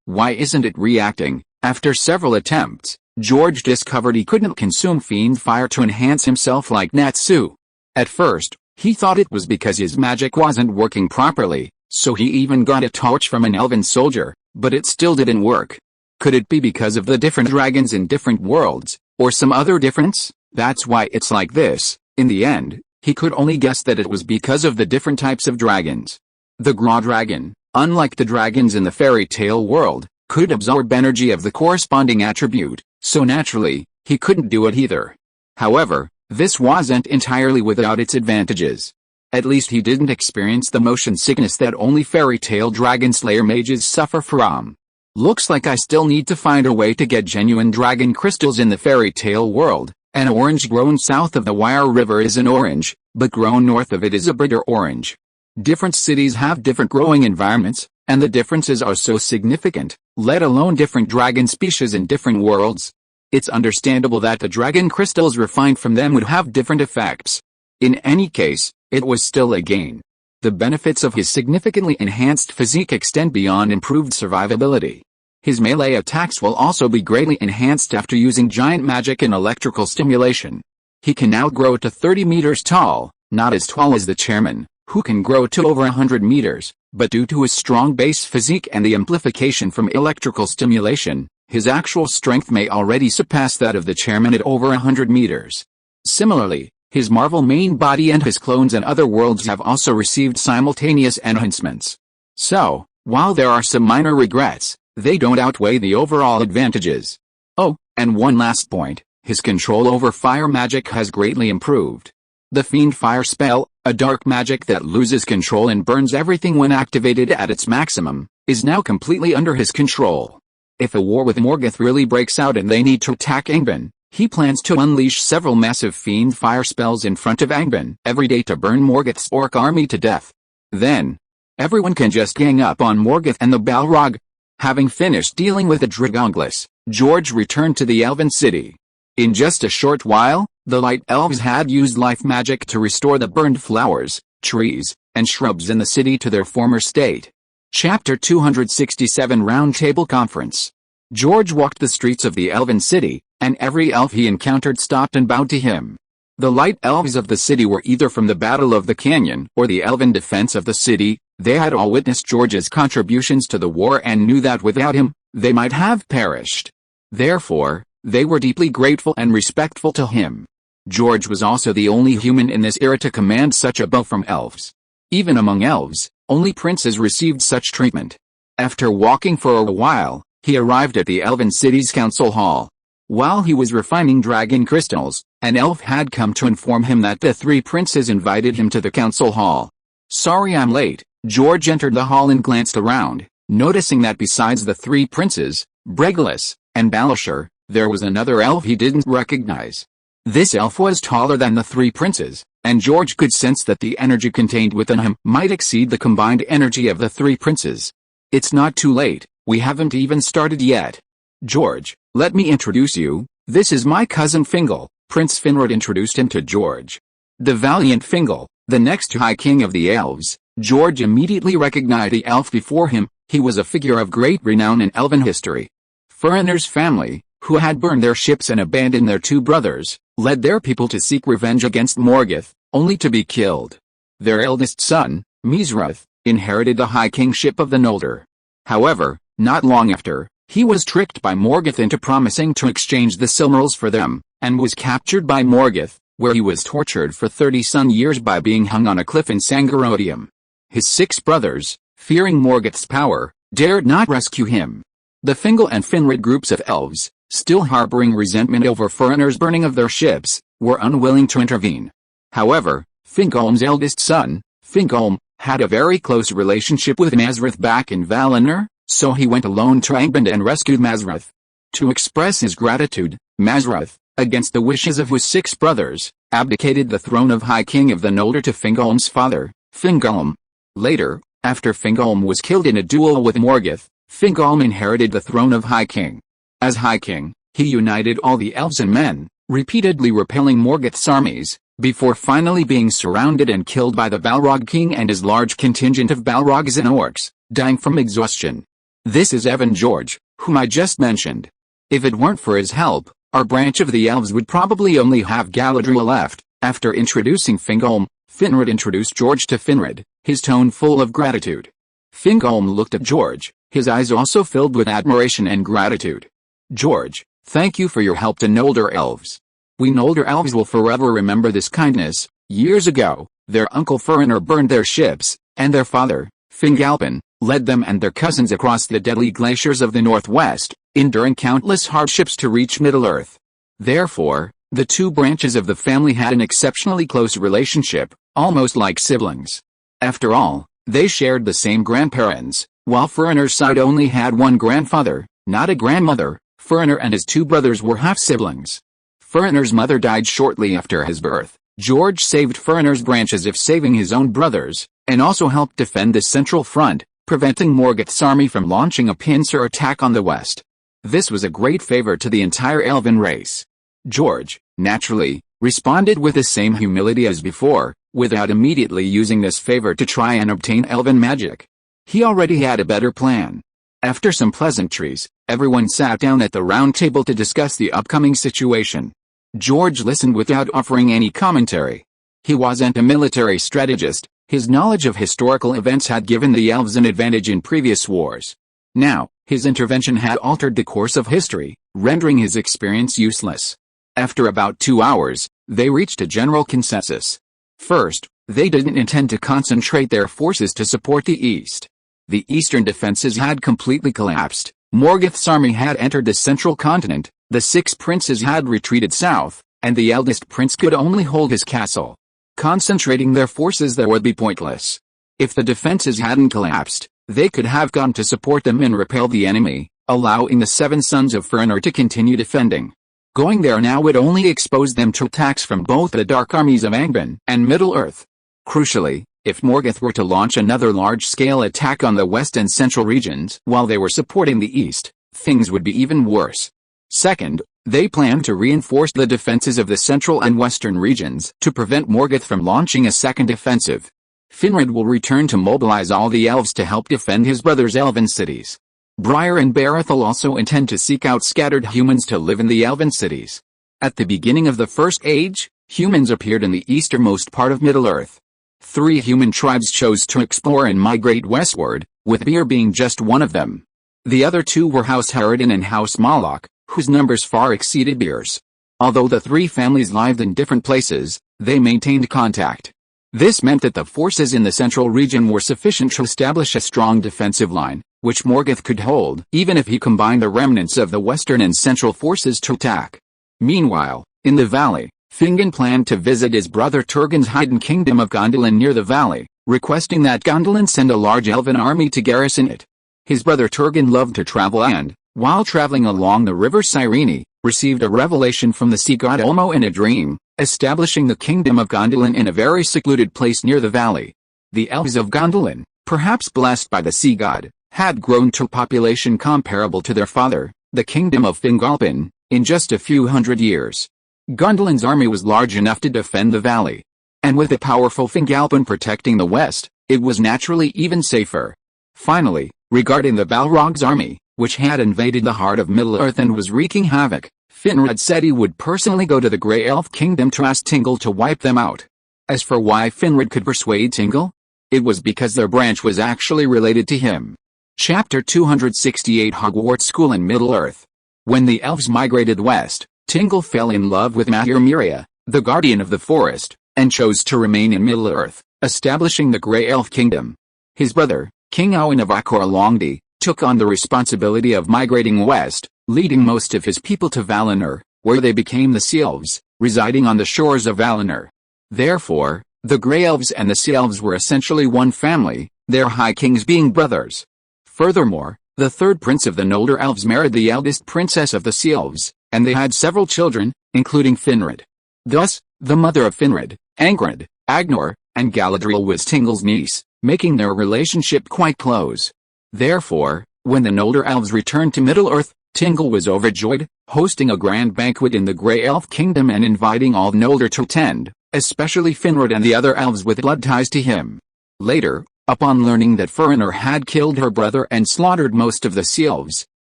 Why isn't it reacting? After several attempts, George discovered he couldn't consume fiend fire to enhance himself like Natsu. At first, he thought it was because his magic wasn't working properly, so he even got a torch from an elven soldier, but it still didn't work. Could it be because of the different dragons in different worlds, or some other difference? That's why it's like this. In the end, he could only guess that it was because of the different types of dragons. The Graw dragon, unlike the dragons in the fairy tale world, could absorb energy of the corresponding attribute, so naturally, he couldn't do it either. However, this wasn't entirely without its advantages. At least he didn't experience the motion sickness that only fairy tale dragon slayer mages suffer from. Looks like I still need to find a way to get genuine dragon crystals in the fairy tale world. An orange grown south of the Wire River is an orange, but grown north of it is a brighter orange. Different cities have different growing environments, and the differences are so significant, let alone different dragon species in different worlds. It's understandable that the dragon crystals refined from them would have different effects. In any case, it was still a gain. The benefits of his significantly enhanced physique extend beyond improved survivability. His melee attacks will also be greatly enhanced after using giant magic and electrical stimulation. He can now grow to 30 meters tall, not as tall as the chairman, who can grow to over 100 meters, but due to his strong base physique and the amplification from electrical stimulation, his actual strength may already surpass that of the chairman at over 100 meters. Similarly, his Marvel main body and his clones in other worlds have also received simultaneous enhancements. So, while there are some minor regrets, they don't outweigh the overall advantages. Oh, and one last point, his control over fire magic has greatly improved. The Fiend Fire spell, a dark magic that loses control and burns everything when activated at its maximum, is now completely under his control. If a war with Morgoth really breaks out and they need to attack Angband, he plans to unleash several massive Fiend Fire spells in front of Angband every day to burn Morgoth's orc army to death. Then, everyone can just gang up on Morgoth and the Balrog. Having finished dealing with the Dragonglass, George returned to the Elven City. In just a short while, the Light Elves had used life magic to restore the burned flowers, trees, and shrubs in the city to their former state. Chapter 267 Roundtable Conference. George walked the streets of the Elven City, and every elf he encountered stopped and bowed to him. The Light Elves of the city were either from the Battle of the Canyon or the Elven defense of the city. They had all witnessed George's contributions to the war and knew that without him, they might have perished. Therefore, they were deeply grateful and respectful to him. George was also the only human in this era to command such a bow from elves. Even among elves, only princes received such treatment. After walking for a while, he arrived at the Elven City's council hall. While he was refining dragon crystals, an elf had come to inform him that the three princes invited him to the council hall. Sorry I'm late. George entered the hall and glanced around, noticing that besides the three princes, Bregulas, and Balashar, There was another elf he didn't recognize. This elf was taller than the three princes, and George could sense that the energy contained within him might exceed the combined energy of the three princes. It's not too late, we haven't even started yet. George, let me introduce you, this is my cousin Fingal, Prince Finrod introduced him to George. The valiant Fingal, the next High King of the Elves. George immediately recognized the elf before him. He was a figure of great renown in elven history. Fëanor's family, who had burned their ships and abandoned their two brothers, led their people to seek revenge against Morgoth, only to be killed. Their eldest son, Mesroth, inherited the High Kingship of the Noldor. However, not long after, he was tricked by Morgoth into promising to exchange the Silmarils for them, and was captured by Morgoth, where he was tortured for 30 sun years by being hung on a cliff in Sangorodium. His 6 brothers, fearing Morgoth's power, dared not rescue him. The Fingal and Finrod groups of elves, still harboring resentment over Fëanor's burning of their ships, were unwilling to intervene. However, Fingal's eldest son, Fingal, had a very close relationship with Mazroth back in Valinor, so he went alone to Angband and rescued Mazroth. To express his gratitude, Mazroth, against the wishes of his 6 brothers, abdicated the throne of High King of the Noldor to Fingal's father, Fingal. Later, after Fingal was killed in a duel with Morgoth, Fingal inherited the throne of High King. As High King, he united all the elves and men, repeatedly repelling Morgoth's armies, before finally being surrounded and killed by the Balrog King and his large contingent of Balrogs and orcs, dying from exhaustion. This is Evan George, whom I just mentioned. If it weren't for his help, our branch of the elves would probably only have Galadriel left. After introducing Fingal, Finrod introduced George to Finrod, his tone full of gratitude. Fingal looked at George, his eyes also filled with admiration and gratitude. George, thank you for your help to Noldor elves. We Noldor elves will forever remember this kindness. Years ago, their uncle Fëanor burned their ships, and their father, Fingalpin, led them and their cousins across the deadly glaciers of the northwest, enduring countless hardships to reach Middle-earth. Therefore, the two branches of the family had an exceptionally close relationship, almost like siblings. After all, they shared the same grandparents, while Fëanor's side only had one grandfather, not a grandmother. Fëanor and his 2 brothers were half-siblings. Fëanor's mother died shortly after his birth. George saved Fëanor's branch as if saving his own brothers, and also helped defend the central front, preventing Morgoth's army from launching a pincer attack on the west. This was a great favor to the entire elven race. George, naturally, responded with the same humility as before, without immediately using this favor to try and obtain elven magic. He already had a better plan. After some pleasantries, everyone sat down at the round table to discuss the upcoming situation. George listened without offering any commentary. He wasn't a military strategist. His knowledge of historical events had given the elves an advantage in previous wars. Now, his intervention had altered the course of history, rendering his experience useless. After about 2 hours, they reached a general consensus. First, they didn't intend to concentrate their forces to support the east. The eastern defenses had completely collapsed. Morgoth's army had entered the central continent, the 6 princes had retreated south, and the eldest prince could only hold his castle. Concentrating their forces there would be pointless. If the defenses hadn't collapsed, they could have gone to support them and repel the enemy, allowing the 7 sons of Fëanor to continue defending. Going there now would only expose them to attacks from both the dark armies of Angband and Middle-earth. Crucially, if Morgoth were to launch another large-scale attack on the west and central regions while they were supporting the east, things would be even worse. Second, they planned to reinforce the defenses of the central and western regions to prevent Morgoth from launching a second offensive. Finrod will return to mobilize all the elves to help defend his brother's elven cities. Briar and Barathel also intend to seek out scattered humans to live in the elven cities. At the beginning of the First Age, humans appeared in the easternmost part of Middle-earth. 3 human tribes chose to explore and migrate westward, with Beer being just one of them. The other 2 were House Harridan and House Moloch, whose numbers far exceeded Beer's. Although the 3 families lived in different places, they maintained contact. This meant that the forces in the central region were sufficient to establish a strong defensive line, which Morgoth could hold even if he combined the remnants of the western and central forces to attack. Meanwhile, in the valley, Fingon planned to visit his brother Turgon's hidden kingdom of Gondolin near the valley, requesting that Gondolin send a large elven army to garrison it. His brother Turgon loved to travel and, while traveling along the river Cyrene, received a revelation from the sea god Elmo in a dream, establishing the kingdom of Gondolin in a very secluded place near the valley. The elves of Gondolin, perhaps blessed by the sea god, had grown to a population comparable to their father, the kingdom of Fingalpin, in just a few hundred years. Gondolin's army was large enough to defend the valley. And with the powerful Fingalpin protecting the west, it was naturally even safer. Finally, regarding the Balrog's army, which had invaded the heart of Middle-earth and was wreaking havoc, Finrod said he would personally go to the Grey Elf Kingdom to ask Tingle to wipe them out. As for why Finrod could persuade Tingle, it was because their branch was actually related to him. Chapter 268 Hogwarts School in Middle-earth. When the elves migrated west, Tingle fell in love with Mahir, the guardian of the forest, and chose to remain in Middle-earth, establishing the Grey Elf Kingdom. His brother, King Owen of Akor Longdi, took on the responsibility of migrating west, leading most of his people to Valinor, where they became the Sea Elves, residing on the shores of Valinor. Therefore, the Grey Elves and the Sea Elves were essentially one family, their High Kings being brothers. Furthermore, the third prince of the Noldor Elves married the eldest princess of the Sea Elves, and they had several children, including Finrod. Thus, the mother of Finrod, Angred, Agnor, and Galadriel was Tingle's niece, making their relationship quite close. Therefore, when the Noldor Elves returned to Middle-earth, Tingle was overjoyed, hosting a grand banquet in the Grey Elf Kingdom and inviting all Noldor to attend, especially Finrod and the other elves with blood ties to him. Later, upon learning that Fëanor had killed her brother and slaughtered most of the Sea Elves,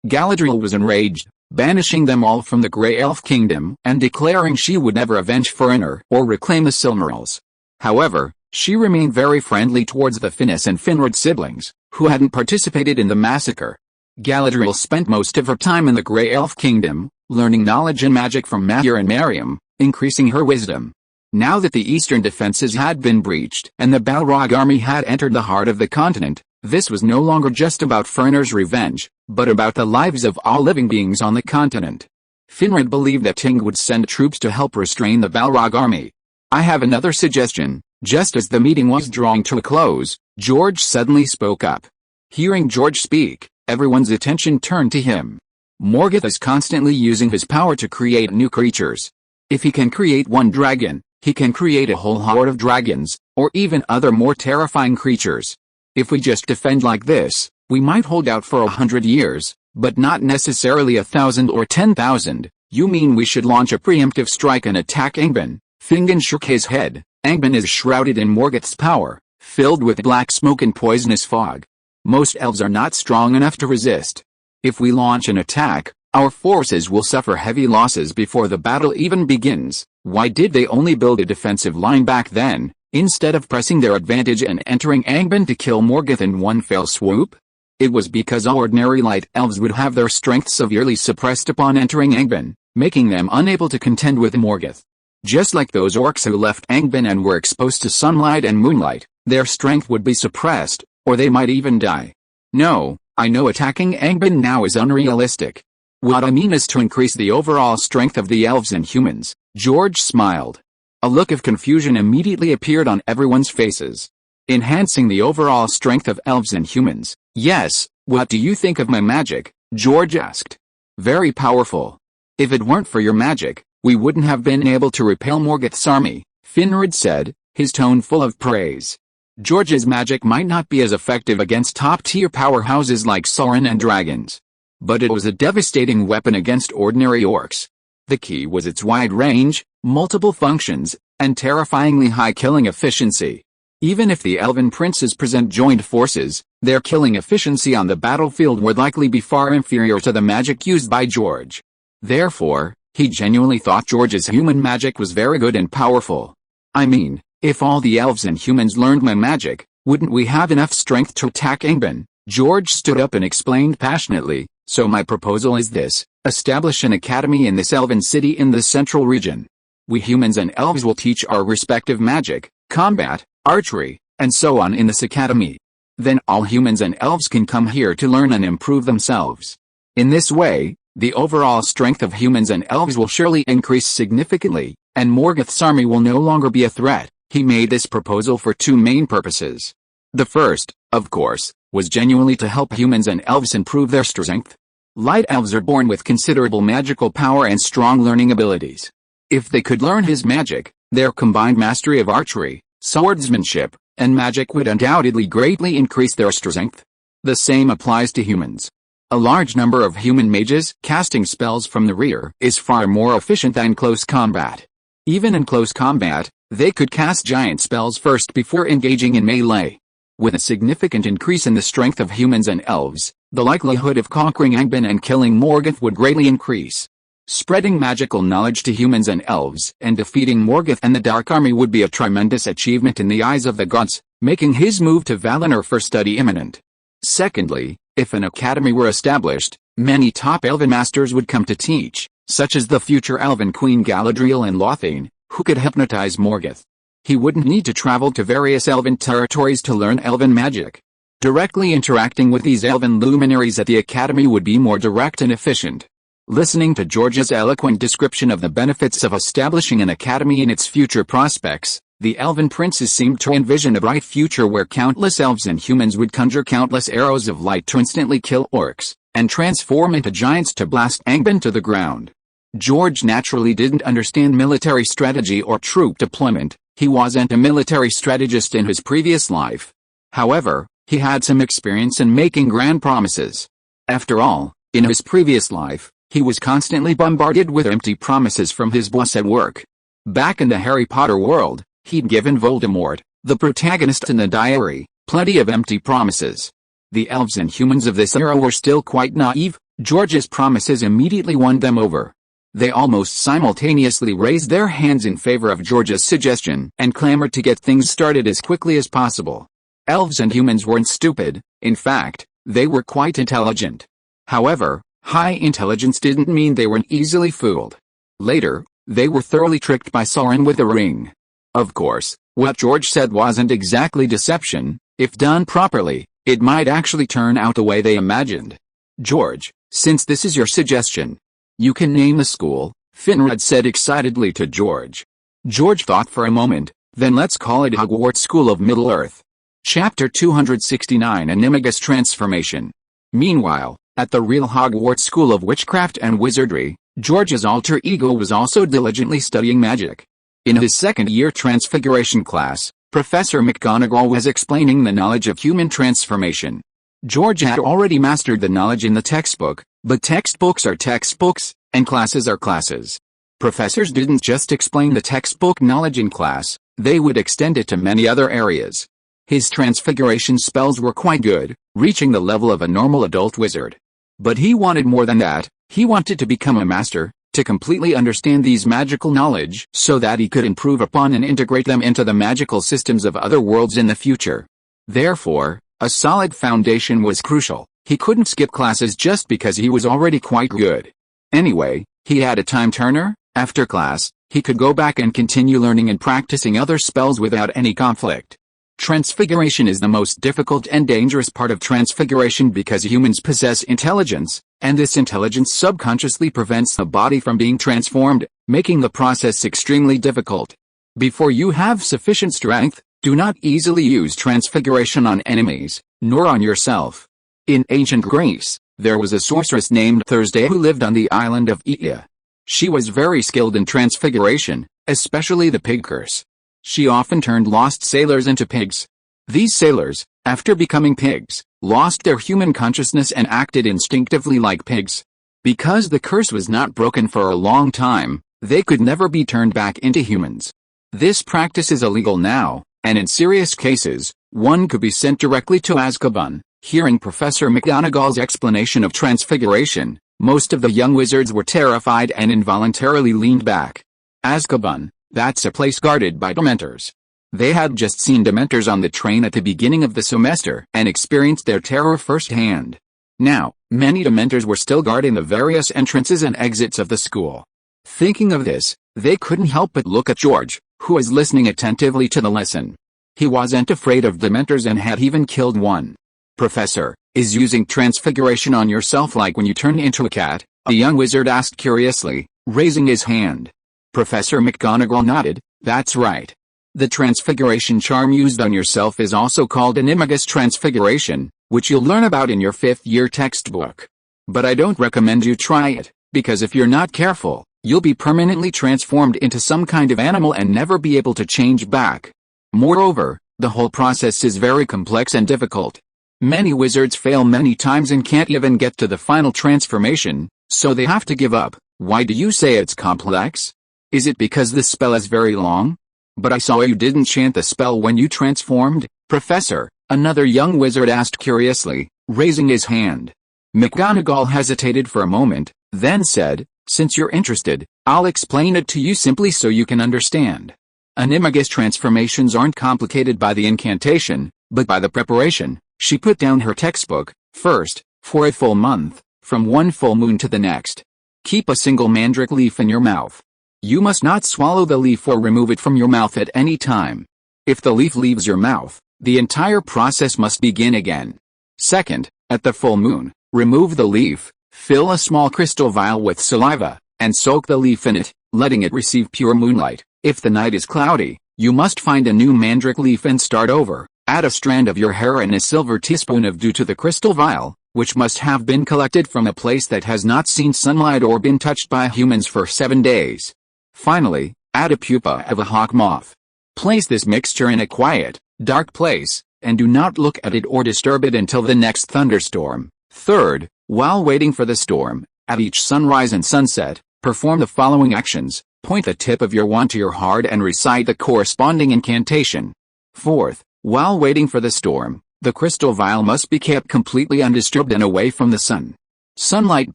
Galadriel was enraged, banishing them all from the Grey Elf Kingdom and declaring she would never avenge Fëanor or reclaim the Silmarils. However, she remained very friendly towards the Finnis and Finrod siblings, who hadn't participated in the massacre. Galadriel spent most of her time in the Grey Elf Kingdom, learning knowledge and magic from Mahir and Miriam, increasing her wisdom. Now that the eastern defenses had been breached and the Balrog army had entered the heart of the continent, this was no longer just about Fëanor's revenge, but about the lives of all living beings on the continent. Finrod believed that Ting would send troops to help restrain the Balrog army. "I have another suggestion." Just as the meeting was drawing to a close, George suddenly spoke up. Hearing George speak, everyone's attention turned to him. Morgoth is constantly using his power to create new creatures. If he can create one dragon, he can create a whole horde of dragons, or even other more terrifying creatures. If we just defend like this, we might hold out for 100 years, but not necessarily 1,000 or 10,000. You mean we should launch a preemptive strike and attack Angbin? Fingon shook his head. Angbin is shrouded in Morgoth's power, filled with black smoke and poisonous fog. Most elves are not strong enough to resist. If we launch an attack, our forces will suffer heavy losses before the battle even begins. Why did they only build a defensive line back then, instead of pressing their advantage and entering Angbin to kill Morgoth in one fell swoop? It was because ordinary light elves would have their strength severely suppressed upon entering Angbin, making them unable to contend with Morgoth. Just like those orcs who left Angbin and were exposed to sunlight and moonlight, their strength would be suppressed, or they might even die. No, I know attacking Angbin now is unrealistic. What I mean is to increase the overall strength of the elves and humans. George smiled. A look of confusion immediately appeared on everyone's faces. Enhancing the overall strength of elves and humans. Yes, what do you think of my magic? George asked. Very powerful. If it weren't for your magic, we wouldn't have been able to repel Morgoth's army, Finrod said, his tone full of praise. George's magic might not be as effective against top-tier powerhouses like Sauron and dragons, but it was a devastating weapon against ordinary orcs. The key was its wide range, multiple functions, and terrifyingly high killing efficiency. Even if the elven princes present joined forces, their killing efficiency on the battlefield would likely be far inferior to the magic used by George. Therefore, he genuinely thought George's human magic was very good and powerful. I mean, if all the elves and humans learned my magic, wouldn't we have enough strength to attack Angbin? George stood up and explained passionately, so my proposal is this: establish an academy in this elven city in the central region. We humans and elves will teach our respective magic, combat, archery, and so on in this academy. Then all humans and elves can come here to learn and improve themselves. In this way, the overall strength of humans and elves will surely increase significantly, and Morgoth's army will no longer be a threat. He made this proposal for two main purposes. The first, of course, was genuinely to help humans and elves improve their strength. Light elves are born with considerable magical power and strong learning abilities. If they could learn his magic, their combined mastery of archery, swordsmanship, and magic would undoubtedly greatly increase their strength. The same applies to humans. A large number of human mages casting spells from the rear is far more efficient than close combat. Even in close combat, they could cast giant spells first before engaging in melee. With a significant increase in the strength of humans and elves, the likelihood of conquering Angbin and killing Morgoth would greatly increase. Spreading magical knowledge to humans and elves and defeating Morgoth and the Dark Army would be a tremendous achievement in the eyes of the gods, making his move to Valinor for study imminent. Secondly, if an academy were established, many top elven masters would come to teach, such as the future elven queen Galadriel and Lothane, who could hypnotize Morgoth. He wouldn't need to travel to various elven territories to learn elven magic. Directly interacting with these elven luminaries at the academy would be more direct and efficient. Listening to George's eloquent description of the benefits of establishing an academy and its future prospects, the elven princes seemed to envision a bright future where countless elves and humans would conjure countless arrows of light to instantly kill orcs, and transform into giants to blast Angbin to the ground. George naturally didn't understand military strategy or troop deployment. He wasn't a military strategist in his previous life. However, he had some experience in making grand promises. After all, in his previous life, he was constantly bombarded with empty promises from his boss at work. Back in the Harry Potter world, he'd given Voldemort, the protagonist in the diary, plenty of empty promises. The elves and humans of this era were still quite naive. George's promises immediately won them over. They almost simultaneously raised their hands in favor of George's suggestion and clamored to get things started as quickly as possible. Elves and humans weren't stupid. In fact, they were quite intelligent. However, high intelligence didn't mean they weren't easily fooled. Later, they were thoroughly tricked by Sauron with a ring. Of course, what George said wasn't exactly deception. If done properly, it might actually turn out the way they imagined. George, since this is your suggestion, you can name the school, Finrod said excitedly to George. George thought for a moment, then let's call it Hogwarts School of Middle-earth. Chapter 269 Animagus Transformation. Meanwhile, at the real Hogwarts School of Witchcraft and Wizardry, George's alter ego was also diligently studying magic. In his second-year transfiguration class, Professor McGonagall was explaining the knowledge of human transformation. George had already mastered the knowledge in the textbook, but textbooks are textbooks, and classes are classes. Professors didn't just explain the textbook knowledge in class, they would extend it to many other areas. His transfiguration spells were quite good, reaching the level of a normal adult wizard. But he wanted more than that. He wanted to become a master, to completely understand these magical knowledge so that he could improve upon and integrate them into the magical systems of other worlds in the future. Therefore, a solid foundation was crucial. He couldn't skip classes just because he was already quite good. Anyway, he had a time turner. After class, he could go back and continue learning and practicing other spells without any conflict. Transfiguration is the most difficult and dangerous part of transfiguration because humans possess intelligence, and this intelligence subconsciously prevents the body from being transformed, making the process extremely difficult. Before you have sufficient strength, do not easily use transfiguration on enemies, nor on yourself. In ancient Greece, there was a sorceress named Thursday who lived on the island of Aea. She was very skilled in transfiguration, especially the pig curse. She often turned lost sailors into pigs. These sailors, after becoming pigs, lost their human consciousness and acted instinctively like pigs. Because the curse was not broken for a long time, they could never be turned back into humans. This practice is illegal now, and in serious cases, one could be sent directly to Azkaban. Hearing Professor McGonagall's explanation of transfiguration, most of the young wizards were terrified and involuntarily leaned back. Azkaban, that's a place guarded by Dementors. They had just seen Dementors on the train at the beginning of the semester and experienced their terror firsthand. Now, many Dementors were still guarding the various entrances and exits of the school. Thinking of this, they couldn't help but look at George, who was listening attentively to the lesson. He wasn't afraid of Dementors and had even killed one. Professor, is using transfiguration on yourself like when you turn into a cat? A young wizard asked curiously, raising his hand. Professor McGonagall nodded. That's right. The transfiguration charm used on yourself is also called Animagus Transfiguration, which you'll learn about in your 5th-year textbook. But I don't recommend you try it, because if you're not careful, you'll be permanently transformed into some kind of animal and never be able to change back. Moreover, the whole process is very complex and difficult. Many wizards fail many times and can't even get to the final transformation, so they have to give up. Why do you say it's complex? Is it because the spell is very long? But I saw you didn't chant the spell when you transformed, Professor, another young wizard asked curiously, raising his hand. McGonagall hesitated for a moment, then said, since you're interested, I'll explain it to you simply so you can understand. Animagus transformations aren't complicated by the incantation, but by the preparation. She put down her textbook. First, for a full month, from one full moon to the next, keep a single mandrake leaf in your mouth. You must not swallow the leaf or remove it from your mouth at any time. If the leaf leaves your mouth, the entire process must begin again. Second, at the full moon, remove the leaf, fill a small crystal vial with saliva, and soak the leaf in it, letting it receive pure moonlight. If the night is cloudy, you must find a new mandrake leaf and start over. Add a strand of your hair and a silver teaspoon of dew to the crystal vial, which must have been collected from a place that has not seen sunlight or been touched by humans for 7 days. Finally, add a pupa of a hawk moth. Place this mixture in a quiet, dark place, and do not look at it or disturb it until the next thunderstorm. Third, while waiting for the storm, at each sunrise and sunset, perform the following actions. Point the tip of your wand to your heart and recite the corresponding incantation. Fourth, while waiting for the storm, the crystal vial must be kept completely undisturbed and away from the sun. Sunlight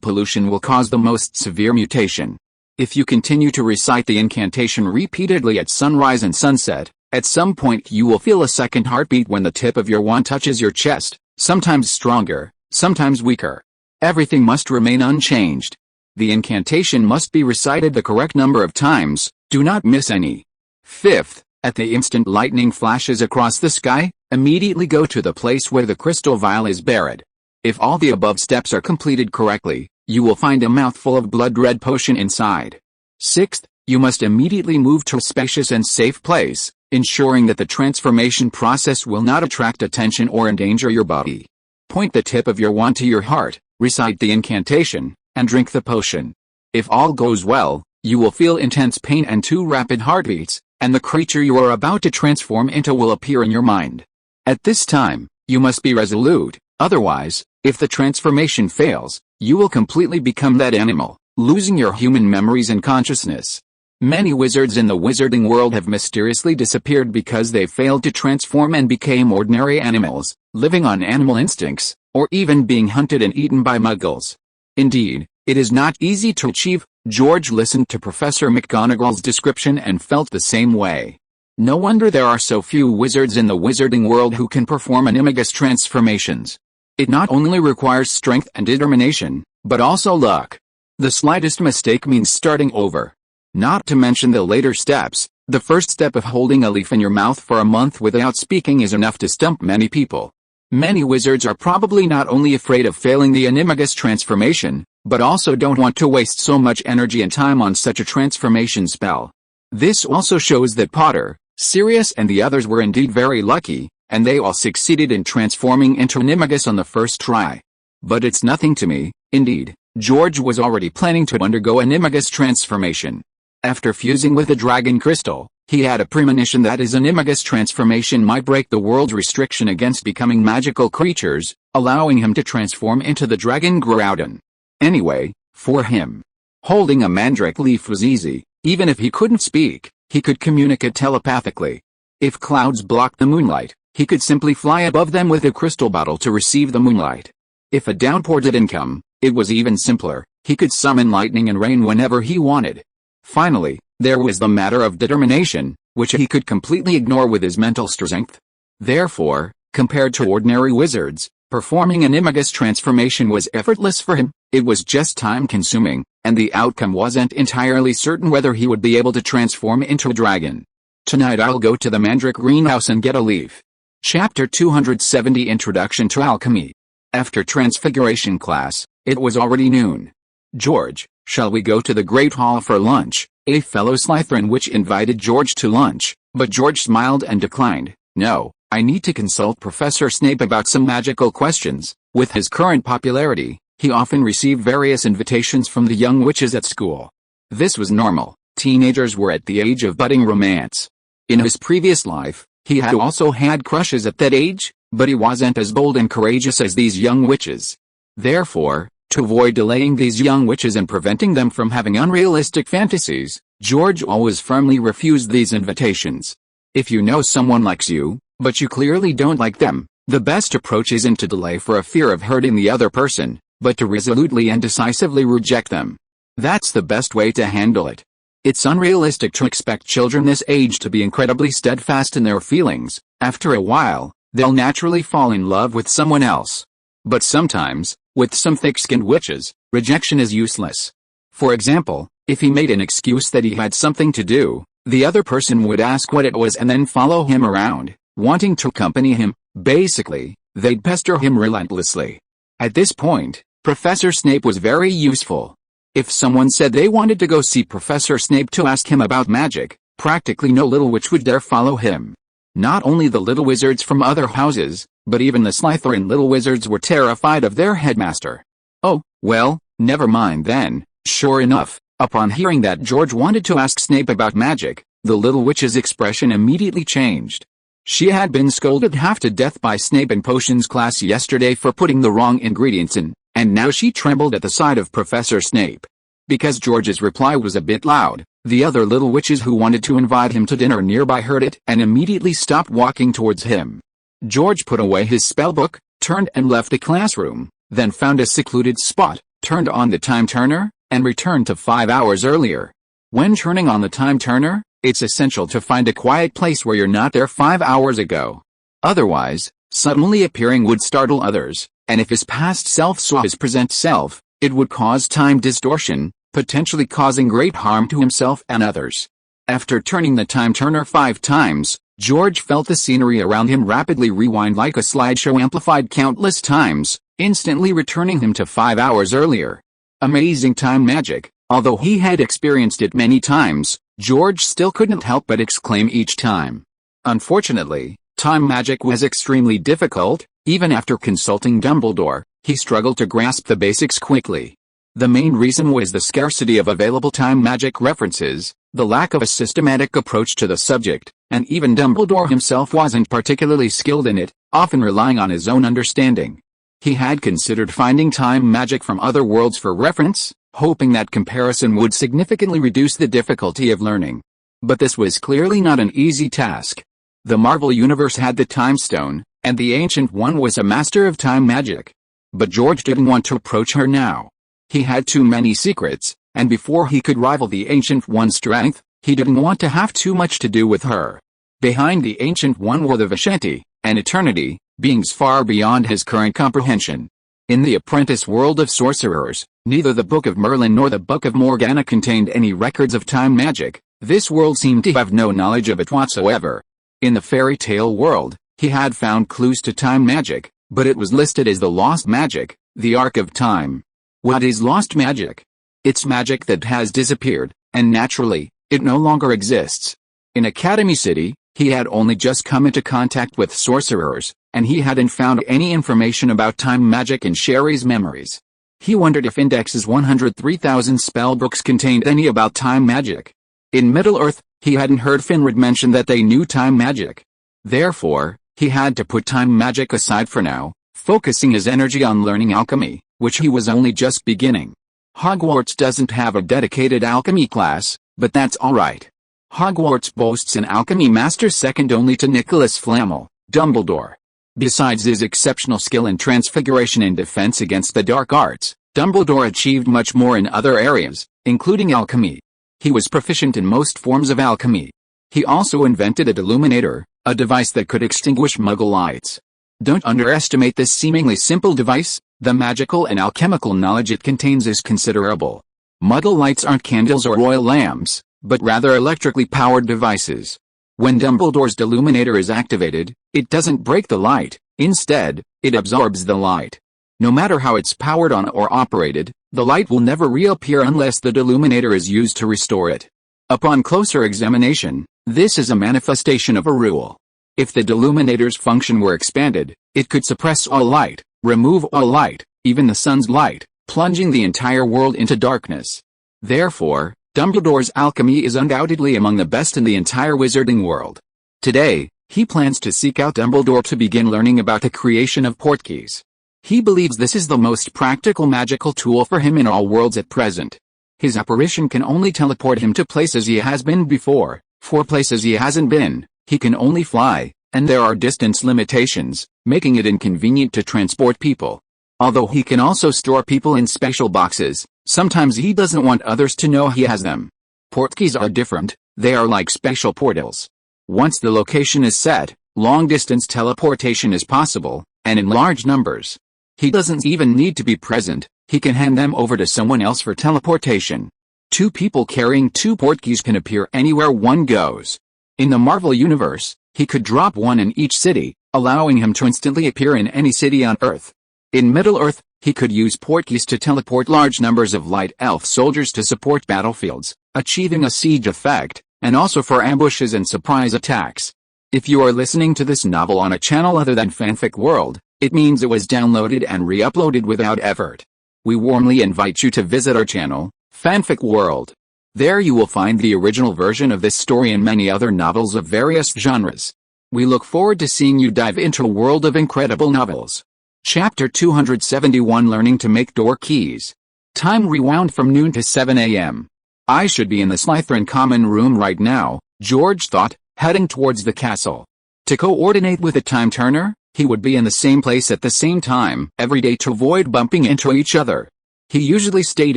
pollution will cause the most severe mutation. If you continue to recite the incantation repeatedly at sunrise and sunset, at some point you will feel a second heartbeat when the tip of your wand touches your chest, sometimes stronger, sometimes weaker. Everything must remain unchanged. The incantation must be recited the correct number of times, do not miss any. Fifth, at the instant lightning flashes across the sky, immediately go to the place where the crystal vial is buried. If all the above steps are completed correctly, you will find a mouthful of blood-red potion inside. Sixth, you must immediately move to a spacious and safe place, ensuring that the transformation process will not attract attention or endanger your body. Point the tip of your wand to your heart, recite the incantation, and drink the potion. If all goes well, you will feel intense pain and 2 rapid heartbeats, and the creature you are about to transform into will appear in your mind. At this time, you must be resolute, otherwise, if the transformation fails, you will completely become that animal, losing your human memories and consciousness. Many wizards in the wizarding world have mysteriously disappeared because they failed to transform and became ordinary animals, living on animal instincts, or even being hunted and eaten by muggles. Indeed, it is not easy to achieve. George listened to Professor McGonagall's description and felt the same way. No wonder there are so few wizards in the wizarding world who can perform animagus transformations. It not only requires strength and determination, but also luck. The slightest mistake means starting over. Not to mention the later steps, the first step of holding a leaf in your mouth for a month without speaking is enough to stump many people. Many wizards are probably not only afraid of failing the animagus transformation, but also don't want to waste so much energy and time on such a transformation spell. This also shows that Potter, Sirius and the others were indeed very lucky, and they all succeeded in transforming into animagus on the first try. But it's nothing to me. Indeed, George was already planning to undergo animagus transformation. After fusing with the dragon crystal, he had a premonition that his animagus transformation might break the world's restriction against becoming magical creatures, allowing him to transform into the dragon Groudon. Anyway, for him, holding a mandrake leaf was easy. Even if he couldn't speak, he could communicate telepathically. If clouds blocked the moonlight, he could simply fly above them with a crystal bottle to receive the moonlight. If a downpour didn't come, it was even simpler. He could summon lightning and rain whenever he wanted. Finally, there was the matter of determination, which he could completely ignore with his mental strength. Therefore, compared to ordinary wizards, performing an animagus transformation was effortless for him. It was just time-consuming, and the outcome wasn't entirely certain whether he would be able to transform into a dragon. Tonight I'll go to the Mandrake greenhouse and get a leaf. Chapter 270 Introduction to Alchemy. After Transfiguration class, it was already noon. George, shall we go to the Great Hall for lunch? A fellow Slytherin witch invited George to lunch, but George smiled and declined. No, I need to consult Professor Snape about some magical questions. With his current popularity, He often received various invitations from the young witches at school. This was normal. Teenagers were at the age of budding romance. In his previous life, he had also had crushes at that age, but he wasn't as bold and courageous as these young witches. Therefore, to avoid delaying these young witches and preventing them from having unrealistic fantasies, George always firmly refused these invitations. If you know someone likes you, but you clearly don't like them, the best approach isn't to delay for a fear of hurting the other person, but to resolutely and decisively reject them. That's the best way to handle it. It's unrealistic to expect children this age to be incredibly steadfast in their feelings. After a while, they'll naturally fall in love with someone else. But sometimes, with some thick-skinned witches, rejection is useless. For example, if he made an excuse that he had something to do, the other person would ask what it was and then follow him around, wanting to accompany him. Basically, they'd pester him relentlessly. At this point, Professor Snape was very useful. If someone said they wanted to go see Professor Snape to ask him about magic, practically no little witch would dare follow him. Not only the little wizards from other houses, but even the Slytherin little wizards were terrified of their headmaster. Oh, well, never mind then. Sure enough, upon hearing that George wanted to ask Snape about magic, the little witch's expression immediately changed. She had been scolded half to death by Snape in potions class yesterday for putting the wrong ingredients in, and now she trembled at the sight of Professor Snape. Because George's reply was a bit loud, the other little witches who wanted to invite him to dinner nearby heard it and immediately stopped walking towards him. George put away his spellbook, turned and left the classroom, then found a secluded spot, turned on the time turner, and returned to 5 hours earlier. When turning on the time turner, it's essential to find a quiet place where you're not there 5 hours ago. Otherwise, suddenly appearing would startle others, and if his past self saw his present self, it would cause time distortion, potentially causing great harm to himself and others. After turning the time turner 5 times, George felt the scenery around him rapidly rewind like a slideshow amplified countless times, instantly returning him to 5 hours earlier. Amazing time magic. Although he had experienced it many times, George still couldn't help but exclaim each time. Unfortunately, time magic was extremely difficult. Even after consulting Dumbledore, he struggled to grasp the basics quickly. The main reason was the scarcity of available time magic references, the lack of a systematic approach to the subject, and even Dumbledore himself wasn't particularly skilled in it, often relying on his own understanding. He had considered finding time magic from other worlds for reference, hoping that comparison would significantly reduce the difficulty of learning. But this was clearly not an easy task. The Marvel Universe had the Time Stone, and the Ancient One was a master of time magic. But George didn't want to approach her now. He had too many secrets, and before he could rival the Ancient One's strength, he didn't want to have too much to do with her. Behind the Ancient One were the Vishanti, an eternity, beings far beyond his current comprehension. In the apprentice world of sorcerers, neither the Book of Merlin nor the Book of Morgana contained any records of time magic. This world seemed to have no knowledge of it whatsoever. In the fairy tale world, he had found clues to time magic, but it was listed as the lost magic, the Ark of Time. What is lost magic? It's magic that has disappeared, and naturally, it no longer exists. In Academy City, he had only just come into contact with sorcerers, and he hadn't found any information about time magic in Sherry's memories. He wondered if Index's 103,000 spellbooks contained any about time magic. In Middle-earth, he hadn't heard Finrod mention that they knew time magic. Therefore, he had to put time magic aside for now, focusing his energy on learning alchemy, which he was only just beginning. Hogwarts doesn't have a dedicated alchemy class, but that's alright. Hogwarts boasts an alchemy master second only to Nicholas Flamel, Dumbledore. Besides his exceptional skill in transfiguration and defense against the dark arts, Dumbledore achieved much more in other areas, including alchemy. He was proficient in most forms of alchemy. He also invented a deluminator, a device that could extinguish Muggle lights. Don't underestimate this seemingly simple device. The magical and alchemical knowledge it contains is considerable. Muggle lights aren't candles or oil lamps, but rather electrically powered devices. When Dumbledore's deluminator is activated, it doesn't break the light. Instead, it absorbs the light. No matter how it's powered on or operated, the light will never reappear unless the deluminator is used to restore it. Upon closer examination, this is a manifestation of a rule. If the deluminator's function were expanded, it could suppress all light, remove all light, even the sun's light, plunging the entire world into darkness. Therefore, Dumbledore's alchemy is undoubtedly among the best in the entire wizarding world. Today, he plans to seek out Dumbledore to begin learning about the creation of portkeys. He believes this is the most practical magical tool for him in all worlds at present. His apparition can only teleport him to places he has been before. For places he hasn't been, he can only fly, and there are distance limitations, making it inconvenient to transport people. Although he can also store people in special boxes, sometimes he doesn't want others to know he has them. Portkeys are different, they are like special portals. Once the location is set, long-distance teleportation is possible, and in large numbers. He doesn't even need to be present, he can hand them over to someone else for teleportation. Two people carrying two portkeys can appear anywhere one goes. In the Marvel Universe, he could drop one in each city, allowing him to instantly appear in any city on Earth. In Middle-earth, he could use portkeys to teleport large numbers of light elf soldiers to support battlefields, achieving a siege effect, and also for ambushes and surprise attacks. If you are listening to this novel on a channel other than Fanfic World, it means it was downloaded and re-uploaded without effort. We warmly invite you to visit our channel, Fanfic World. There you will find the original version of this story and many other novels of various genres. We look forward to seeing you dive into a world of incredible novels. Chapter 271 Learning to Make Door Keys. Time rewound from noon to 7 a.m. I should be in the Slytherin common room right now, George thought, heading towards the castle. To coordinate with the time turner, he would be in the same place at the same time every day to avoid bumping into each other. He usually stayed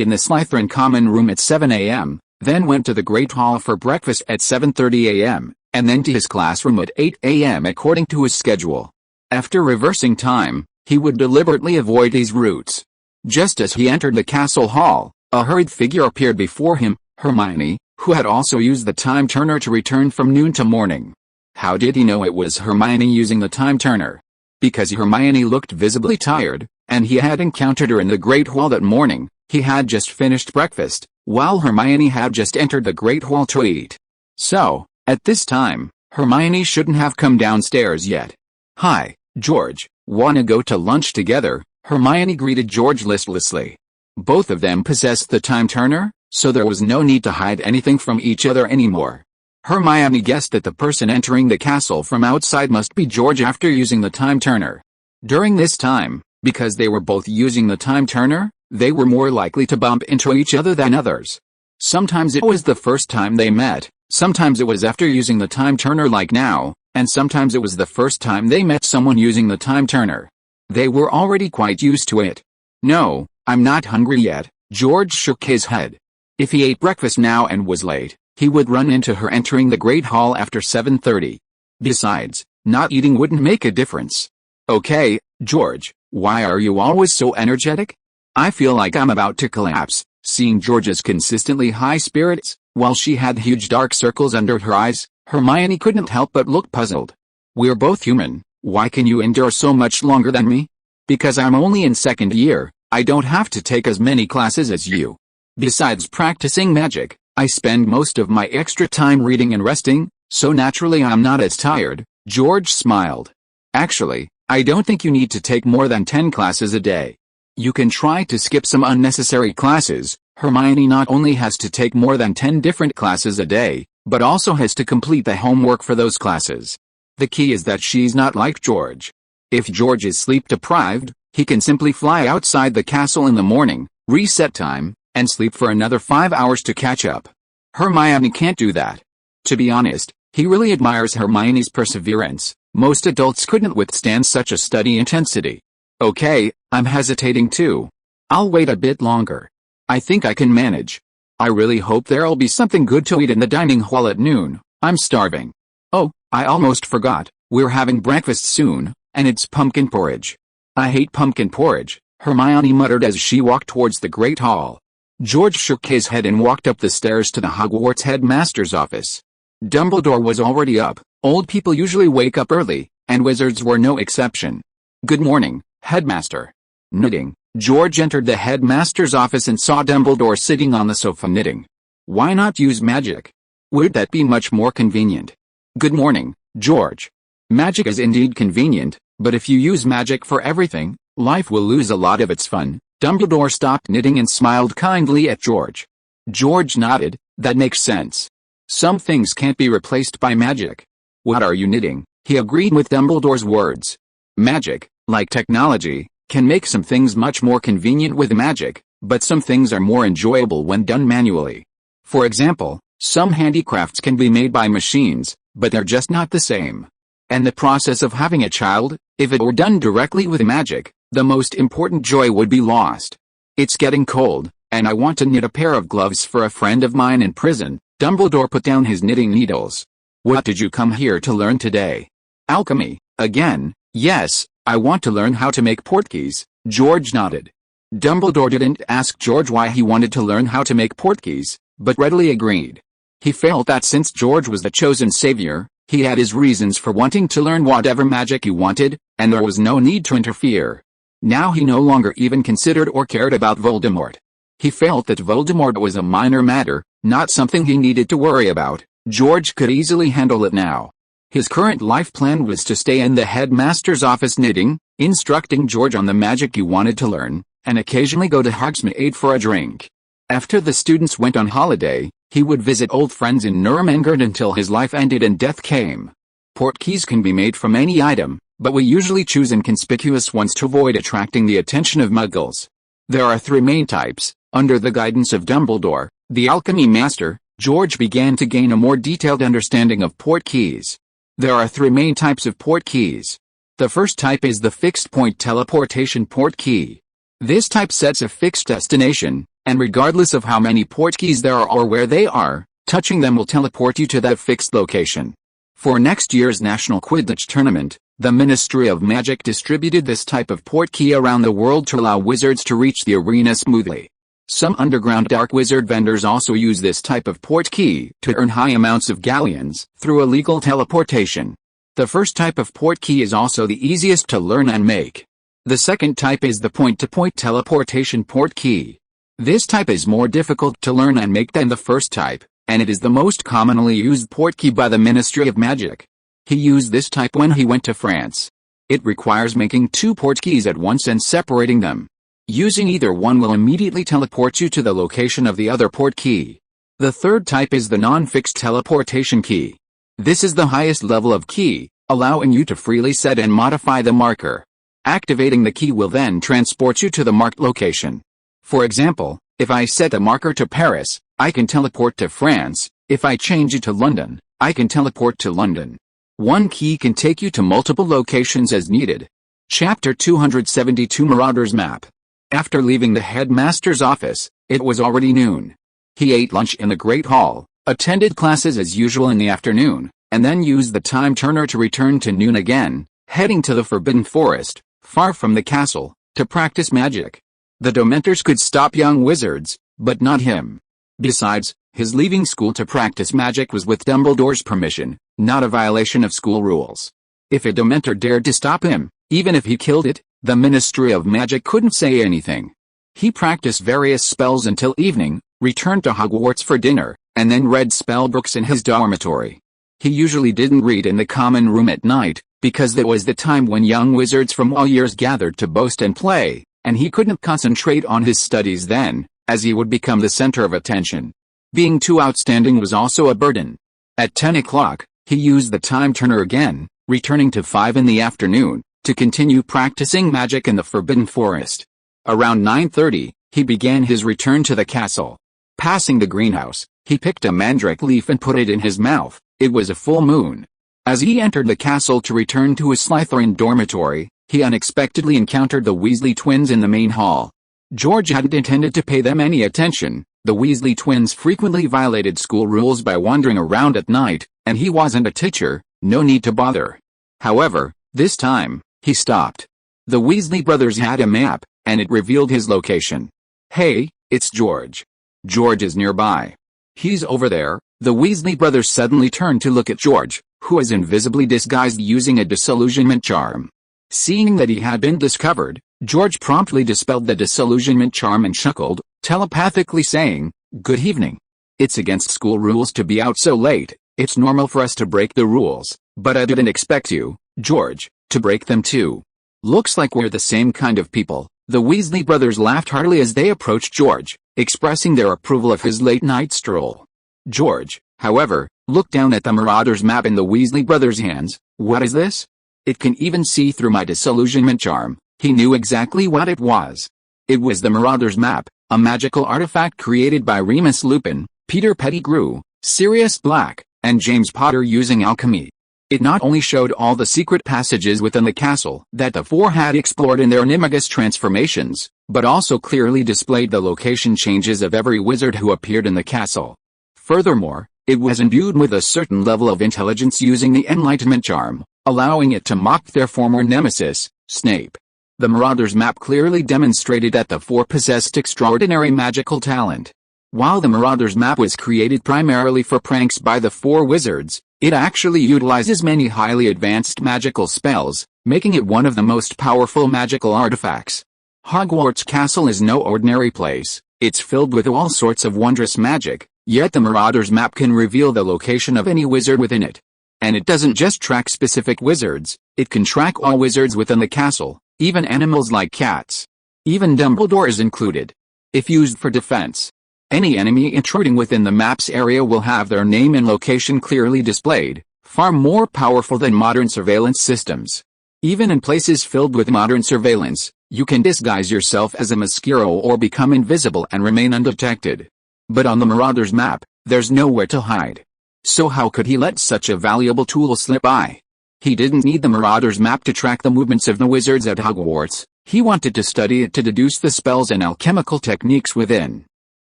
in the Slytherin common room at 7 a.m., then went to the Great Hall for breakfast at 7:30 a.m., and then to his classroom at 8 a.m. according to his schedule. After reversing time, he would deliberately avoid these routes. Just as he entered the castle hall, a hurried figure appeared before him, Hermione, who had also used the time turner to return from noon to morning. How did he know it was Hermione using the time turner? Because Hermione looked visibly tired, and he had encountered her in the Great Hall that morning. He had just finished breakfast, while Hermione had just entered the Great Hall to eat. So, at this time, Hermione shouldn't have come downstairs yet. "Hi, George, wanna go to lunch together?" Hermione greeted George listlessly. Both of them possessed the time turner, so there was no need to hide anything from each other anymore. Hermione guessed that the person entering the castle from outside must be George after using the time turner. During this time, because they were both using the time turner, they were more likely to bump into each other than others. Sometimes it was the first time they met, sometimes it was after using the time turner like now, and sometimes it was the first time they met someone using the time turner. They were already quite used to it. "No, I'm not hungry yet," George shook his head. If he ate breakfast now and was late, he would run into her entering the Great Hall after 7:30. Besides, not eating wouldn't make a difference. "Okay, George, why are you always so energetic?" "I feel like I'm about to collapse." Seeing George's consistently high spirits, while she had huge dark circles under her eyes, Hermione couldn't help but look puzzled. "We're both human, why can you endure so much longer than me?" "Because I'm only in second year, I don't have to take as many classes as you. Besides practicing magic, I spend most of my extra time reading and resting, so naturally I'm not as tired." George smiled. "Actually, I don't think you need to take more than 10 classes a day. You can try to skip some unnecessary classes." Hermione not only has to take more than 10 different classes a day, but also has to complete the homework for those classes. The key is that she's not like George. If George is sleep deprived, he can simply fly outside the castle in the morning, reset time, and sleep for another 5 hours to catch up. Hermione can't do that. To be honest, he really admires Hermione's perseverance. Most adults couldn't withstand such a study intensity. "Okay, I'm hesitating too. I'll wait a bit longer. I think I can manage. I really hope there'll be something good to eat in the dining hall at noon. I'm starving. Oh, I almost forgot, we're having breakfast soon, and it's pumpkin porridge." "I hate pumpkin porridge," Hermione muttered as she walked towards the Great Hall. George shook his head and walked up the stairs to the Hogwarts headmaster's office. Dumbledore was already up. Old people usually wake up early, and wizards were no exception. "Good morning, headmaster." Knitting, George entered the headmaster's office and saw Dumbledore sitting on the sofa knitting. "Why not use magic? Would that be much more convenient?" "Good morning, George. Magic is indeed convenient, but if you use magic for everything, Life will lose a lot of its fun. Dumbledore stopped knitting and smiled kindly at George. George nodded. That makes sense. Some things can't be replaced by magic. What are you knitting? He agreed with Dumbledore's words. Magic, like technology, can make some things much more convenient with magic, but some things are more enjoyable when done manually. For example, some handicrafts can be made by machines, but they're just not the same. And the process of having a child, if it were done directly with magic, the most important joy would be lost. It's getting cold, and I want to knit a pair of gloves for a friend of mine in prison. Dumbledore put down his knitting needles. What did you come here to learn today? Alchemy, again. Yes, I want to learn how to make portkeys. George nodded. Dumbledore didn't ask George why he wanted to learn how to make portkeys, but readily agreed. He felt that since George was the chosen savior, he had his reasons for wanting to learn whatever magic he wanted, and there was no need to interfere. Now he no longer even considered or cared about Voldemort. He felt that Voldemort was a minor matter, not something he needed to worry about. George could easily handle it now. His current life plan was to stay in the headmaster's office knitting, instructing George on the magic he wanted to learn, and occasionally go to Hogsmeade for a drink. After the students went on holiday, he would visit old friends in Nuremberg until his life ended and death came. Portkeys can be made from any item, but we usually choose inconspicuous ones to avoid attracting the attention of muggles. There are three main types. Under the guidance of Dumbledore, the alchemy master, George began to gain a more detailed understanding of portkeys. There are three main types of portkeys. The first type is the fixed-point teleportation portkey. This type sets a fixed destination, and regardless of how many portkeys there are or where they are, touching them will teleport you to that fixed location. For next year's National Quidditch Tournament, the Ministry of Magic distributed this type of portkey around the world to allow wizards to reach the arena smoothly. Some underground dark wizard vendors also use this type of portkey to earn high amounts of galleons through illegal teleportation. The first type of portkey is also the easiest to learn and make. The second type is the point-to-point teleportation portkey. This type is more difficult to learn and make than the first type, and it is the most commonly used portkey by the Ministry of Magic. He used this type when he went to France. It requires making two portkeys at once and separating them. Using either one will immediately teleport you to the location of the other portkey. The third type is the non-fixed teleportation key. This is the highest level of key, allowing you to freely set and modify the marker. Activating the key will then transport you to the marked location. For example, if I set a marker to Paris, I can teleport to France. If I change it to London, I can teleport to London. One key can take you to multiple locations as needed. Chapter 272 Marauder's Map. After leaving the headmaster's office, it was already noon. He ate lunch in the Great Hall, attended classes as usual in the afternoon, and then used the time turner to return to noon again, heading to the Forbidden Forest, far from the castle, to practice magic. The Dementors could stop young wizards, but not him. Besides, his leaving school to practice magic was with Dumbledore's permission, not a violation of school rules. If a Dementor dared to stop him, even if he killed it, the Ministry of Magic couldn't say anything. He practiced various spells until evening, returned to Hogwarts for dinner, and then read spellbooks in his dormitory. He usually didn't read in the common room at night, because that was the time when young wizards from all years gathered to boast and play, and he couldn't concentrate on his studies then, as he would become the center of attention. Being too outstanding was also a burden. At 10 o'clock, he used the time turner again, returning to 5 in the afternoon, to continue practicing magic in the Forbidden Forest. Around 9:30, he began his return to the castle. Passing the greenhouse, he picked a mandrake leaf and put it in his mouth. It was a full moon. As he entered the castle to return to his Slytherin dormitory, he unexpectedly encountered the Weasley twins in the main hall. George hadn't intended to pay them any attention. The Weasley twins frequently violated school rules by wandering around at night, and he wasn't a teacher, no need to bother. However, this time, he stopped. The Weasley brothers had a map, and it revealed his location. "Hey, it's George. George is nearby. He's over there." The Weasley brothers suddenly turned to look at George, who was invisibly disguised using a disillusionment charm. Seeing that he had been discovered, George promptly dispelled the disillusionment charm and chuckled, telepathically saying, "Good evening. It's against school rules to be out so late. It's normal for us to break the rules, but I didn't expect you, George, to break them too." Looks like we're the same kind of people. The Weasley brothers laughed heartily as they approached George, expressing their approval of his late-night stroll. George, however, looked down at the Marauder's map in the Weasley brothers' hands. What is this? It can even see through my disillusionment charm. He knew exactly what it was. It was the Marauder's map, a magical artifact created by Remus Lupin, Peter Pettigrew, Sirius Black, and James Potter using alchemy. It not only showed all the secret passages within the castle that the four had explored in their animagus transformations, but also clearly displayed the location changes of every wizard who appeared in the castle. Furthermore, it was imbued with a certain level of intelligence using the Enlightenment charm, allowing it to mock their former nemesis, Snape. The Marauder's map clearly demonstrated that the four possessed extraordinary magical talent. While the Marauder's map was created primarily for pranks by the four wizards, it actually utilizes many highly advanced magical spells, making it one of the most powerful magical artifacts. Hogwarts Castle is no ordinary place. It's filled with all sorts of wondrous magic, yet the Marauder's map can reveal the location of any wizard within it. And it doesn't just track specific wizards, it can track all wizards within the castle, even animals like cats. Even Dumbledore is included. If used for defense, any enemy intruding within the map's area will have their name and location clearly displayed, far more powerful than modern surveillance systems. Even in places filled with modern surveillance, you can disguise yourself as a mosquito or become invisible and remain undetected. But on the Marauder's map, there's nowhere to hide. So how could he let such a valuable tool slip by? He didn't need the Marauder's map to track the movements of the wizards at Hogwarts, he wanted to study it to deduce the spells and alchemical techniques within.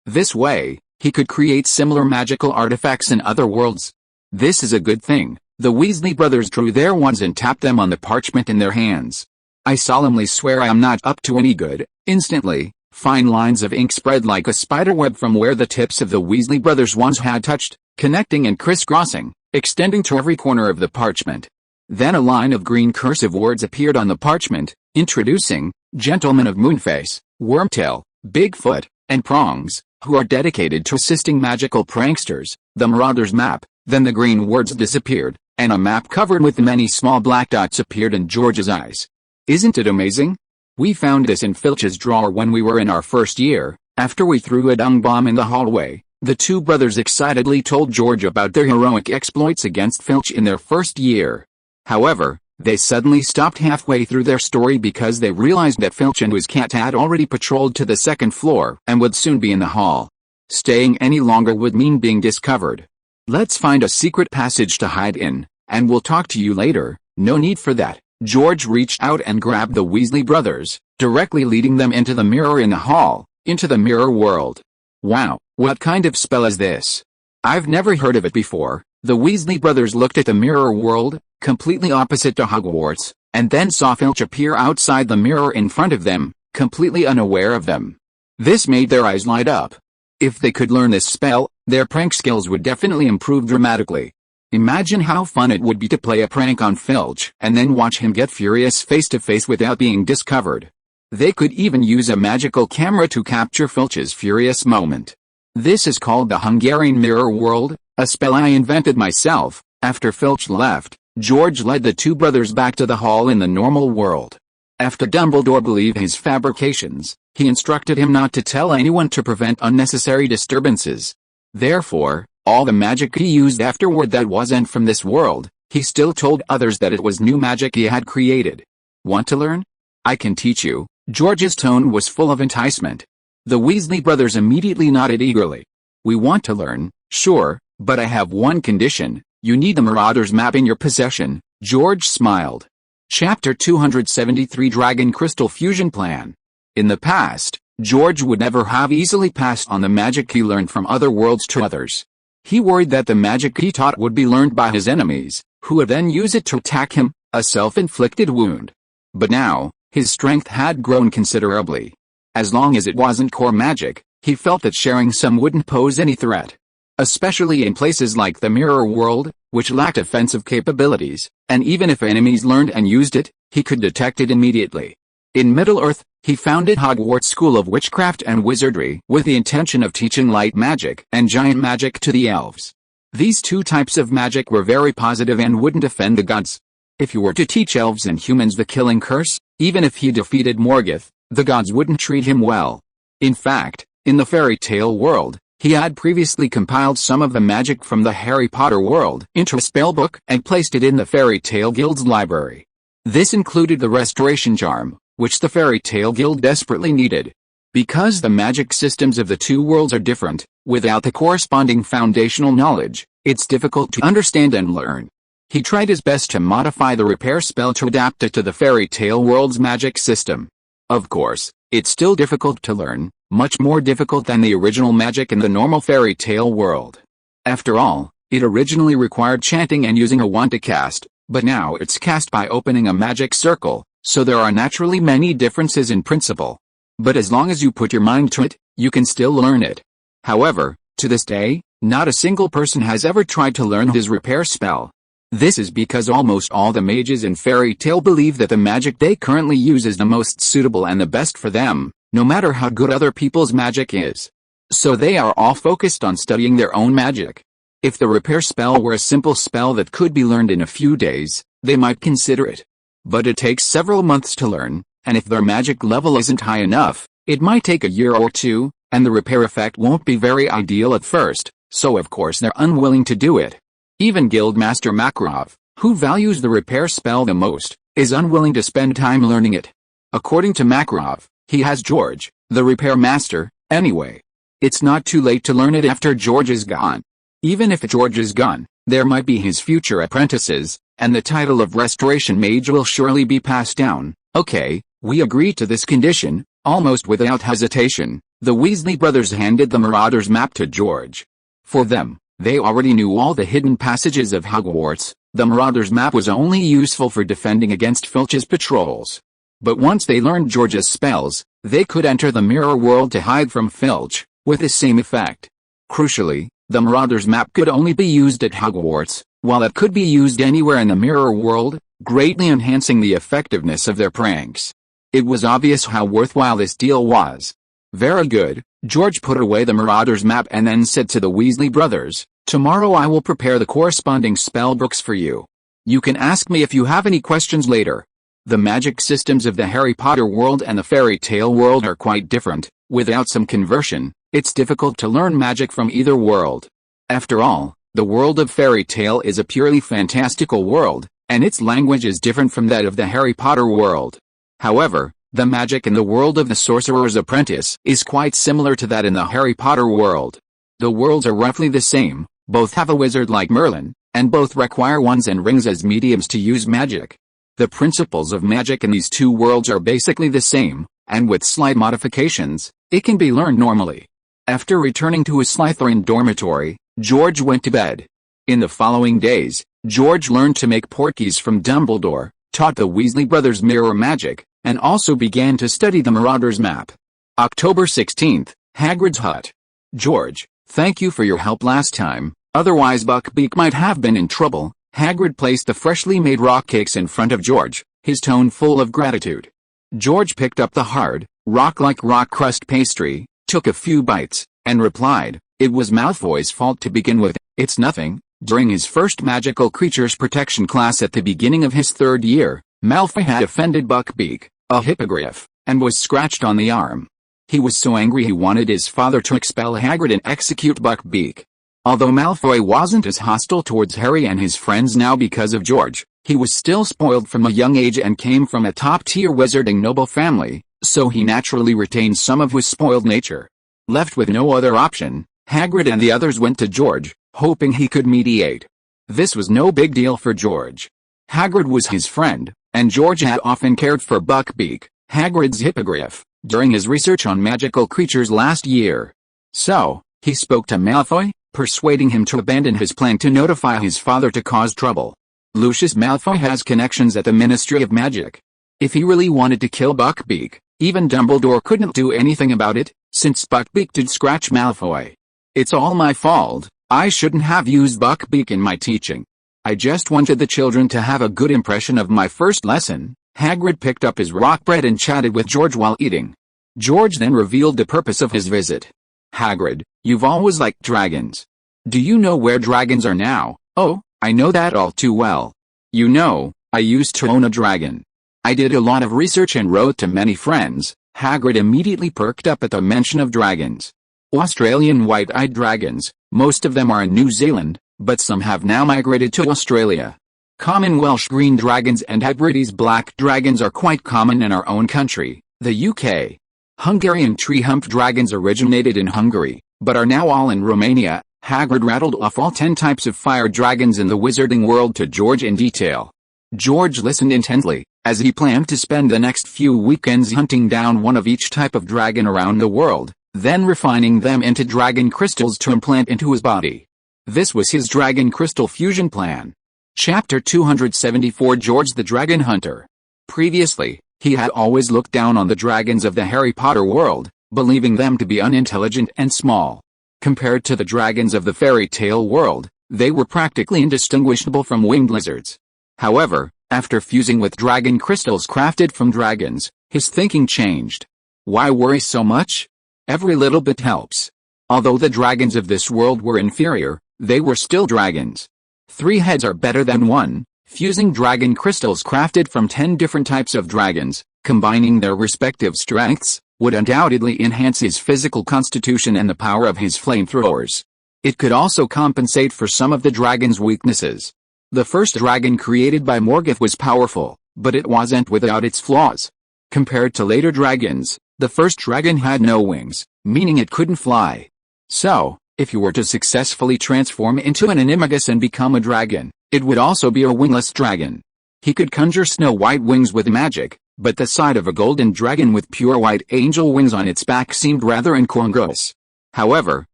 This way, he could create similar magical artifacts in other worlds. This is a good thing. The Weasley brothers drew their wands and tapped them on the parchment in their hands. I solemnly swear I am not up to any good. Instantly, fine lines of ink spread like a spiderweb from where the tips of the Weasley brothers' wands had touched, connecting and crisscrossing, extending to every corner of the parchment. Then a line of green cursive words appeared on the parchment, introducing, Gentlemen of Moonface, Wormtail, Bigfoot, and Prongs, who are dedicated to assisting magical pranksters, the Marauder's map. Then the green words disappeared, and a map covered with many small black dots appeared in George's eyes. Isn't it amazing? We found this in Filch's drawer when we were in our first year. After we threw a dung bomb in the hallway, the two brothers excitedly told George about their heroic exploits against Filch in their first year. However, they suddenly stopped halfway through their story because they realized that Filch and his cat had already patrolled to the second floor and would soon be in the hall. Staying any longer would mean being discovered. Let's find a secret passage to hide in, and we'll talk to you later. No need for that. George reached out and grabbed the Weasley brothers, directly leading them into the mirror in the hall, into the mirror world. Wow, what kind of spell is this? I've never heard of it before. The Weasley brothers looked at the mirror world, completely opposite to Hogwarts, and then saw Filch appear outside the mirror in front of them, completely unaware of them. This made their eyes light up. If they could learn this spell, their prank skills would definitely improve dramatically. Imagine how fun it would be to play a prank on Filch and then watch him get furious face to face without being discovered. They could even use a magical camera to capture Filch's furious moment. This is called the Hungarian Mirror World, a spell I invented myself. After Filch left, George led the two brothers back to the hall in the normal world. After Dumbledore believed his fabrications, he instructed him not to tell anyone to prevent unnecessary disturbances. Therefore, all the magic he used afterward that wasn't from this world, he still told others that it was new magic he had created. Want to learn? I can teach you. George's tone was full of enticement. The Weasley brothers immediately nodded eagerly. We want to learn, sure, but I have one condition. You need the Marauder's map in your possession. George smiled. Chapter 273 Dragon Crystal Fusion Plan. In the past, George would never have easily passed on the magic he learned from other worlds to others. He worried that the magic he taught would be learned by his enemies, who would then use it to attack him, a self-inflicted wound. But now, his strength had grown considerably. As long as it wasn't core magic, he felt that sharing some wouldn't pose any threat. Especially in places like the Mirror World, which lacked offensive capabilities, and even if enemies learned and used it, he could detect it immediately. In Middle-earth, he founded Hogwarts School of Witchcraft and Wizardry with the intention of teaching light magic and giant magic to the elves. These two types of magic were very positive and wouldn't offend the gods. If you were to teach elves and humans the killing curse, even if he defeated Morgoth, the gods wouldn't treat him well. In fact, in the fairy tale world, he had previously compiled some of the magic from the Harry Potter world into a spellbook and placed it in the Fairy Tale Guild's library. This included the Restoration Charm, which the Fairy Tale Guild desperately needed. Because the magic systems of the two worlds are different, without the corresponding foundational knowledge, it's difficult to understand and learn. He tried his best to modify the repair spell to adapt it to the fairy tale world's magic system. Of course, it's still difficult to learn, much more difficult than the original magic in the normal fairy tale world. After all, it originally required chanting and using a wand to cast, but now it's cast by opening a magic circle, so there are naturally many differences in principle. But as long as you put your mind to it, you can still learn it. However, to this day, not a single person has ever tried to learn his repair spell. This is because almost all the mages in fairy tale believe that the magic they currently use is the most suitable and the best for them, no matter how good other people's magic is. So they are all focused on studying their own magic. If the repair spell were a simple spell that could be learned in a few days, they might consider it. But it takes several months to learn, and if their magic level isn't high enough, it might take a year or two, and the repair effect won't be very ideal at first, so of course they're unwilling to do it. Even Guildmaster Makarov, who values the repair spell the most, is unwilling to spend time learning it. According to Makarov, he has George, the repair master, anyway. It's not too late to learn it after George is gone. Even if George is gone, there might be his future apprentices, and the title of Restoration Mage will surely be passed down. Okay, we agree to this condition. Almost without hesitation, the Weasley brothers handed the Marauder's map to George. For them, they already knew all the hidden passages of Hogwarts. The Marauder's map was only useful for defending against Filch's patrols. But once they learned George's spells, they could enter the mirror world to hide from Filch, with the same effect. Crucially, the Marauder's map could only be used at Hogwarts, while it could be used anywhere in the mirror world, greatly enhancing the effectiveness of their pranks. It was obvious how worthwhile this deal was. Very good, George put away the Marauder's map and then said to the Weasley brothers, "Tomorrow I will prepare the corresponding spellbooks for you. You can ask me if you have any questions later." The magic systems of the Harry Potter world and the fairy tale world are quite different. Without some conversion, it's difficult to learn magic from either world. After all, the world of fairy tale is a purely fantastical world, and its language is different from that of the Harry Potter world. However, the magic in the world of the Sorcerer's Apprentice is quite similar to that in the Harry Potter world. The worlds are roughly the same, both have a wizard like Merlin, and both require wands and rings as mediums to use magic. The principles of magic in these two worlds are basically the same, and with slight modifications, it can be learned normally. After returning to his Slytherin dormitory, George went to bed. In the following days, George learned to make portkeys from Dumbledore, taught the Weasley brothers mirror magic, and also began to study the Marauder's map. October 16th, Hagrid's hut. "George, thank you for your help last time, otherwise Buckbeak might have been in trouble." Hagrid placed the freshly made rock cakes in front of George, his tone full of gratitude. George picked up the hard, rock-like rock crust pastry, took a few bites, and replied, "It was Malfoy's fault to begin with. It's nothing." During his first magical creatures protection class at the beginning of his third year, Malfoy had offended Buckbeak, a hippogriff, and was scratched on the arm. He was so angry he wanted his father to expel Hagrid and execute Buckbeak. Although Malfoy wasn't as hostile towards Harry and his friends now because of George, he was still spoiled from a young age and came from a top-tier wizarding noble family, so he naturally retained some of his spoiled nature. Left with no other option, Hagrid and the others went to George, hoping he could mediate. This was no big deal for George. Hagrid was his friend, and George had often cared for Buckbeak, Hagrid's hippogriff, during his research on magical creatures last year. So, he spoke to Malfoy, persuading him to abandon his plan to notify his father to cause trouble. Lucius Malfoy has connections at the Ministry of Magic. If he really wanted to kill Buckbeak, even Dumbledore couldn't do anything about it, since Buckbeak did scratch Malfoy. "It's all my fault. I shouldn't have used Buckbeak in my teaching. I just wanted the children to have a good impression of my first lesson." Hagrid picked up his rock bread and chatted with George while eating. George then revealed the purpose of his visit. "Hagrid, you've always liked dragons. Do you know where dragons are now?" "Oh, I know that all too well. You know, I used to own a dragon. I did a lot of research and wrote to many friends. Hagrid immediately perked up at the mention of dragons. Australian white-eyed dragons, most of them are in New Zealand, but some have now migrated to Australia. Common Welsh green dragons and Hebrides black dragons are quite common in our own country, the UK. Hungarian tree-humped dragons originated in Hungary, but are now all in Romania. Hagrid rattled off all 10 types of fire dragons in the wizarding world to George in detail. George listened intently, as he planned to spend the next few weekends hunting down one of each type of dragon around the world, then refining them into dragon crystals to implant into his body. This was his dragon crystal fusion plan. Chapter 274 George the Dragon Hunter. Previously, he had always looked down on the dragons of the Harry Potter world, believing them to be unintelligent and small. Compared to the dragons of the fairy tale world, they were practically indistinguishable from winged lizards. However, after fusing with dragon crystals crafted from dragons, his thinking changed. Why worry so much? Every little bit helps. Although the dragons of this world were inferior, they were still dragons. 3 heads are better than 1. Fusing dragon crystals crafted from 10 different types of dragons, combining their respective strengths, would undoubtedly enhance his physical constitution and the power of his flamethrowers. It could also compensate for some of the dragon's weaknesses. The first dragon created by Morgoth was powerful, but it wasn't without its flaws. Compared to later dragons, the first dragon had no wings, meaning it couldn't fly. So, if you were to successfully transform into an animagus and become a dragon, it would also be a wingless dragon. He could conjure snow-white wings with magic, but the sight of a golden dragon with pure white angel wings on its back seemed rather incongruous. However,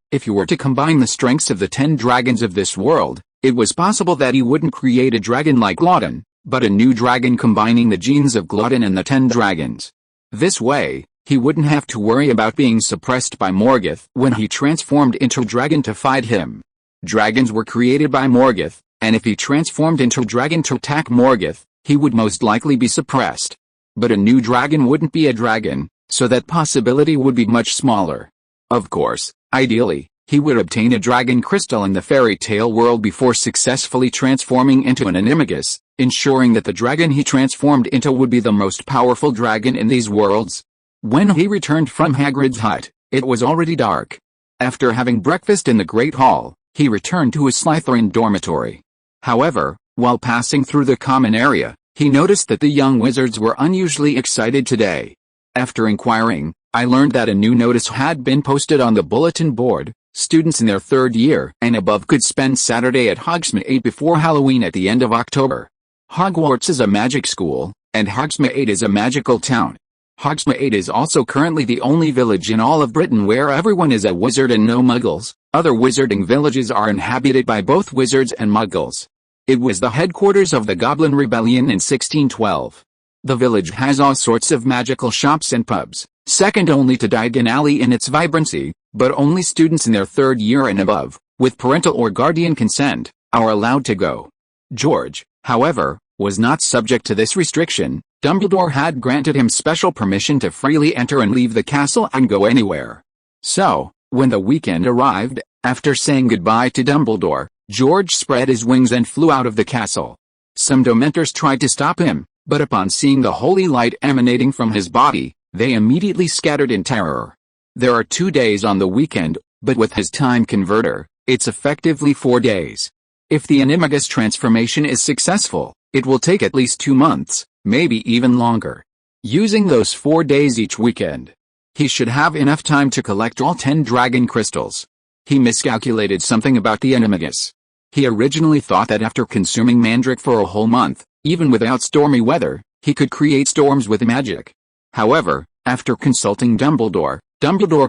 if you were to combine the strengths of the 10 dragons of this world, it was possible that he wouldn't create a dragon like Glotton, but a new dragon combining the genes of Glotton and the 10 dragons. This way, he wouldn't have to worry about being suppressed by Morgoth when he transformed into a dragon to fight him. Dragons were created by Morgoth, and if he transformed into a dragon to attack Morgoth, he would most likely be suppressed. But a new dragon wouldn't be a dragon, so that possibility would be much smaller. Of course, ideally, he would obtain a dragon crystal in the fairy tale world before successfully transforming into an animagus, ensuring that the dragon he transformed into would be the most powerful dragon in these worlds. When he returned from Hagrid's hut, it was already dark. After having breakfast in the Great Hall, he returned to his Slytherin dormitory. However, while passing through the common area, he noticed that the young wizards were unusually excited today. After inquiring, I learned that a new notice had been posted on the bulletin board. Students in their 3rd year and above could spend Saturday at Hogsmeade before Halloween at the end of October. Hogwarts is a magic school, and Hogsmeade is a magical town. Hogsmeade is also currently the only village in all of Britain where everyone is a wizard and no muggles. Other wizarding villages are inhabited by both wizards and muggles. It was the headquarters of the Goblin Rebellion in 1612. The village has all sorts of magical shops and pubs, second only to Diagon Alley in its vibrancy, but only students in their 3rd year and above, with parental or guardian consent, are allowed to go. George, however, was not subject to this restriction. Dumbledore had granted him special permission to freely enter and leave the castle and go anywhere. So, when the weekend arrived, after saying goodbye to Dumbledore, George spread his wings and flew out of the castle. Some Dementors tried to stop him, but upon seeing the holy light emanating from his body, they immediately scattered in terror. There are 2 days on the weekend, but with his time converter, it's effectively 4 days. If the animagus transformation is successful, it will take at least 2 months, maybe even longer. Using those 4 days each weekend, he should have enough time to collect all 10 dragon crystals. He miscalculated something about the animagus. He originally thought that after consuming mandrake for a whole month, even without stormy weather, he could create storms with magic. However, after consulting Dumbledore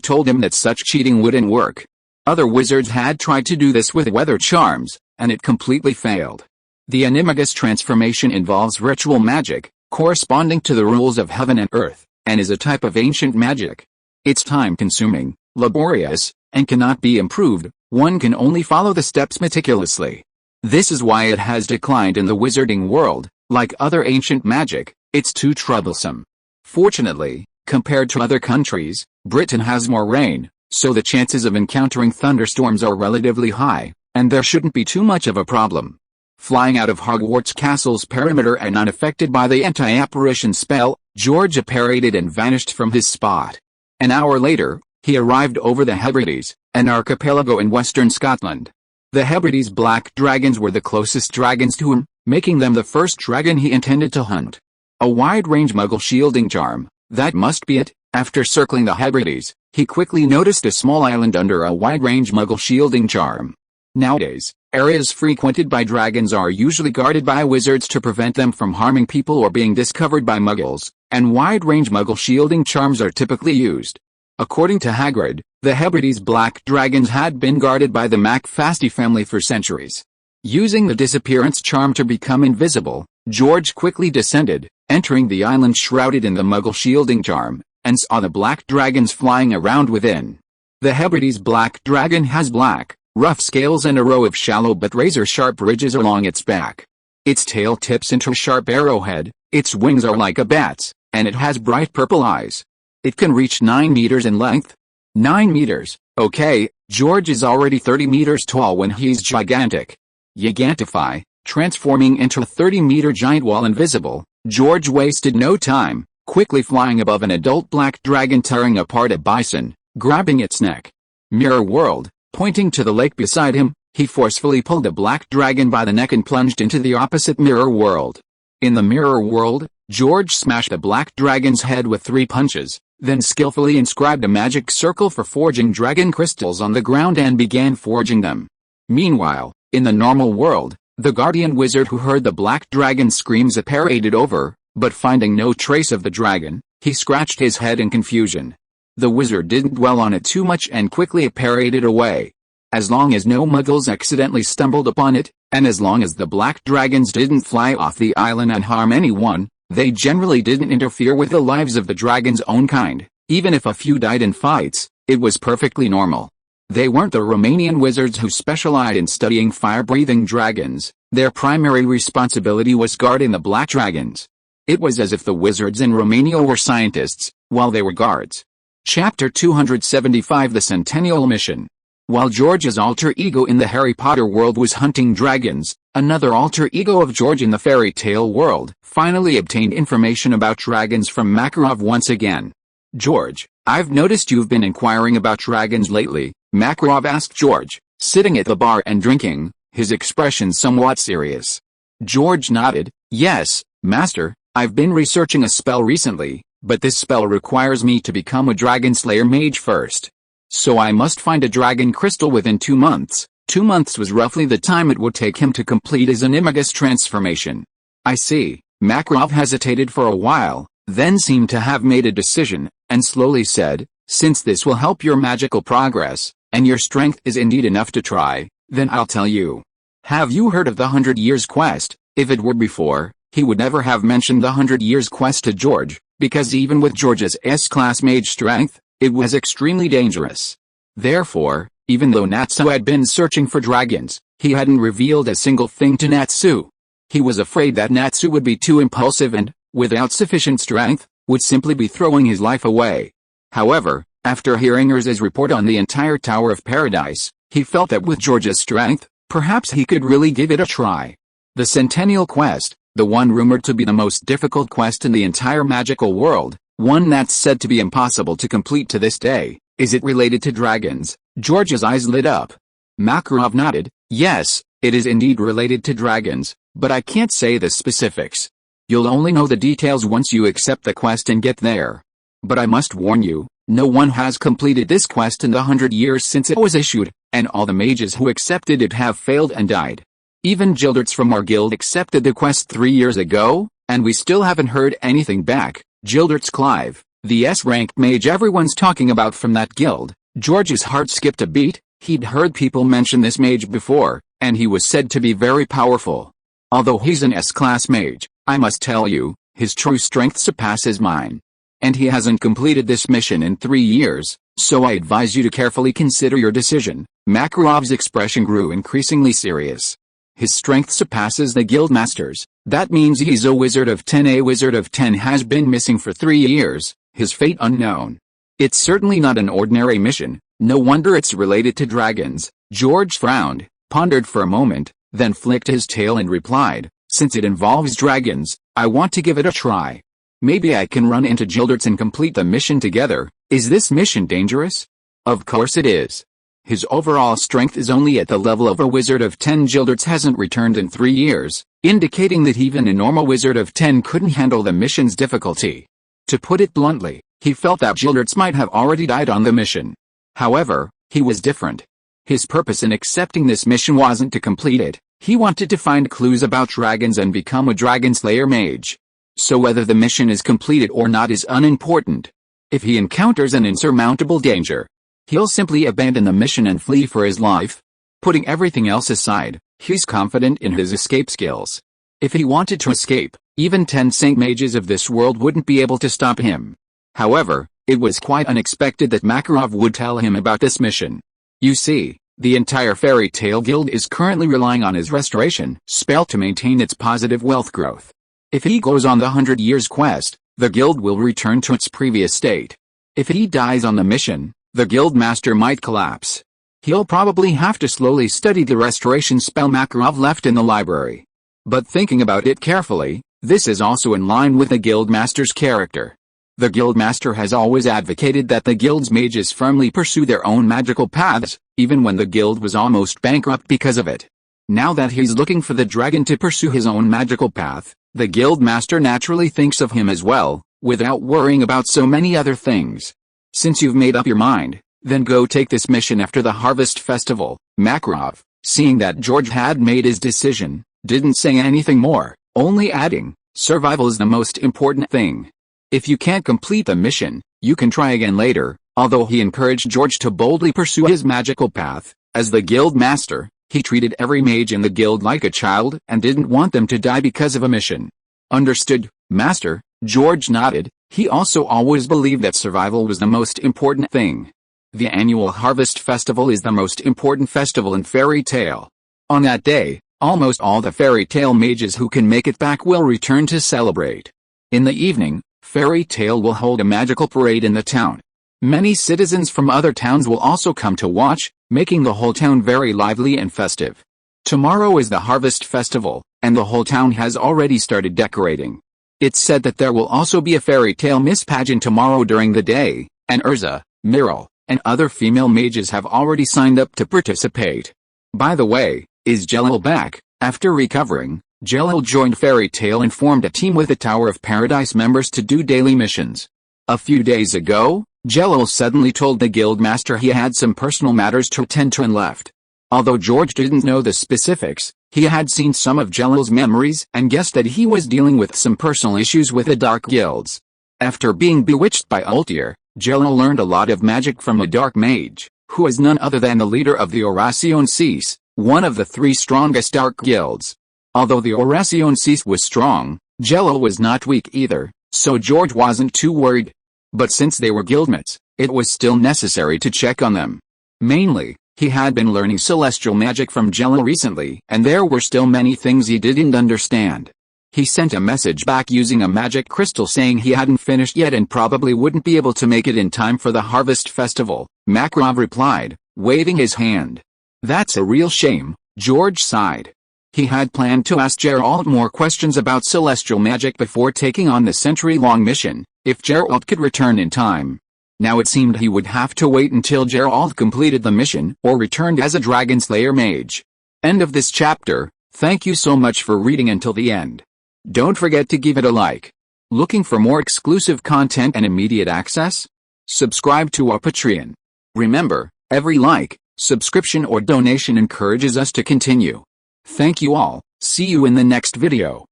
told him that such cheating wouldn't work. Other wizards had tried to do this with weather charms, and it completely failed. The animagus transformation involves ritual magic, corresponding to the rules of heaven and earth, and is a type of ancient magic. It's time-consuming, laborious, and cannot be improved. One can only follow the steps meticulously. This is why it has declined in the wizarding world. Like other ancient magic, it's too troublesome. Fortunately, compared to other countries, Britain has more rain, so the chances of encountering thunderstorms are relatively high, and there shouldn't be too much of a problem. Flying out of Hogwarts Castle's perimeter and unaffected by the anti-apparition spell, George apparated and vanished from his spot. An hour later, he arrived over the Hebrides, an archipelago in western Scotland. The Hebrides black dragons were the closest dragons to him, making them the first dragon he intended to hunt. A wide-range Muggle shielding charm, that must be it. After circling the Hebrides, he quickly noticed a small island under a wide-range Muggle shielding charm. Nowadays, areas frequented by dragons are usually guarded by wizards to prevent them from harming people or being discovered by Muggles, and wide-range Muggle shielding charms are typically used. According to Hagrid, the Hebrides black dragons had been guarded by the McFasty family for centuries. Using the disappearance charm to become invisible, George quickly descended, entering the island shrouded in the Muggle shielding charm, and saw the black dragons flying around within. The Hebrides black dragon has black, rough scales and a row of shallow but razor-sharp ridges along its back. Its tail tips into a sharp arrowhead, its wings are like a bat's, and it has bright purple eyes. It can reach 9 meters in length. 9 meters, okay, George is already 30 meters tall when he's gigantic. Gigantify, transforming into a 30-meter giant while invisible, George wasted no time, quickly flying above an adult black dragon tearing apart a bison, grabbing its neck. Mirror world. Pointing to the lake beside him, he forcefully pulled the black dragon by the neck and plunged into the opposite mirror world. In the mirror world, George smashed the black dragon's head with 3 punches, then skillfully inscribed a magic circle for forging dragon crystals on the ground and began forging them. Meanwhile, in the normal world, the guardian wizard who heard the black dragon's screams apparated over, but finding no trace of the dragon, he scratched his head in confusion. The wizard didn't dwell on it too much and quickly apparated away. As long as no Muggles accidentally stumbled upon it, and as long as the black dragons didn't fly off the island and harm anyone, they generally didn't interfere with the lives of the dragon's own kind. Even if a few died in fights, it was perfectly normal. They weren't the Romanian wizards who specialized in studying fire-breathing dragons. Their primary responsibility was guarding the black dragons. It was as if the wizards in Romania were scientists, while they were guards. Chapter 275 The Centennial Mission. While George's alter ego in the Harry Potter world was hunting dragons, another alter ego of George in the fairy tale world finally obtained information about dragons from Makarov once again. George, I've noticed you've been inquiring about dragons lately, Makarov asked George, sitting at the bar and drinking, his expression somewhat serious. George nodded, yes, Master, I've been researching a spell recently, but this spell requires me to become a Dragon Slayer mage first. So I must find a dragon crystal within 2 months. 2 months was roughly the time it would take him to complete his animagus transformation. I see. Makarov hesitated for a while, then seemed to have made a decision, and slowly said, since this will help your magical progress, and your strength is indeed enough to try, then I'll tell you. Have you heard of the 100 Years Quest? If it were before, he would never have mentioned the 100 Years Quest to George, because even with George's S-class mage strength, it was extremely dangerous. Therefore, even though Natsu had been searching for dragons, he hadn't revealed a single thing to Natsu. He was afraid that Natsu would be too impulsive and, without sufficient strength, would simply be throwing his life away. However, after hearing Urza's report on the entire Tower of Paradise, he felt that with George's strength, perhaps he could really give it a try. The Centennial Quest, the one rumored to be the most difficult quest in the entire magical world, one that's said to be impossible to complete to this day. Is it related to dragons? George's eyes lit up. Makarov nodded. Yes, it is indeed related to dragons, but I can't say the specifics. You'll only know the details once you accept the quest and get there. But I must warn you, no one has completed this quest in the 100 years since it was issued, and all the mages who accepted it have failed and died. Even Gilderts from our guild accepted the quest 3 years ago, and we still haven't heard anything back. Gilderts Clive, the S-ranked mage everyone's talking about from that guild. George's heart skipped a beat. He'd heard people mention this mage before, and he was said to be very powerful. Although he's an S-class mage, I must tell you, his true strength surpasses mine. And he hasn't completed this mission in 3 years, so I advise you to carefully consider your decision. Makarov's expression grew increasingly serious. His strength surpasses the guildmaster's. That means he's a wizard of 10. A wizard of 10 has been missing for 3 years, his fate unknown. It's certainly not an ordinary mission, no wonder it's related to dragons. George frowned, pondered for a moment, then flicked his tail and replied, "Since it involves dragons, I want to give it a try. Maybe I can run into Gilderts and complete the mission together. Is this mission dangerous?" "Of course it is. His overall strength is only at the level of a wizard of 10. Gilderts hasn't returned in 3 years, indicating that even a normal wizard of 10 couldn't handle the mission's difficulty. To put it bluntly, he felt that Gilderts might have already died on the mission. However, he was different. His purpose in accepting this mission wasn't to complete it. He wanted to find clues about dragons and become a dragon slayer mage. So whether the mission is completed or not is unimportant. If he encounters an insurmountable danger, he'll simply abandon the mission and flee for his life. Putting everything else aside, he's confident in his escape skills. If he wanted to escape, even 10 saint mages of this world wouldn't be able to stop him. However, it was quite unexpected that Makarov would tell him about this mission. You see, the entire Fairy Tale Guild is currently relying on his restoration spell to maintain its positive wealth growth. If he goes on the 100 Years quest, the guild will return to its previous state. If he dies on the mission, the guild master might collapse. He'll probably have to slowly study the restoration spell Makarov left in the library. But thinking about it carefully, this is also in line with the guild master's character. The guild master has always advocated that the guild's mages firmly pursue their own magical paths, even when the guild was almost bankrupt because of it. Now that he's looking for the dragon to pursue his own magical path, the guild master naturally thinks of him as well, without worrying about so many other things. "Since you've made up your mind, then go take this mission after the Harvest Festival." Makarov, seeing that George had made his decision, didn't say anything more, only adding, "Survival is the most important thing. If you can't complete the mission, you can try again later." Although he encouraged George to boldly pursue his magical path, as the guild master, he treated every mage in the guild like a child and didn't want them to die because of a mission. "Understood, Master," George nodded. He also always believed that survival was the most important thing. The annual Harvest Festival is the most important festival in Fairy Tale. On that day, almost all the Fairy Tale mages who can make it back will return to celebrate. In the evening, Fairy Tale will hold a magical parade in the town. Many citizens from other towns will also come to watch, making the whole town very lively and festive. Tomorrow is the Harvest Festival, and the whole town has already started decorating. It's said that there will also be a Fairy Tale Miss pageant tomorrow during the day, and Urza, Miral, and other female mages have already signed up to participate. By the way, is Jelil back? After recovering, Jelil joined Fairy Tale and formed a team with the Tower of Paradise members to do daily missions. A few days ago, Jelil suddenly told the guild master he had some personal matters to attend to and left. Although George didn't know the specifics, he had seen some of Jelil's memories and guessed that he was dealing with some personal issues with the Dark Guilds. After being bewitched by Ultier, Jelil learned a lot of magic from a Dark Mage, who is none other than the leader of the Oraciones, one of the 3 strongest Dark Guilds. Although the Oraciones was strong, Jelil was not weak either, so George wasn't too worried. But since they were guildmates, it was still necessary to check on them. Mainly, he had been learning celestial magic from Jelil recently, and there were still many things he didn't understand. He sent a message back using a magic crystal saying he hadn't finished yet and probably wouldn't be able to make it in time for the Harvest Festival. Makarov replied, waving his hand. "That's a real shame," George sighed. He had planned to ask Geralt more questions about celestial magic before taking on the century-long mission, if Geralt could return in time. Now it seemed he would have to wait until Geralt completed the mission or returned as a Dragon Slayer mage. End of this chapter. Thank you so much for reading until the end. Don't forget to give it a like. Looking for more exclusive content and immediate access? Subscribe to our Patreon. Remember, every like, subscription or donation encourages us to continue. Thank you all. See you in the next video.